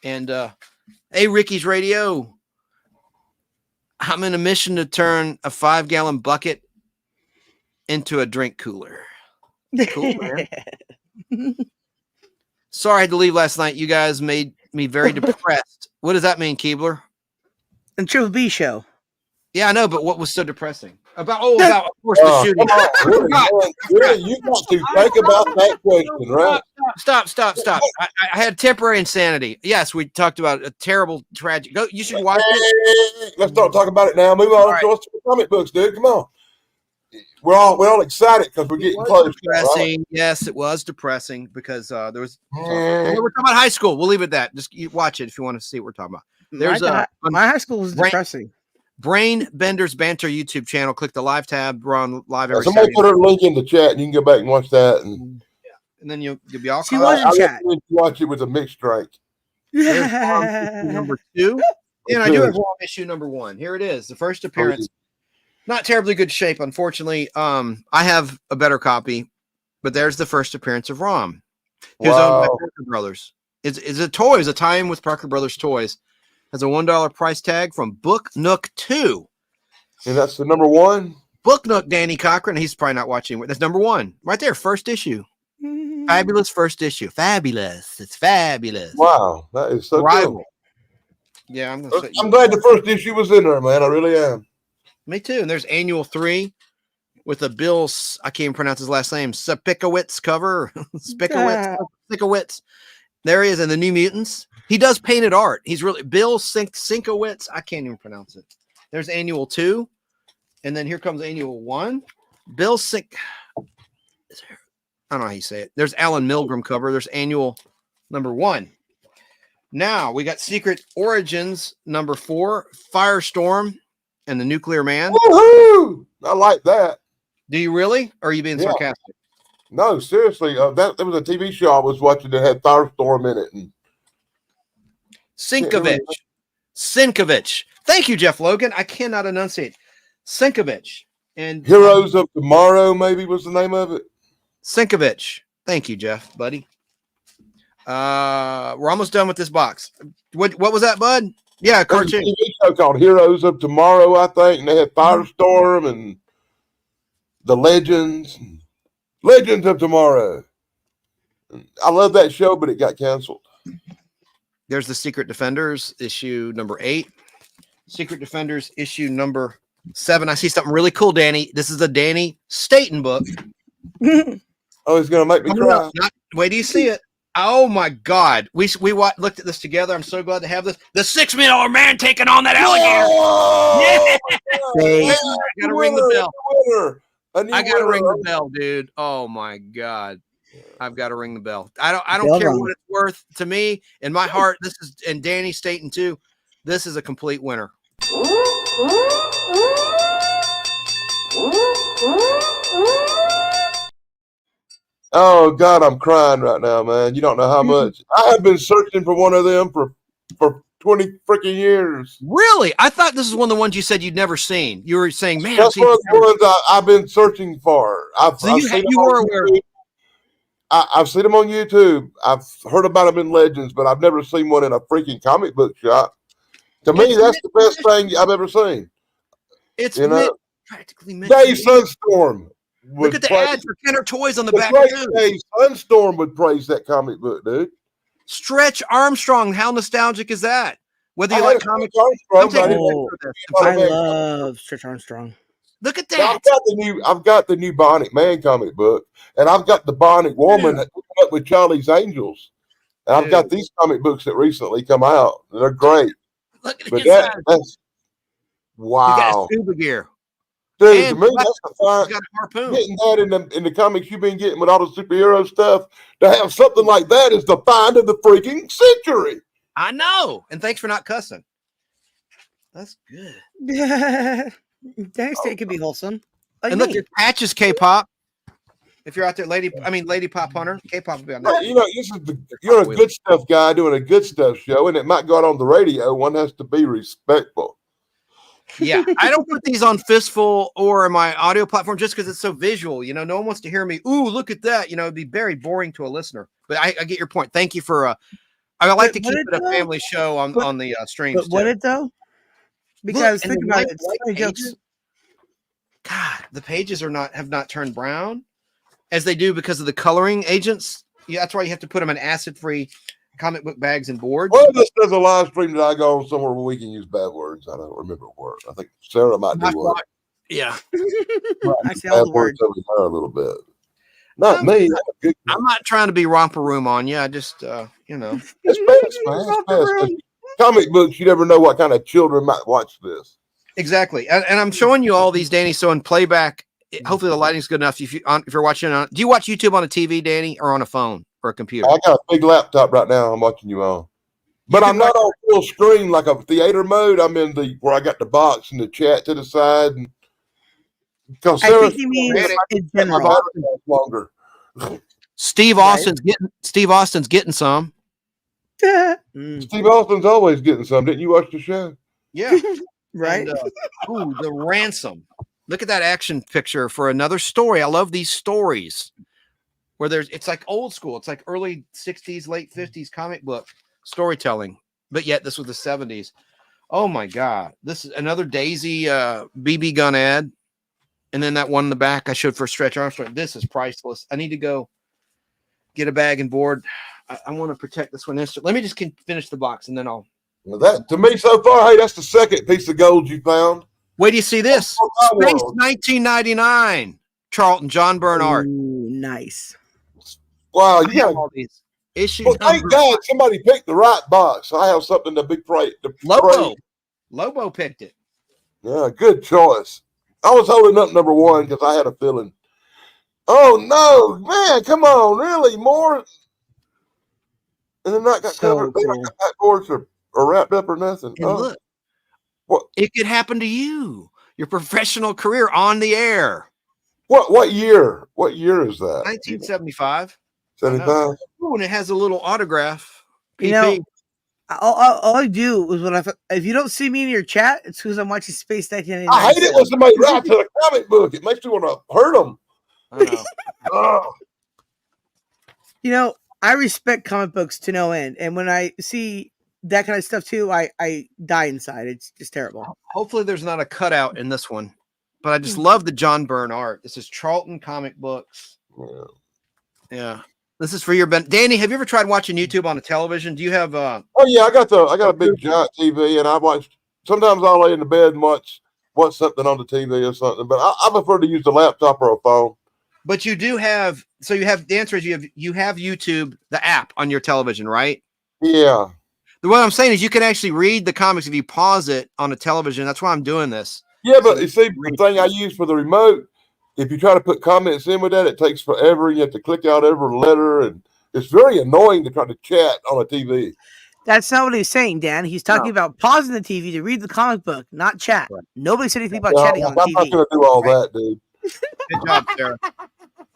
Speaker 1: And hey, Ricky's Radio. I'm in a mission to turn a 5-gallon bucket into a drink cooler. Cool, man. Sorry I had to leave last night. You guys made me very depressed. What does that mean, Keebler?
Speaker 6: And Triple B show.
Speaker 1: Yeah, I know, but what was so depressing? About of course, the shooting.
Speaker 3: Really, you got to think about that question, right?
Speaker 1: Stop. I had temporary insanity. Yes, we talked about a terrible tragic. Go, you should watch it.
Speaker 3: Let's start talking about it now. Move on to the comic books, dude. Come on. We're all excited because we're getting close.
Speaker 1: Depressing. Right? Yes, it was depressing because there was. We're talking about high school. We'll leave it at that. Just watch it if you want to see what we're talking about. There's
Speaker 6: my high school was depressing.
Speaker 1: Brain Benders Banter YouTube channel. Click the live tab. We're on live every
Speaker 3: Somebody
Speaker 1: Saturday.
Speaker 3: put her link in the chat, and you can go back and watch that. And
Speaker 1: then you'll be all.
Speaker 6: She was in chat.
Speaker 3: Watch it with a mixed drink.
Speaker 1: Yeah. Number 2. And I do have issue number 1. Here it is. The first appearance. Not terribly good shape, unfortunately. I have a better copy, but there's the first appearance of Rom. He was owned by Parker Brothers. It's a toy. It's a tie-in with Parker Brothers Toys. Has a $1 price tag from Book Nook 2.
Speaker 3: And that's the number 1?
Speaker 1: Book Nook, Danny Cochran. He's probably not watching. That's number 1. Right there, first issue. Fabulous first issue. Fabulous. It's fabulous.
Speaker 3: Wow, that is so cool.
Speaker 1: Yeah, I'm
Speaker 3: glad the first issue was in there, man. I really am.
Speaker 1: Me too. And there's Annual 3 with a Bill, I can't even pronounce his last name, Spikowitz cover. Spikowitz. There he is in the New Mutants. He does painted art. He's really Bill Sinkowitz. I can't even pronounce it. There's Annual 2. And then here comes Annual 1. Bill Sink. I don't know how you say it. There's Alan Milgram cover. There's Annual number 1. Now we got Secret Origins number 4, Firestorm and the Nuclear Man.
Speaker 3: Woohoo! I like that.
Speaker 1: Do you really? Or are you being sarcastic?
Speaker 3: No, seriously. That was a TV show I was watching that had Firestorm in it. And
Speaker 1: Sinkovich. Thank you, Jeff Logan. I cannot enunciate. Sinkovich. And
Speaker 3: Heroes of Tomorrow, maybe was the name of it.
Speaker 1: Sinkovich. Thank you, Jeff, buddy. We're almost done with this box. What was that, bud? Yeah, cartoon.
Speaker 3: There's a TV show called Heroes of Tomorrow, I think, and they had Firestorm and the Legends of Tomorrow. I love that show, but it got canceled.
Speaker 1: There's the Secret Defenders issue number 8. Secret Defenders issue number 7. I see something really cool, Danny. This is a Danny Staton book.
Speaker 3: Oh, he's gonna make me cry.
Speaker 1: Wait till you see it. Oh my God! We looked at this together. I'm so glad to have this. The $6 million man taking on that alligator. Yeah! I gotta ring the bell. I gotta ring the bell, dude. Oh my God! I've got to ring the bell. I don't care what it's worth to me. In my heart, this is, and Danny Staton too. This is a complete winner.
Speaker 3: Oh God, I'm crying right now, man. You don't know how much I have been searching for one of them for 20 freaking years.
Speaker 1: Really? I thought this is one of the ones you said you'd never seen. You were saying, man,
Speaker 3: that's one of the ones I've been searching for. I've seen them on YouTube. I've heard about them in Legends, but I've never seen one in a freaking comic book shop. To me, that's the best thing I've ever seen.
Speaker 1: It's practically
Speaker 3: Dave Sunstorm.
Speaker 1: Look at the ad for Kenner Toys on the back.
Speaker 3: Dave Sunstorm would praise that comic book, dude.
Speaker 1: Stretch Armstrong. How nostalgic is that? Whether you
Speaker 3: I
Speaker 1: like
Speaker 3: had a
Speaker 1: comics,
Speaker 3: Stretch
Speaker 1: I'm
Speaker 3: Armstrong,
Speaker 1: taking
Speaker 3: but I
Speaker 6: Oh,
Speaker 1: credit for
Speaker 3: Oh,
Speaker 6: I
Speaker 3: man.
Speaker 6: love Stretch Armstrong.
Speaker 1: Look at
Speaker 3: Now,
Speaker 1: that.
Speaker 3: I've got the new Bionic Man comic book, and I've got the Bionic Woman that hooked up with Charlie's Angels. And I've got these comic books that recently come out. And they're great.
Speaker 1: Look at
Speaker 3: But
Speaker 1: his eyes.
Speaker 3: that's
Speaker 1: He's got
Speaker 3: wow.
Speaker 1: scuba gear.
Speaker 3: Dude, to
Speaker 1: And
Speaker 3: me, that's the
Speaker 1: he's
Speaker 3: fine.
Speaker 1: got a harpoon.
Speaker 3: Getting that in the comics you've been getting with all the superhero stuff, to have something like that is the find of the freaking century.
Speaker 1: I know. And thanks for not cussing. That's good.
Speaker 6: Danny State could be wholesome. Like
Speaker 1: And look,
Speaker 6: me.
Speaker 1: your patches K-pop. If you're out there, Lady Pop Hunter, K-pop will be on that.
Speaker 3: You know, you're a good stuff guy doing a good stuff show, and it might go out on the radio. One has to be respectful.
Speaker 1: Yeah, I don't put these on Fistful or my audio platform just because it's so visual. You know, no one wants to hear me. Ooh, look at that. You know, it'd be very boring to a listener. But I get your point. Thank you for. I like to keep it a family show on the streams.
Speaker 6: But would it though? Because
Speaker 1: Look,
Speaker 6: think about it.
Speaker 1: white
Speaker 6: Funny jokes.
Speaker 1: pages, God, the pages have not turned brown as they do because of the coloring agents. Yeah, that's why you have to put them in acid-free comic book bags and boards.
Speaker 3: Well, this is a live stream that I go on somewhere where we can use bad words. I don't remember where. I think Sarah might do one.
Speaker 1: Yeah,
Speaker 6: I see all the words.
Speaker 3: over there a little bit. Not me.
Speaker 1: I'm not trying to be romper room on you. I just, you know,
Speaker 3: It's best, man. It's best. Comic books, you never know what kind of children might watch this.
Speaker 1: exactly. And I'm showing you all these, Danny. So in playback, hopefully the lighting's good enough. If you're watching on, do you watch YouTube on a TV, Danny, or on a phone or a computer?
Speaker 3: I got a big laptop right now. I'm watching you on, but I'm not on full screen like a theater mode. I'm in where I got the box and the chat to the side. And because
Speaker 6: I think he means in general.
Speaker 3: longer.
Speaker 1: Steve Austin's getting some.
Speaker 3: Steve Austin's always getting some. Didn't you watch the show?
Speaker 1: Yeah.
Speaker 6: Right.
Speaker 1: And, ooh, the ransom. Look at that action picture for another story. I love these stories where it's like old school. It's like early 60s, late 50s comic book storytelling. But yet this was the 70s. Oh my God. This is another Daisy BB gun ad. And then that one in the back I showed for Stretch Armstrong. This is priceless. I need to go get a bag and board. I want to protect this one. Let me just finish the box and then I'll.
Speaker 3: Well, that to me so far, hey, that's the second piece of gold you found.
Speaker 1: Wait, do you see this? Space 1999. Charlton, John Byrne art.
Speaker 6: Ooh, nice.
Speaker 3: Wow,
Speaker 1: I
Speaker 3: you got
Speaker 1: have all these issues.
Speaker 3: well, thank God somebody picked the right box. I have something to be praised.
Speaker 1: Lobo picked it.
Speaker 3: Yeah, good choice. I was holding up number one because I had a feeling. Oh no, man! Come on, really more? And then that got
Speaker 6: So
Speaker 3: covered. They don't
Speaker 6: cool.
Speaker 3: got that boards or wrapped up or nothing.
Speaker 1: And look,
Speaker 3: what?
Speaker 1: It could happen to you. Your professional career on the air.
Speaker 3: What year? What year is that?
Speaker 1: 1975.
Speaker 3: 75.
Speaker 1: Ooh, and it has a little autograph. PP.
Speaker 6: You know, all I do is if you don't see me in your chat, it's because I'm watching Space 1999.
Speaker 3: I hate it when somebody writes to a comic book. It makes me want to hurt them.
Speaker 1: I know.
Speaker 3: Oh.
Speaker 6: You know, I respect comic books to no end, and when I see that kind of stuff too, I die inside. It's just terrible.
Speaker 1: Hopefully there's not a cutout in this one, but I just love the John Byrne art. This is Charlton Comic Books. Yeah. This is for your Danny, have you ever tried watching YouTube on a television? Do you have
Speaker 3: Oh yeah, I got a big giant TV, and I watch. Sometimes I'll lay in the bed and watch something on the TV or something. But I prefer to use the laptop or a phone.
Speaker 1: But you do have, so you have, the answer is you have YouTube, the app on your television, right?
Speaker 3: Yeah.
Speaker 1: What I'm saying is you can actually read the comics if you pause it on a television. That's why I'm doing this.
Speaker 3: Yeah, but you see, the thing I use for the remote, if you try to put comments in with that, it takes forever. You have to click out every letter, and it's very annoying to try to chat on a TV.
Speaker 6: That's not what he's saying, Dan. He's talking about pausing the TV to read the comic book, not chat. Right. Nobody said anything about chatting on the TV.
Speaker 3: I'm not going to do all that, dude.
Speaker 1: Good job, Sarah.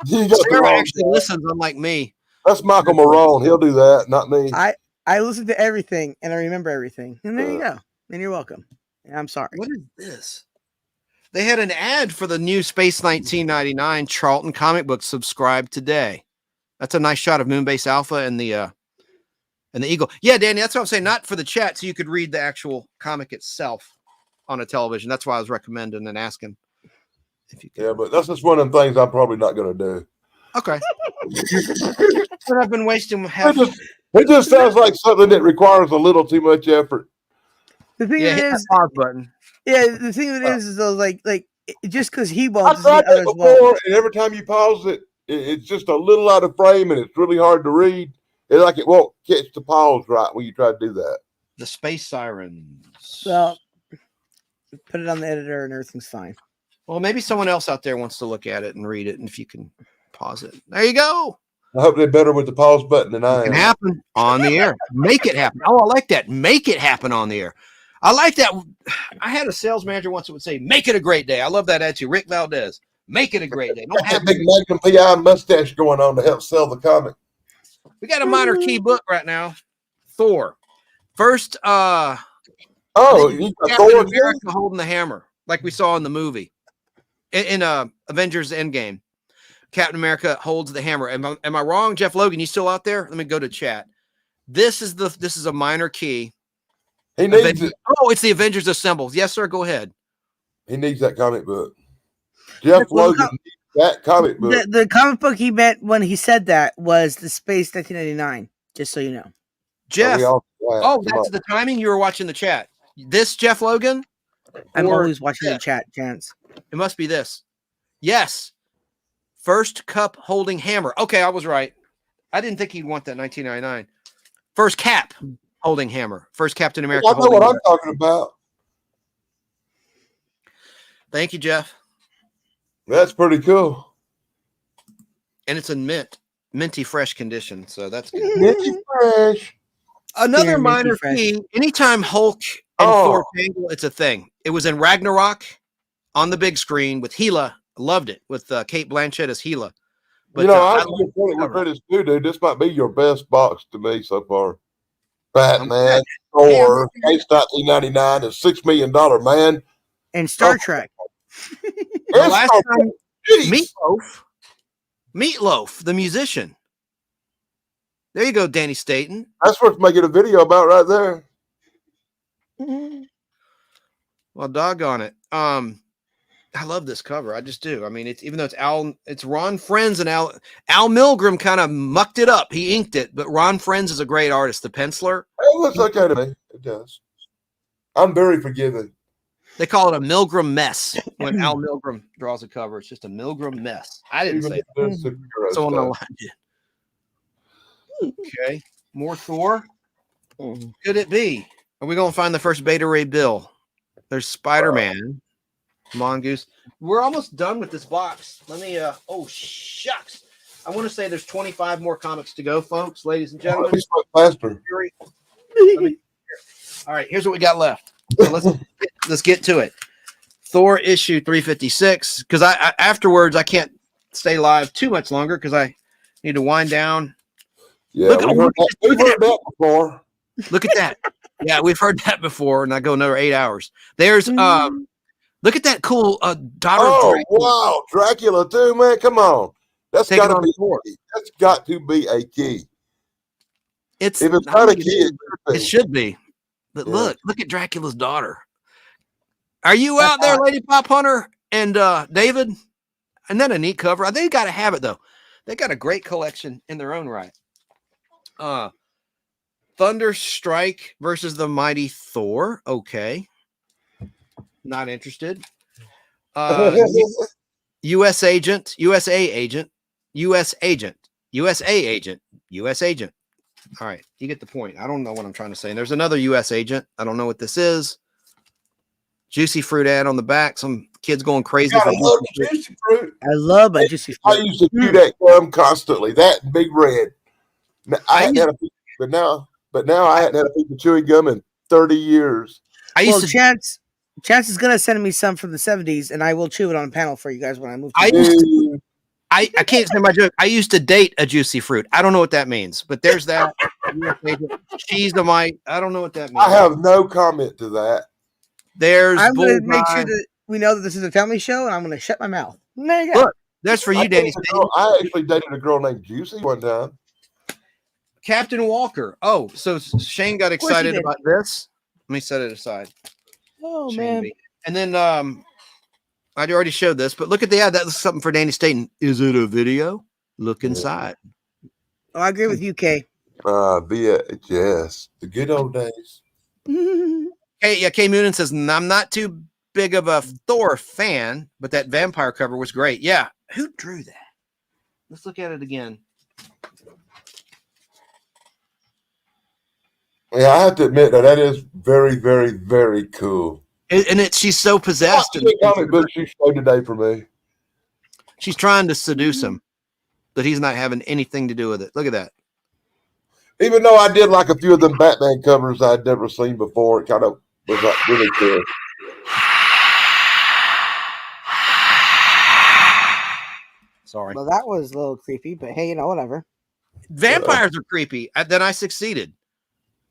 Speaker 1: Sarah actually listens, unlike me.
Speaker 3: That's Michael Marone. He'll do that, not me.
Speaker 6: I listen to everything, and I remember everything. And there you go. And you're welcome. And I'm sorry.
Speaker 1: What is this? They had an ad for the new Space 1999 Charlton comic book. Subscribe today. That's a nice shot of Moonbase Alpha and the Eagle. Yeah, Danny, that's what I'm saying. Not for the chat, so you could read the actual comic itself on a television. That's why I was recommending and asking if you could.
Speaker 3: Yeah, but that's just one of them things I'm probably not going to do.
Speaker 1: Okay. But I've been wasting half.
Speaker 3: It just sounds like something that requires a little too much effort.
Speaker 6: The thing
Speaker 1: Yeah,
Speaker 6: of
Speaker 1: hit
Speaker 6: it
Speaker 1: that
Speaker 6: is,
Speaker 1: pause button.
Speaker 6: yeah, the thing of it is though, like just because he
Speaker 3: I
Speaker 6: won't doesn't
Speaker 3: tried
Speaker 6: mean
Speaker 3: that
Speaker 6: others
Speaker 3: before,
Speaker 6: won't.
Speaker 3: and every time you pause it, it's just a little out of frame, and it's really hard to read. It's like it won't catch the pause right when you try to do that.
Speaker 1: The space sirens.
Speaker 6: Well, put it on the editor and everything's fine.
Speaker 1: Well, maybe someone else out there wants to look at it and read it, and if you can pause it, there you go.
Speaker 3: I hope they're better with the pause button than I
Speaker 1: It can
Speaker 3: am.
Speaker 1: happen on the air. Make it happen. Oh, I like that. Make it happen on the air. I like that. I had a sales manager once that would say, "Make it a great day." I love that attitude. Rick Valdez. Make it a great day. Don't
Speaker 3: Got
Speaker 1: have
Speaker 3: that big Magnum PI mustache going on to help sell the comic.
Speaker 1: We got a minor key book right now. Thor. First,
Speaker 3: Oh, you got
Speaker 1: Captain
Speaker 3: Thor
Speaker 1: America
Speaker 3: too?
Speaker 1: holding the hammer, like we saw in the movie. In Avengers Endgame. Captain America holds the hammer. Am I wrong, Jeff Logan? You still out there? Let me go to chat. This is a minor key.
Speaker 3: He needs it.
Speaker 1: Oh, it's the Avengers Assemble. Yes, sir. Go ahead.
Speaker 3: He needs that comic book. Jeff
Speaker 6: Well,
Speaker 3: Logan needs that comic book.
Speaker 6: The comic book he meant when he said that was the Space 1999. Just so you know.
Speaker 1: Jeff.
Speaker 3: Oh,
Speaker 1: That's the timing. You were watching the chat. This Jeff Logan?
Speaker 6: I'm
Speaker 1: Or
Speaker 6: always watching
Speaker 1: this?
Speaker 6: the chat, Chance.
Speaker 1: It must be this. Yes. First cup holding hammer. Okay, I was right. I didn't think he'd want that 1999. First cap holding hammer. First Captain America.
Speaker 3: I know
Speaker 1: holding
Speaker 3: what
Speaker 1: hammer.
Speaker 3: I'm talking about.
Speaker 1: Thank you, Jeff.
Speaker 3: That's pretty cool.
Speaker 1: And it's in minty fresh condition, so that's good.
Speaker 3: Minty fresh.
Speaker 1: Another
Speaker 6: Very minty
Speaker 1: minor
Speaker 6: fresh.
Speaker 1: key. Anytime Hulk and Thor tangle, it's a thing. It was in Ragnarok on the big screen with Gila. Loved it with Kate Blanchett as Gila. But
Speaker 3: You know,
Speaker 1: I
Speaker 3: I give credit where credit's due, dude. This might be your best box to me so far. Batman, Thor, Case 1999, and $6 million man.
Speaker 6: And Star Trek.
Speaker 1: the last time
Speaker 3: Jeez.
Speaker 1: Meatloaf, the musician. There you go, Danny Staton.
Speaker 3: That's worth making a video about right there.
Speaker 1: Well, doggone it. I love this cover. I just do. I mean, it's even though it's Ron Friends and Al Milgrom kind of mucked it up. He inked it, but Ron Friends is a great artist, the penciler.
Speaker 3: It looks okay to me. It does. I'm very forgiving.
Speaker 1: They call it a Milgrom mess when Al Milgrom draws a cover. It's just a Milgrom mess. I didn't say that. Someone aligned it. Okay. More Thor. Could it be? Are we going to find the first Beta Ray Bill? There's Spider-Man. Mongoose. We're almost done with this box. Let me oh shucks. I want to say there's 25 more comics to go, folks, ladies and gentlemen.
Speaker 3: Faster.
Speaker 1: All right, here's what we got left. So let's get to it. Thor issue 356. Because I afterwards I can't stay live too much longer because I need to wind down.
Speaker 3: Yeah, we've heard that before.
Speaker 1: Look at that. Yeah, we've heard that before, and I go another 8 hours. There's look at that cool daughter.
Speaker 3: Oh wow, Dracula too, man! Come on, that's got to be. That's got to be a key.
Speaker 1: If
Speaker 3: it's not a key,
Speaker 1: it should be. But look at Dracula's daughter. Are you out there, Lady Pop Hunter and David? Isn't that a neat cover? They got to have it though. They got a great collection in their own right. Thunder Strike versus the Mighty Thor. Okay. Not interested. USA agent. All right, you get the point. I don't know what I'm trying to say. And there's another U.S. agent. I don't know what this is. Juicy fruit ad on the back. Some kids going crazy.
Speaker 3: I love juicy fruit.
Speaker 6: I love my juicy fruit.
Speaker 3: I used to do that gum constantly. That and Big Red. I hadn't had a piece, but now I hadn't had a piece of chewing gum in 30 years.
Speaker 6: Chance is gonna send me some from the 70s, and I will chew it on a panel for you guys when I move.
Speaker 1: I can't say my joke. I used to date a juicy fruit. I don't know what that means, but there's that. She's the might. I don't know what that means.
Speaker 3: I have no comment to that.
Speaker 6: I'm going to make sure that we know that this is a family show, and I'm going to shut my mouth. There you go.
Speaker 1: Look, that's for you, Danny.
Speaker 3: I actually dated a girl named Juicy one time.
Speaker 1: Captain Walker. Oh, so Shane got excited about this. Let me set it aside.
Speaker 6: Oh,
Speaker 1: Shane
Speaker 6: man.
Speaker 1: B. And then I already showed this, but look at the ad. That was something for Danny Staton. Is it a video? Look inside.
Speaker 6: Oh, I agree with you, Kay.
Speaker 3: VHS, the good old days.
Speaker 1: Hey, yeah, Kay Moonen says, I'm not too big of a Thor fan, but that vampire cover was great. Yeah. Who drew that? Let's look at it again.
Speaker 3: Yeah, I have to admit that is very, very, very cool.
Speaker 1: And she's so possessed.
Speaker 3: The comic books you showed today for me.
Speaker 1: She's trying to seduce him, but he's not having anything to do with it. Look at that.
Speaker 3: Even though I did like a few of them Batman covers I'd never seen before, it kind of was like really cool.
Speaker 1: Sorry.
Speaker 6: Well, that was a little creepy, but hey, whatever.
Speaker 1: Vampires are creepy. Then I succeeded.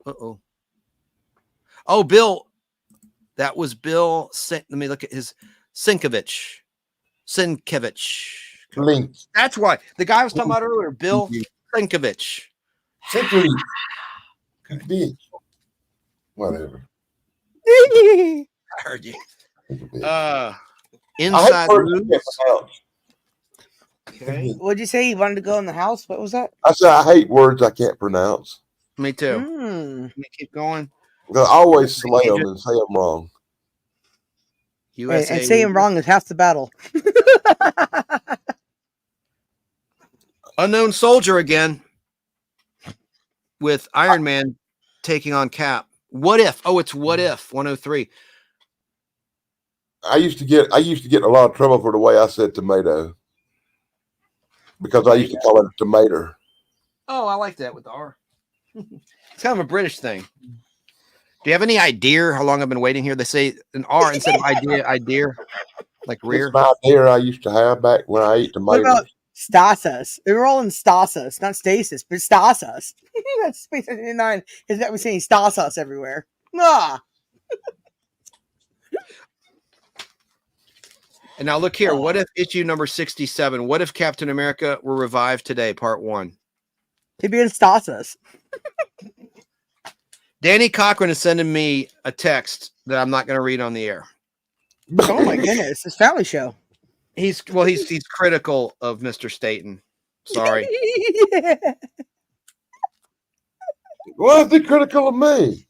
Speaker 1: Uh-oh. Oh, Bill. That was Bill. Let me look at his Sienkiewicz.
Speaker 3: Link.
Speaker 1: That's why. The guy I was talking about earlier, Bill Sienkiewicz.
Speaker 3: Whatever.
Speaker 1: I heard you. Inside moves. Okay.
Speaker 6: What'd you say? You wanted to go in the house? What was that?
Speaker 3: I said I hate words I can't pronounce.
Speaker 1: Me too. Let
Speaker 6: Mm.
Speaker 1: me keep going.
Speaker 3: I always slay them and say them wrong.
Speaker 6: And saying wrong is half the battle.
Speaker 1: Unknown Soldier again with Iron Man taking on Cap. What if? Oh, it's What If 103.
Speaker 3: I used to get in a lot of trouble for the way I said tomato because I used to call it a tomato.
Speaker 1: Oh, I like that with the R. It's kind of a British thing. Do you have any idea how long I've been waiting here? They say an R instead of idea, like rear.
Speaker 3: It's my idea I used to have back when I ate tomatoes.
Speaker 6: What about Stasis? We were all in Stasis, not stasis, but Stasis. That's Space 99 has got me saying Stasis everywhere. Ah.
Speaker 1: And now look here. What if issue number 67? What if Captain America were revived today? Part 1.
Speaker 6: He'd be in Stasis.
Speaker 1: Danny Cochran is sending me a text that I'm not going to read on the air.
Speaker 6: Oh my goodness, it's family show.
Speaker 1: He's critical of Mr. Staton. Sorry.
Speaker 6: Yeah.
Speaker 3: Why is he critical of me?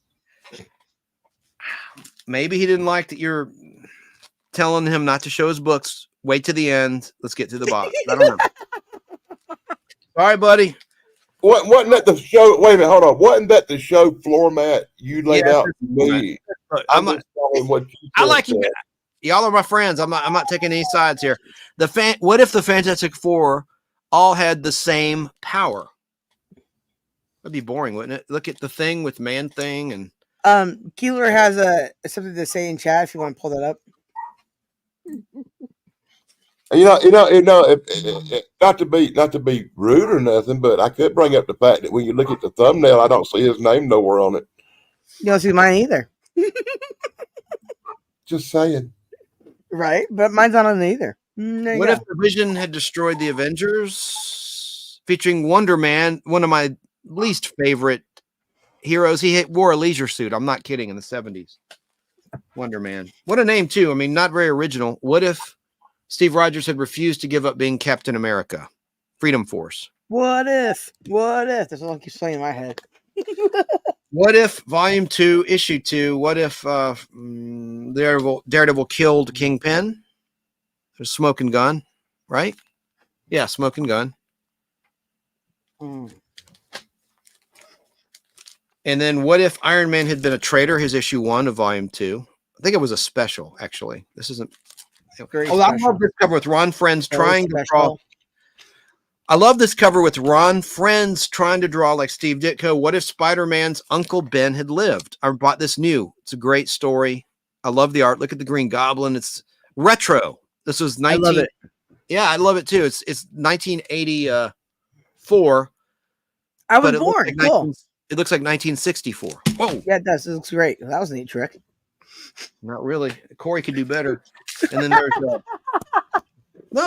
Speaker 1: Maybe he didn't like that you're telling him not to show his books. Wait to the end. Let's get to the box. I don't know. All right, buddy.
Speaker 3: Wasn't that the show? Wait a minute, hold on. Wasn't that the show floor mat you laid out for me?
Speaker 1: I'm not, I like you. Y'all are my friends. I'm not taking any sides here. What if the Fantastic Four all had the same power? That'd be boring, wouldn't it? Look at the Thing with Man Thing and
Speaker 6: Keeler has something to say in chat if you want to pull that up.
Speaker 3: Not to be rude or nothing, but I could bring up the fact that when you look at the thumbnail, I don't see his name nowhere on it.
Speaker 6: You don't see mine either.
Speaker 3: Just saying.
Speaker 6: Right, but mine's not on it either.
Speaker 1: What if the Vision had destroyed the Avengers? Featuring Wonder Man, one of my least favorite heroes. He wore a leisure suit. I'm not kidding. In the 70s. Wonder Man. What a name, too. I mean, not very original. What if Steve Rogers had refused to give up being Captain America? Freedom Force.
Speaker 6: What if? What if? That's all I keep saying in my head.
Speaker 1: What if Volume 2, Issue 2? What if Daredevil killed Kingpin? There's Smoking Gun, right? Yeah, Smoking Gun.
Speaker 6: Mm.
Speaker 1: And then what if Iron Man had been a traitor? His Issue 1 of Volume 2. I think it was a special, actually. This isn't.
Speaker 6: Very
Speaker 1: I
Speaker 6: special.
Speaker 1: love this cover with Ron Friends
Speaker 6: Very
Speaker 1: trying to
Speaker 6: special.
Speaker 1: draw. I love this cover with Ron Friends trying to draw like Steve Ditko. What if Spider-Man's Uncle Ben had lived? I bought this new. It's a great story. I love the art. Look at the Green Goblin. It's retro. This was 19.
Speaker 6: I love it.
Speaker 1: Yeah, I love it too. It's 1984.
Speaker 6: I was
Speaker 1: but
Speaker 6: born.
Speaker 1: It
Speaker 6: Cool.
Speaker 1: it looks like 1964. Whoa.
Speaker 6: Yeah, it does. It looks great. That was a neat trick.
Speaker 1: Not really. Corey could do better. And then there's no,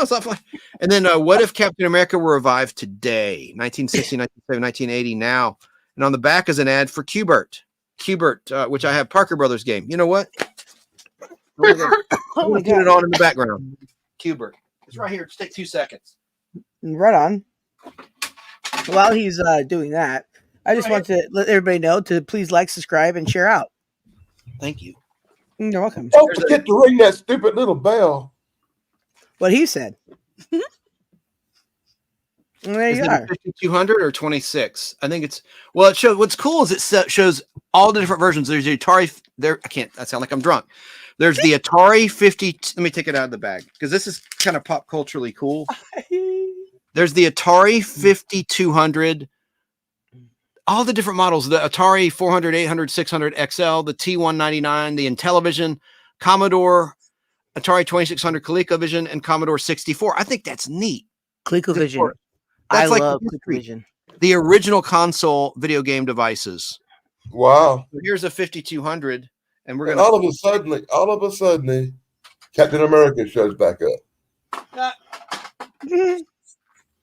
Speaker 1: it's not fun. And then what if Captain America were revived today? 1960, 1970, 1980 now. And on the back is an ad for Q*bert. Q*bert, which I have Parker Brothers game. You know what? I'm going to put it on in the background. Q*bert. It's right here. Just take 2 seconds.
Speaker 6: Right on. While he's doing that, I just want to let everybody know to please like, subscribe, and share out.
Speaker 1: Thank you.
Speaker 6: You're welcome.
Speaker 3: Don't forget to ring that stupid little bell.
Speaker 6: What he said. And there
Speaker 1: Is
Speaker 6: you
Speaker 1: it
Speaker 6: are.
Speaker 1: 5200 or 26? I think it's well. It shows what's cool is it shows all the different versions. There's the Atari. There, I can't. I sound like I'm drunk. There's the Atari 50. Let me take it out of the bag because this is kind of pop culturally cool. There's the Atari 5200. All the different models: the Atari 400, 800, 600 XL, the T199, the Intellivision, Commodore, Atari 2600, ColecoVision, and Commodore 64. I think that's neat.
Speaker 6: ColecoVision.
Speaker 1: That's
Speaker 6: I
Speaker 1: like
Speaker 6: love
Speaker 1: the
Speaker 6: ColecoVision.
Speaker 1: The original console video game devices.
Speaker 3: Wow.
Speaker 1: Here's a 5200, and we're
Speaker 3: And
Speaker 1: gonna
Speaker 3: all of a sudden, Captain America shows back up.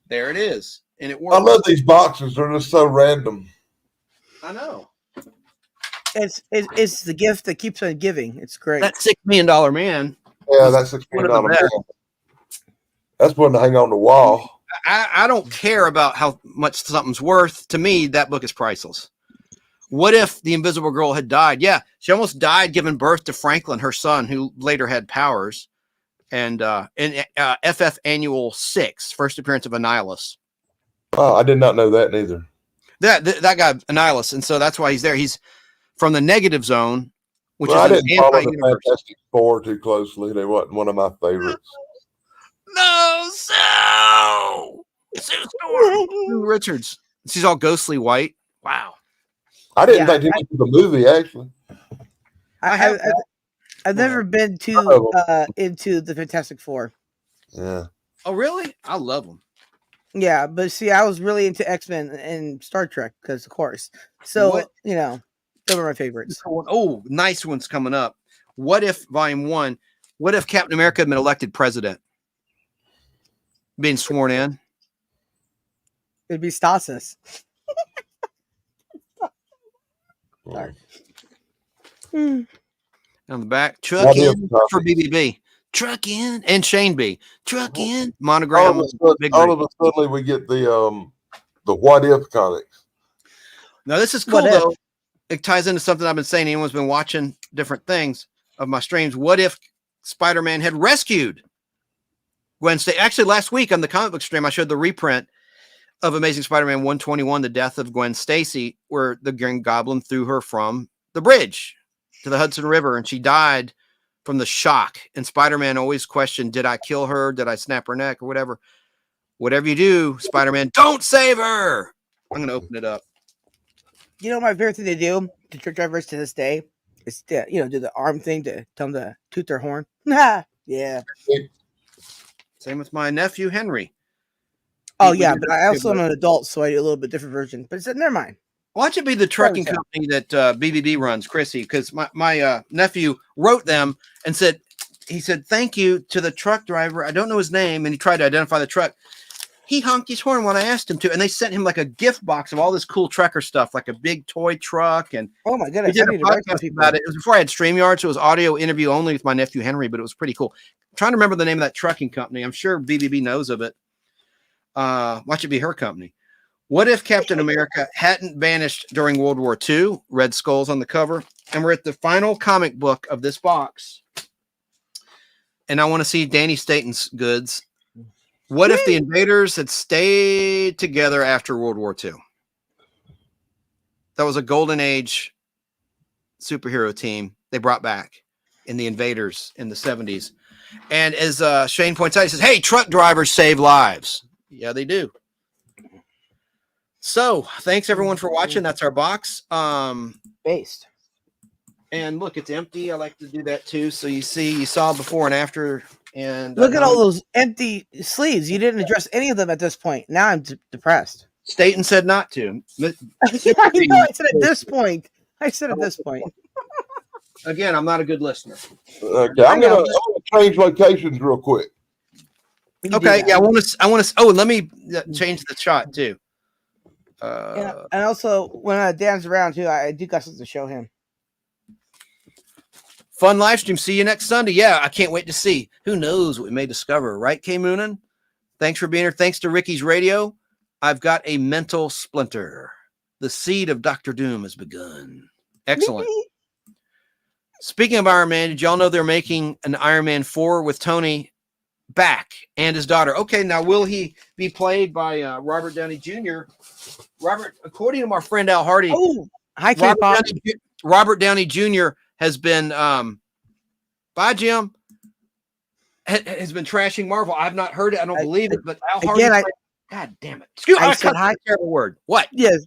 Speaker 1: there it is, and it works.
Speaker 3: I love these boxes. They're just so random.
Speaker 1: I know.
Speaker 6: It's the gift that keeps on giving. It's great.
Speaker 1: That $6 million man.
Speaker 3: Yeah, that's $6
Speaker 1: one of the
Speaker 3: million.
Speaker 1: best.
Speaker 3: That's one to hang on the wall.
Speaker 1: I don't care about how much something's worth. To me, that book is priceless. What if the Invisible Girl had died? Yeah, she almost died giving birth to Franklin, her son, who later had powers. And in FF Annual 6, first appearance of Annihilus.
Speaker 3: Oh, I did not know that neither.
Speaker 1: That guy Annihilus, and so that's why he's there. He's from the negative zone, which
Speaker 3: Well, I
Speaker 1: is
Speaker 3: didn't
Speaker 1: an
Speaker 3: follow the
Speaker 1: anti-universe.
Speaker 3: Fantastic Four too closely. They wasn't one of my favorites.
Speaker 1: No, Sue Storm. Sue Richards. She's all ghostly white. Wow.
Speaker 3: I didn't think too much of the movie, actually.
Speaker 6: I've never been too into the Fantastic Four.
Speaker 3: Yeah.
Speaker 1: Oh, really? I love them.
Speaker 6: Yeah, but see, I was really into X-Men and Star Trek because, of course. So, those were my favorites.
Speaker 1: Oh, nice one's coming up. What if, Volume 1, what if Captain America had been elected president? Being sworn in?
Speaker 6: It'd be Stasis. Sorry.
Speaker 1: On the back, truck in for BBB. Truck in and Shane B. Truck in monogram.
Speaker 3: All of a sudden, we get the What If comics.
Speaker 1: Now this is cool though. It ties into something I've been saying. Anyone's been watching different things of my streams. What if Spider-Man had rescued Gwen Stacy? Actually, last week on the comic book stream, I showed the reprint of Amazing Spider-Man 121, The Death of Gwen Stacy, where the Green Goblin threw her from the bridge to the Hudson River, and she died from the shock. And Spider-Man always questioned, did I kill her? Did I snap her neck or whatever? Whatever you do, Spider-Man, don't save her. I'm going to open it up.
Speaker 6: You know, my favorite thing to do to truck drivers to this day is to, do the arm thing to tell them to toot their horn. Yeah.
Speaker 1: Same with my nephew, Henry.
Speaker 6: Oh, yeah, but I also am an adult, so I do a little bit different version. But never mind.
Speaker 1: Watch it be the trucking company that BBB runs, Chrissy, because my nephew wrote them and said, thank you to the truck driver. I don't know his name. And he tried to identify the truck. He honked his horn when I asked him to. And they sent him like a gift box of all this cool trucker stuff, like a big toy truck. And
Speaker 6: oh my goodness,
Speaker 1: we did a podcast about it. It was before I had StreamYard, so it was audio interview only with my nephew, Henry, but it was pretty cool. I'm trying to remember the name of that trucking company. I'm sure BBB knows of it. Watch it be her company. What if Captain America hadn't vanished during World War II? Red skulls on the cover. And we're at the final comic book of this box. And I want to see Danny Staton's goods. What if the invaders had stayed together after World War II? That was a golden age superhero team they brought back in the invaders in the 70s. And as Shane points out, he says, hey, truck drivers save lives. Yeah, they do. So thanks everyone for watching. That's our box.
Speaker 6: Based.
Speaker 1: And look, it's empty. I like to do that too. So you saw before and after. And
Speaker 6: look at all those empty sleeves. You didn't address any of them at this point. Now I'm depressed.
Speaker 1: Staton said not to.
Speaker 6: I said at this point.
Speaker 1: Again, I'm not a good listener.
Speaker 3: Okay, I'm gonna change locations real quick.
Speaker 1: Okay, yeah, I want to. Oh, let me change the shot too.
Speaker 6: And also, when Dan's around too, I do got something to show him.
Speaker 1: Fun live stream. See you next Sunday. Yeah, I can't wait to see. Who knows what we may discover, right, K Moonin? Thanks for being here. Thanks to Ricky's Radio. I've got a mental splinter. The seed of Dr. Doom has begun. Excellent. Speaking of Iron Man, did y'all know they're making an Iron Man 4 with Tony back and his daughter? Okay, now will he be played by Robert Downey Jr.? Robert, according to my friend Al Hardy,
Speaker 6: Hi, K-pop.
Speaker 1: Robert Downey Jr. has been, bye, Jim, has been trashing Marvel. I've not heard it. I don't believe it, but Al Hardy.
Speaker 6: Again,
Speaker 1: God damn it. Excuse me.
Speaker 6: I said hi.
Speaker 1: Terrible word. What?
Speaker 6: Yes,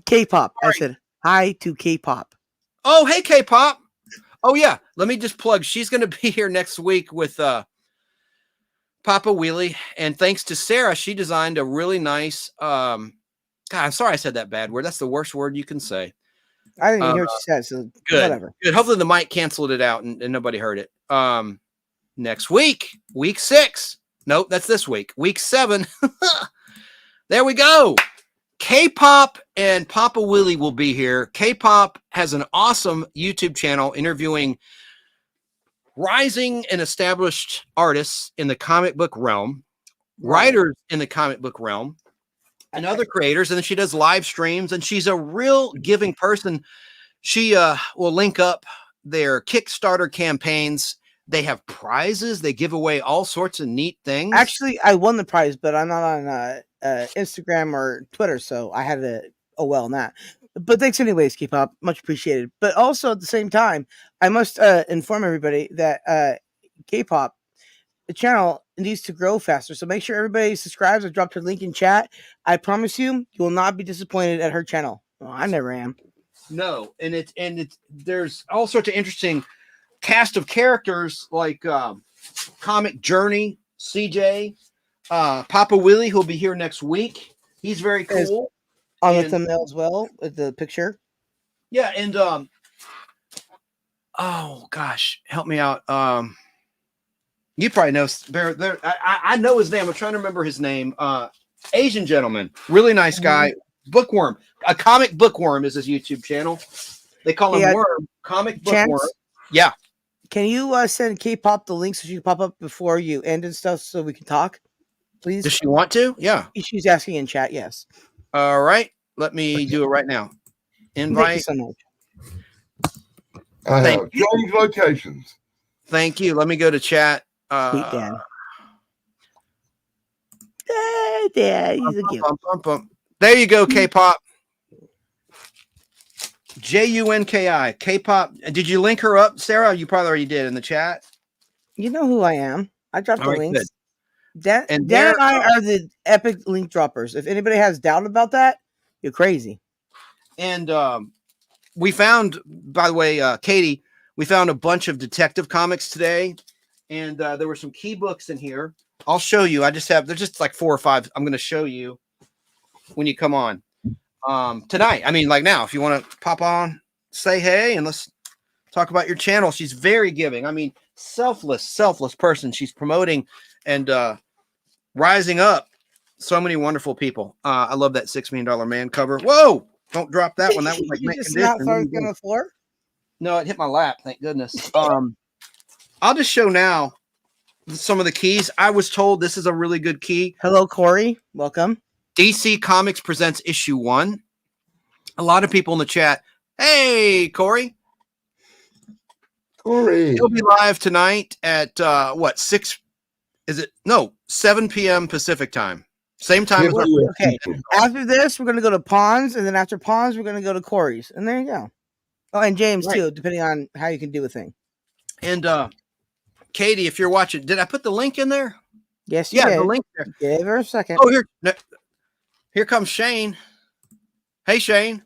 Speaker 6: K-pop. I said hi to K-pop.
Speaker 1: Oh, hey, K-pop. Oh, yeah. Let me just plug. She's going to be here next week with Papa Wheelie. And thanks to Sarah, she designed a really nice, God, I'm sorry I said that bad word. That's the worst word you can say.
Speaker 6: I didn't even hear what you said, so
Speaker 1: good.
Speaker 6: Whatever.
Speaker 1: Good. Hopefully the mic canceled it out and nobody heard it. Next week, week 6. Nope, that's this week. Week 7. There we go. K-pop and Papa Willie will be here. K-pop has an awesome YouTube channel interviewing rising and established artists in the comic book realm, writers in the comic book realm, and other creators. And then she does live streams, and she's a real giving person. She will link up their Kickstarter campaigns. They have prizes. They give away all sorts of neat things.
Speaker 6: Actually, I won the prize, but I'm not on Instagram or Twitter, so I had to on that. But thanks anyways, K-pop. Much appreciated. But also at the same time, I must inform everybody that K-pop, the channel, needs to grow faster. So make sure everybody subscribes. I dropped her link in chat. I promise you will not be disappointed at her channel. Well, I never am.
Speaker 1: No, and it's there's all sorts of interesting cast of characters like Comic Journey, CJ, Papa Willie, who'll be here next week. He's very cool.
Speaker 6: On the thumbnail as well, with the picture.
Speaker 1: Yeah, and oh gosh, help me out. You probably know. I know his name. I'm trying to remember his name. Asian gentleman, really nice guy. Bookworm, a comic bookworm is his YouTube channel. They call him Worm. Comic bookworm. Yeah.
Speaker 6: Can you send K-pop the link so she can pop up before you end and stuff so we can talk, please?
Speaker 1: Does she want to? Yeah.
Speaker 6: She's asking in chat. Yes.
Speaker 1: All right. Let me do it right now. Invite.
Speaker 6: Thank you so much.
Speaker 3: I have change locations.
Speaker 1: Thank you. Let me go to chat.
Speaker 6: Sweet Dan. He's a cute.
Speaker 1: There you go, K-pop. Junki. K-pop. Did you link her up, Sarah? You probably already did in the chat.
Speaker 6: You know who I am. I dropped the links.
Speaker 1: Good.
Speaker 6: Dan and I are the epic link droppers. If anybody has doubt about that, you're crazy.
Speaker 1: And we found, by the way, Katie, we found a bunch of detective comics today, and there were some key books in here. I'll show you. There's just like 4 or 5. I'm going to show you when you come on tonight. I mean, like now, if you want to pop on, say hey, and let's talk about your channel. She's very giving. I mean, selfless person. She's promoting and rising up so many wonderful people. I love that $6 Million Man cover. Whoa! Don't drop that one. That was like
Speaker 6: just not on the floor.
Speaker 1: No, it hit my lap. Thank goodness. I'll just show now some of the keys. I was told this is a really good key.
Speaker 6: Hello, Corey. Welcome.
Speaker 1: DC Comics presents issue 1. A lot of people in the chat. Hey, Corey. He'll be live tonight at 6? Is it? No, 7 p.m. Pacific time. Same time.
Speaker 6: Okay. After this, we're going to go to Pawns, and then after Pawns, we're going to go to Corey's. And there you go. Oh, and James, too, depending on how you can do a thing.
Speaker 1: And Katie, if you're watching, did I put the link in there?
Speaker 6: Yes, you did.
Speaker 1: The link there.
Speaker 6: Give her a second.
Speaker 1: Oh, here comes Shane. Hey, Shane.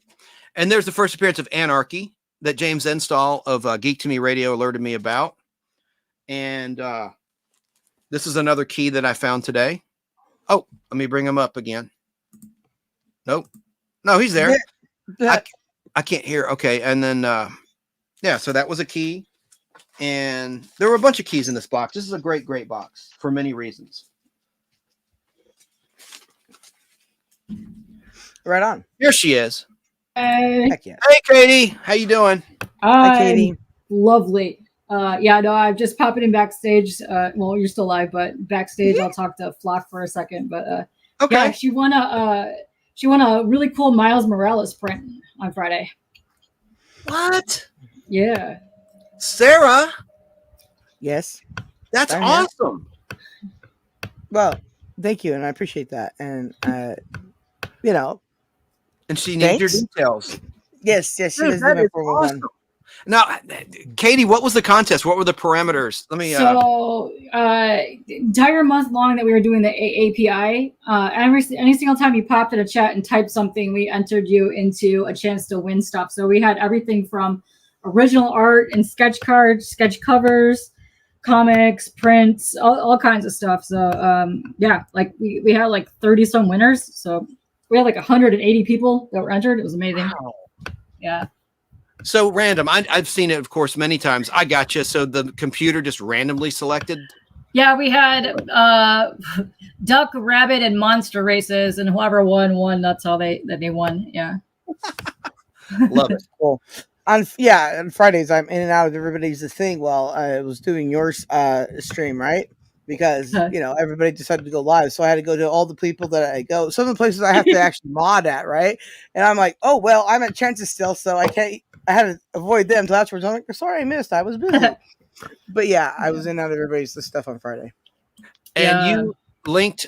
Speaker 1: And there's the first appearance of Anarchy that James Enstall of Geek to Me Radio alerted me about. And this is another key that I found today. Oh, let me bring him up again. Nope. No, he's there. I can't hear. Okay. And then, so that was a key. And there were a bunch of keys in this box. This is a great, great box for many reasons.
Speaker 6: Right on.
Speaker 1: Here she is.
Speaker 6: Heck yeah.
Speaker 1: Hey, Katie. How you doing?
Speaker 6: Hi, Katie.
Speaker 7: Lovely. I'm just popping in backstage. Well, you're still live, but backstage I'll talk to Flock for a second. But
Speaker 1: Okay.
Speaker 7: Yeah, she won a really cool Miles Morales print on Friday.
Speaker 1: What?
Speaker 7: Yeah.
Speaker 1: Sarah,
Speaker 6: Yes.
Speaker 1: that's
Speaker 6: I'm here.
Speaker 1: awesome.
Speaker 6: Well, thank you, and I appreciate that. And you know,
Speaker 1: And she needs your
Speaker 6: thanks.
Speaker 1: details.
Speaker 6: Yes, she
Speaker 1: Dude,
Speaker 6: does
Speaker 1: that
Speaker 6: need my
Speaker 1: is
Speaker 6: 411.
Speaker 1: awesome. Now, Katie, what was the contest? What were the parameters? Let me.
Speaker 7: So, entire month long that we were doing the API, any single time you popped in a chat and typed something, we entered you into a chance to win stuff. So we had everything from original art and sketch cards, sketch covers, comics, prints, all kinds of stuff. So, yeah, like we had like 30 some winners. So we had like 180 people that were entered. It was amazing.
Speaker 1: Wow.
Speaker 7: Yeah.
Speaker 1: So random. I've seen it, of course, many times. I got you. So the computer just randomly selected.
Speaker 7: Yeah, we had duck, rabbit, and monster races, and whoever won. That's how they won. Yeah.
Speaker 1: Love it.
Speaker 6: Cool. On Fridays I'm in and out of everybody's thing while I was doing your stream, right? Because everybody decided to go live, so I had to go to all the people that I go. Some of the places I have to actually mod at, right? And I'm like, oh well, I'm at Chances still, so I can't. I had to avoid them until afterwards. I'm like, sorry, I missed. I was busy. But yeah, I was in and out of everybody's stuff on Friday.
Speaker 1: And you linked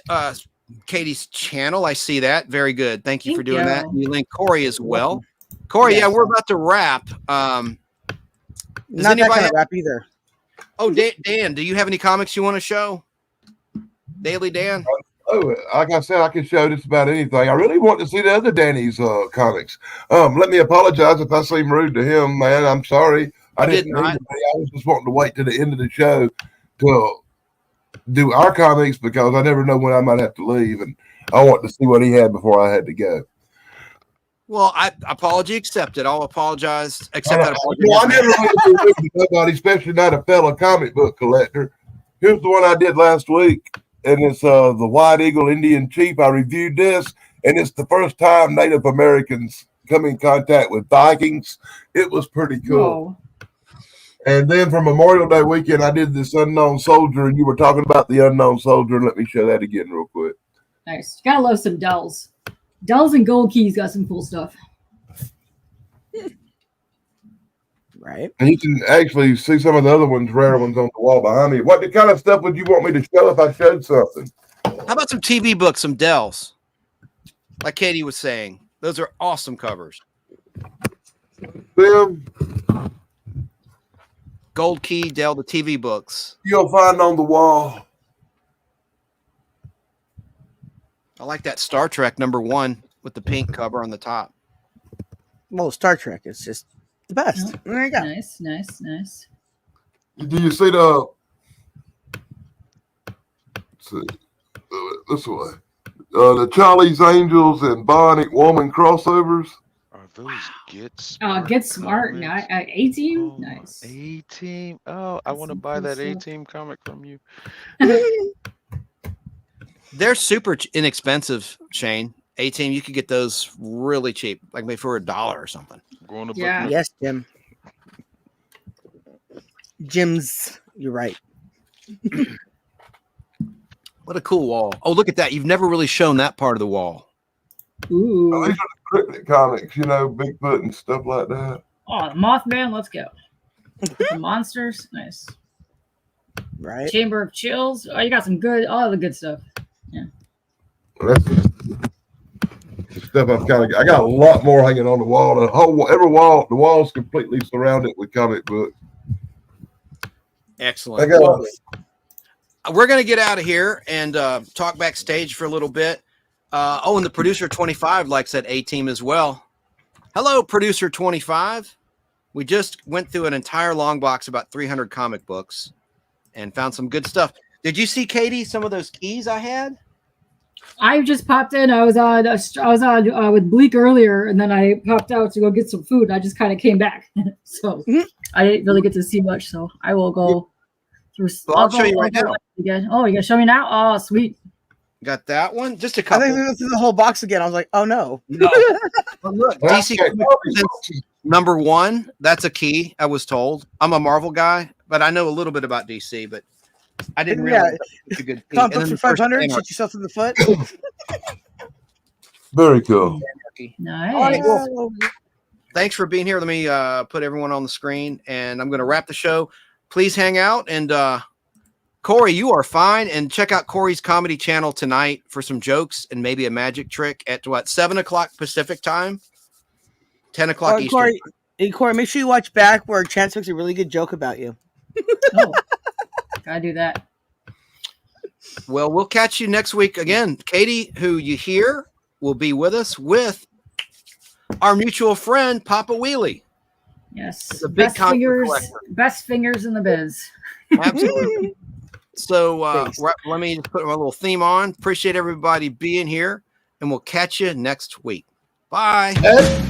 Speaker 1: Katie's channel. I see that. Very good. Thank you for doing that. You linked Corey as well. Corey, yeah, we're about to wrap.
Speaker 6: Not that kind of wrap either.
Speaker 1: Oh, Dan, do you have any comics you want to show? Daily Dan?
Speaker 3: Oh, like I said, I can show just about anything. I really want to see the other Danny's comics. Let me apologize if I seem rude to him, man. I'm sorry. I didn't mean to be. I was just wanting to wait to the end of the show to do our comics because I never know when I might have to leave, and I want to see what he had before I had to go.
Speaker 1: Well, apology accepted. I'll apologize. Accept that apology.
Speaker 3: Well, I never want to be rude to nobody, especially not a fellow comic book collector. Here's the one I did last week, and it's the White Eagle Indian Chief. I reviewed this, and it's the first time Native Americans come in contact with Vikings. It was pretty cool.
Speaker 7: Whoa.
Speaker 3: And then for Memorial Day weekend, I did this Unknown Soldier, and you were talking about the Unknown Soldier. And let me show that again real quick.
Speaker 7: Nice. Gotta love some Dells. Dells and Gold Keys got some cool stuff.
Speaker 6: Right.
Speaker 3: And you can actually see some of the other ones, rare ones on the wall behind me. What kind of stuff would you want me to show if I showed something?
Speaker 1: How about some TV books, some Dells? Like Katie was saying. Those are awesome covers.
Speaker 3: Them
Speaker 1: Gold Key, Dell, the TV books.
Speaker 3: you'll find on the wall.
Speaker 1: I like that Star Trek #1 with the pink cover on the top.
Speaker 6: Well, Star Trek is just the best. There you go.
Speaker 7: Nice.
Speaker 3: Do you see the? Let's see, this way. The Charlie's Angels and Bionic Woman crossovers.
Speaker 8: Are those Get Smart?
Speaker 7: Get Smart.
Speaker 8: Comics?
Speaker 7: A-Team.
Speaker 8: Oh,
Speaker 7: Nice.
Speaker 8: A-Team. Oh, I want to buy that A-Team comic from you.
Speaker 1: They're super inexpensive, Shane. A-Team, you could get those really cheap, like maybe for $1 or something.
Speaker 8: Going to
Speaker 7: Yeah.
Speaker 6: Yes, Jim. Jim's, you're right.
Speaker 1: What a cool wall. Oh, look at that. You've never really shown that part of the wall.
Speaker 7: Ooh.
Speaker 3: These are the cryptic comics, Bigfoot and stuff like that.
Speaker 7: Oh, the Mothman. Let's go. The monsters. Nice.
Speaker 6: Right.
Speaker 7: Chamber of Chills. Oh, you got some all the good stuff. Yeah.
Speaker 3: That's the stuff I got a lot more hanging on the wall. The wall's completely surrounded with comic books.
Speaker 1: Excellent. We're going to get out of here and talk backstage for a little bit. And the producer 25 likes that A-Team as well. Hello, producer 25. We just went through an entire long box, about 300 comic books, and found some good stuff. Did you see, Katie, some of those keys I had?
Speaker 7: I just popped in. I was on with Bleak earlier, and then I popped out to go get some food. I just kind of came back, so I didn't really get to see much. So I will go.
Speaker 1: I'll show you right now.
Speaker 7: Again. Oh, you gonna show me now? Oh, sweet.
Speaker 1: Got that one. Just a
Speaker 6: I
Speaker 1: couple.
Speaker 6: think we went through the whole box again. I was like, oh no.
Speaker 1: But look, DC #1. That's a key. I was told. I'm a Marvel guy, but I know a little bit about DC. But I didn't realize it's a good key.
Speaker 6: Comic book for 500. Shoot yourself in the foot.
Speaker 3: Very cool.
Speaker 7: Nice.
Speaker 1: Thanks for being here. Let me put everyone on the screen, and I'm going to wrap the show. Please hang out. And Corey, you are fine. And check out Corey's comedy channel tonight for some jokes and maybe a magic trick at 7 o'clock Pacific time, 10 o'clock Eastern.
Speaker 6: Corey, make sure you watch back where Chance makes a really good joke about you.
Speaker 7: Oh, gotta do that.
Speaker 1: Well, we'll catch you next week again. Katie, who you hear, will be with us with our mutual friend, Papa Wheelie.
Speaker 7: Yes.
Speaker 1: The big
Speaker 7: Best fingers in the biz.
Speaker 1: Absolutely. So let me just put my little theme on. Appreciate everybody being here, and we'll catch you next week. Bye.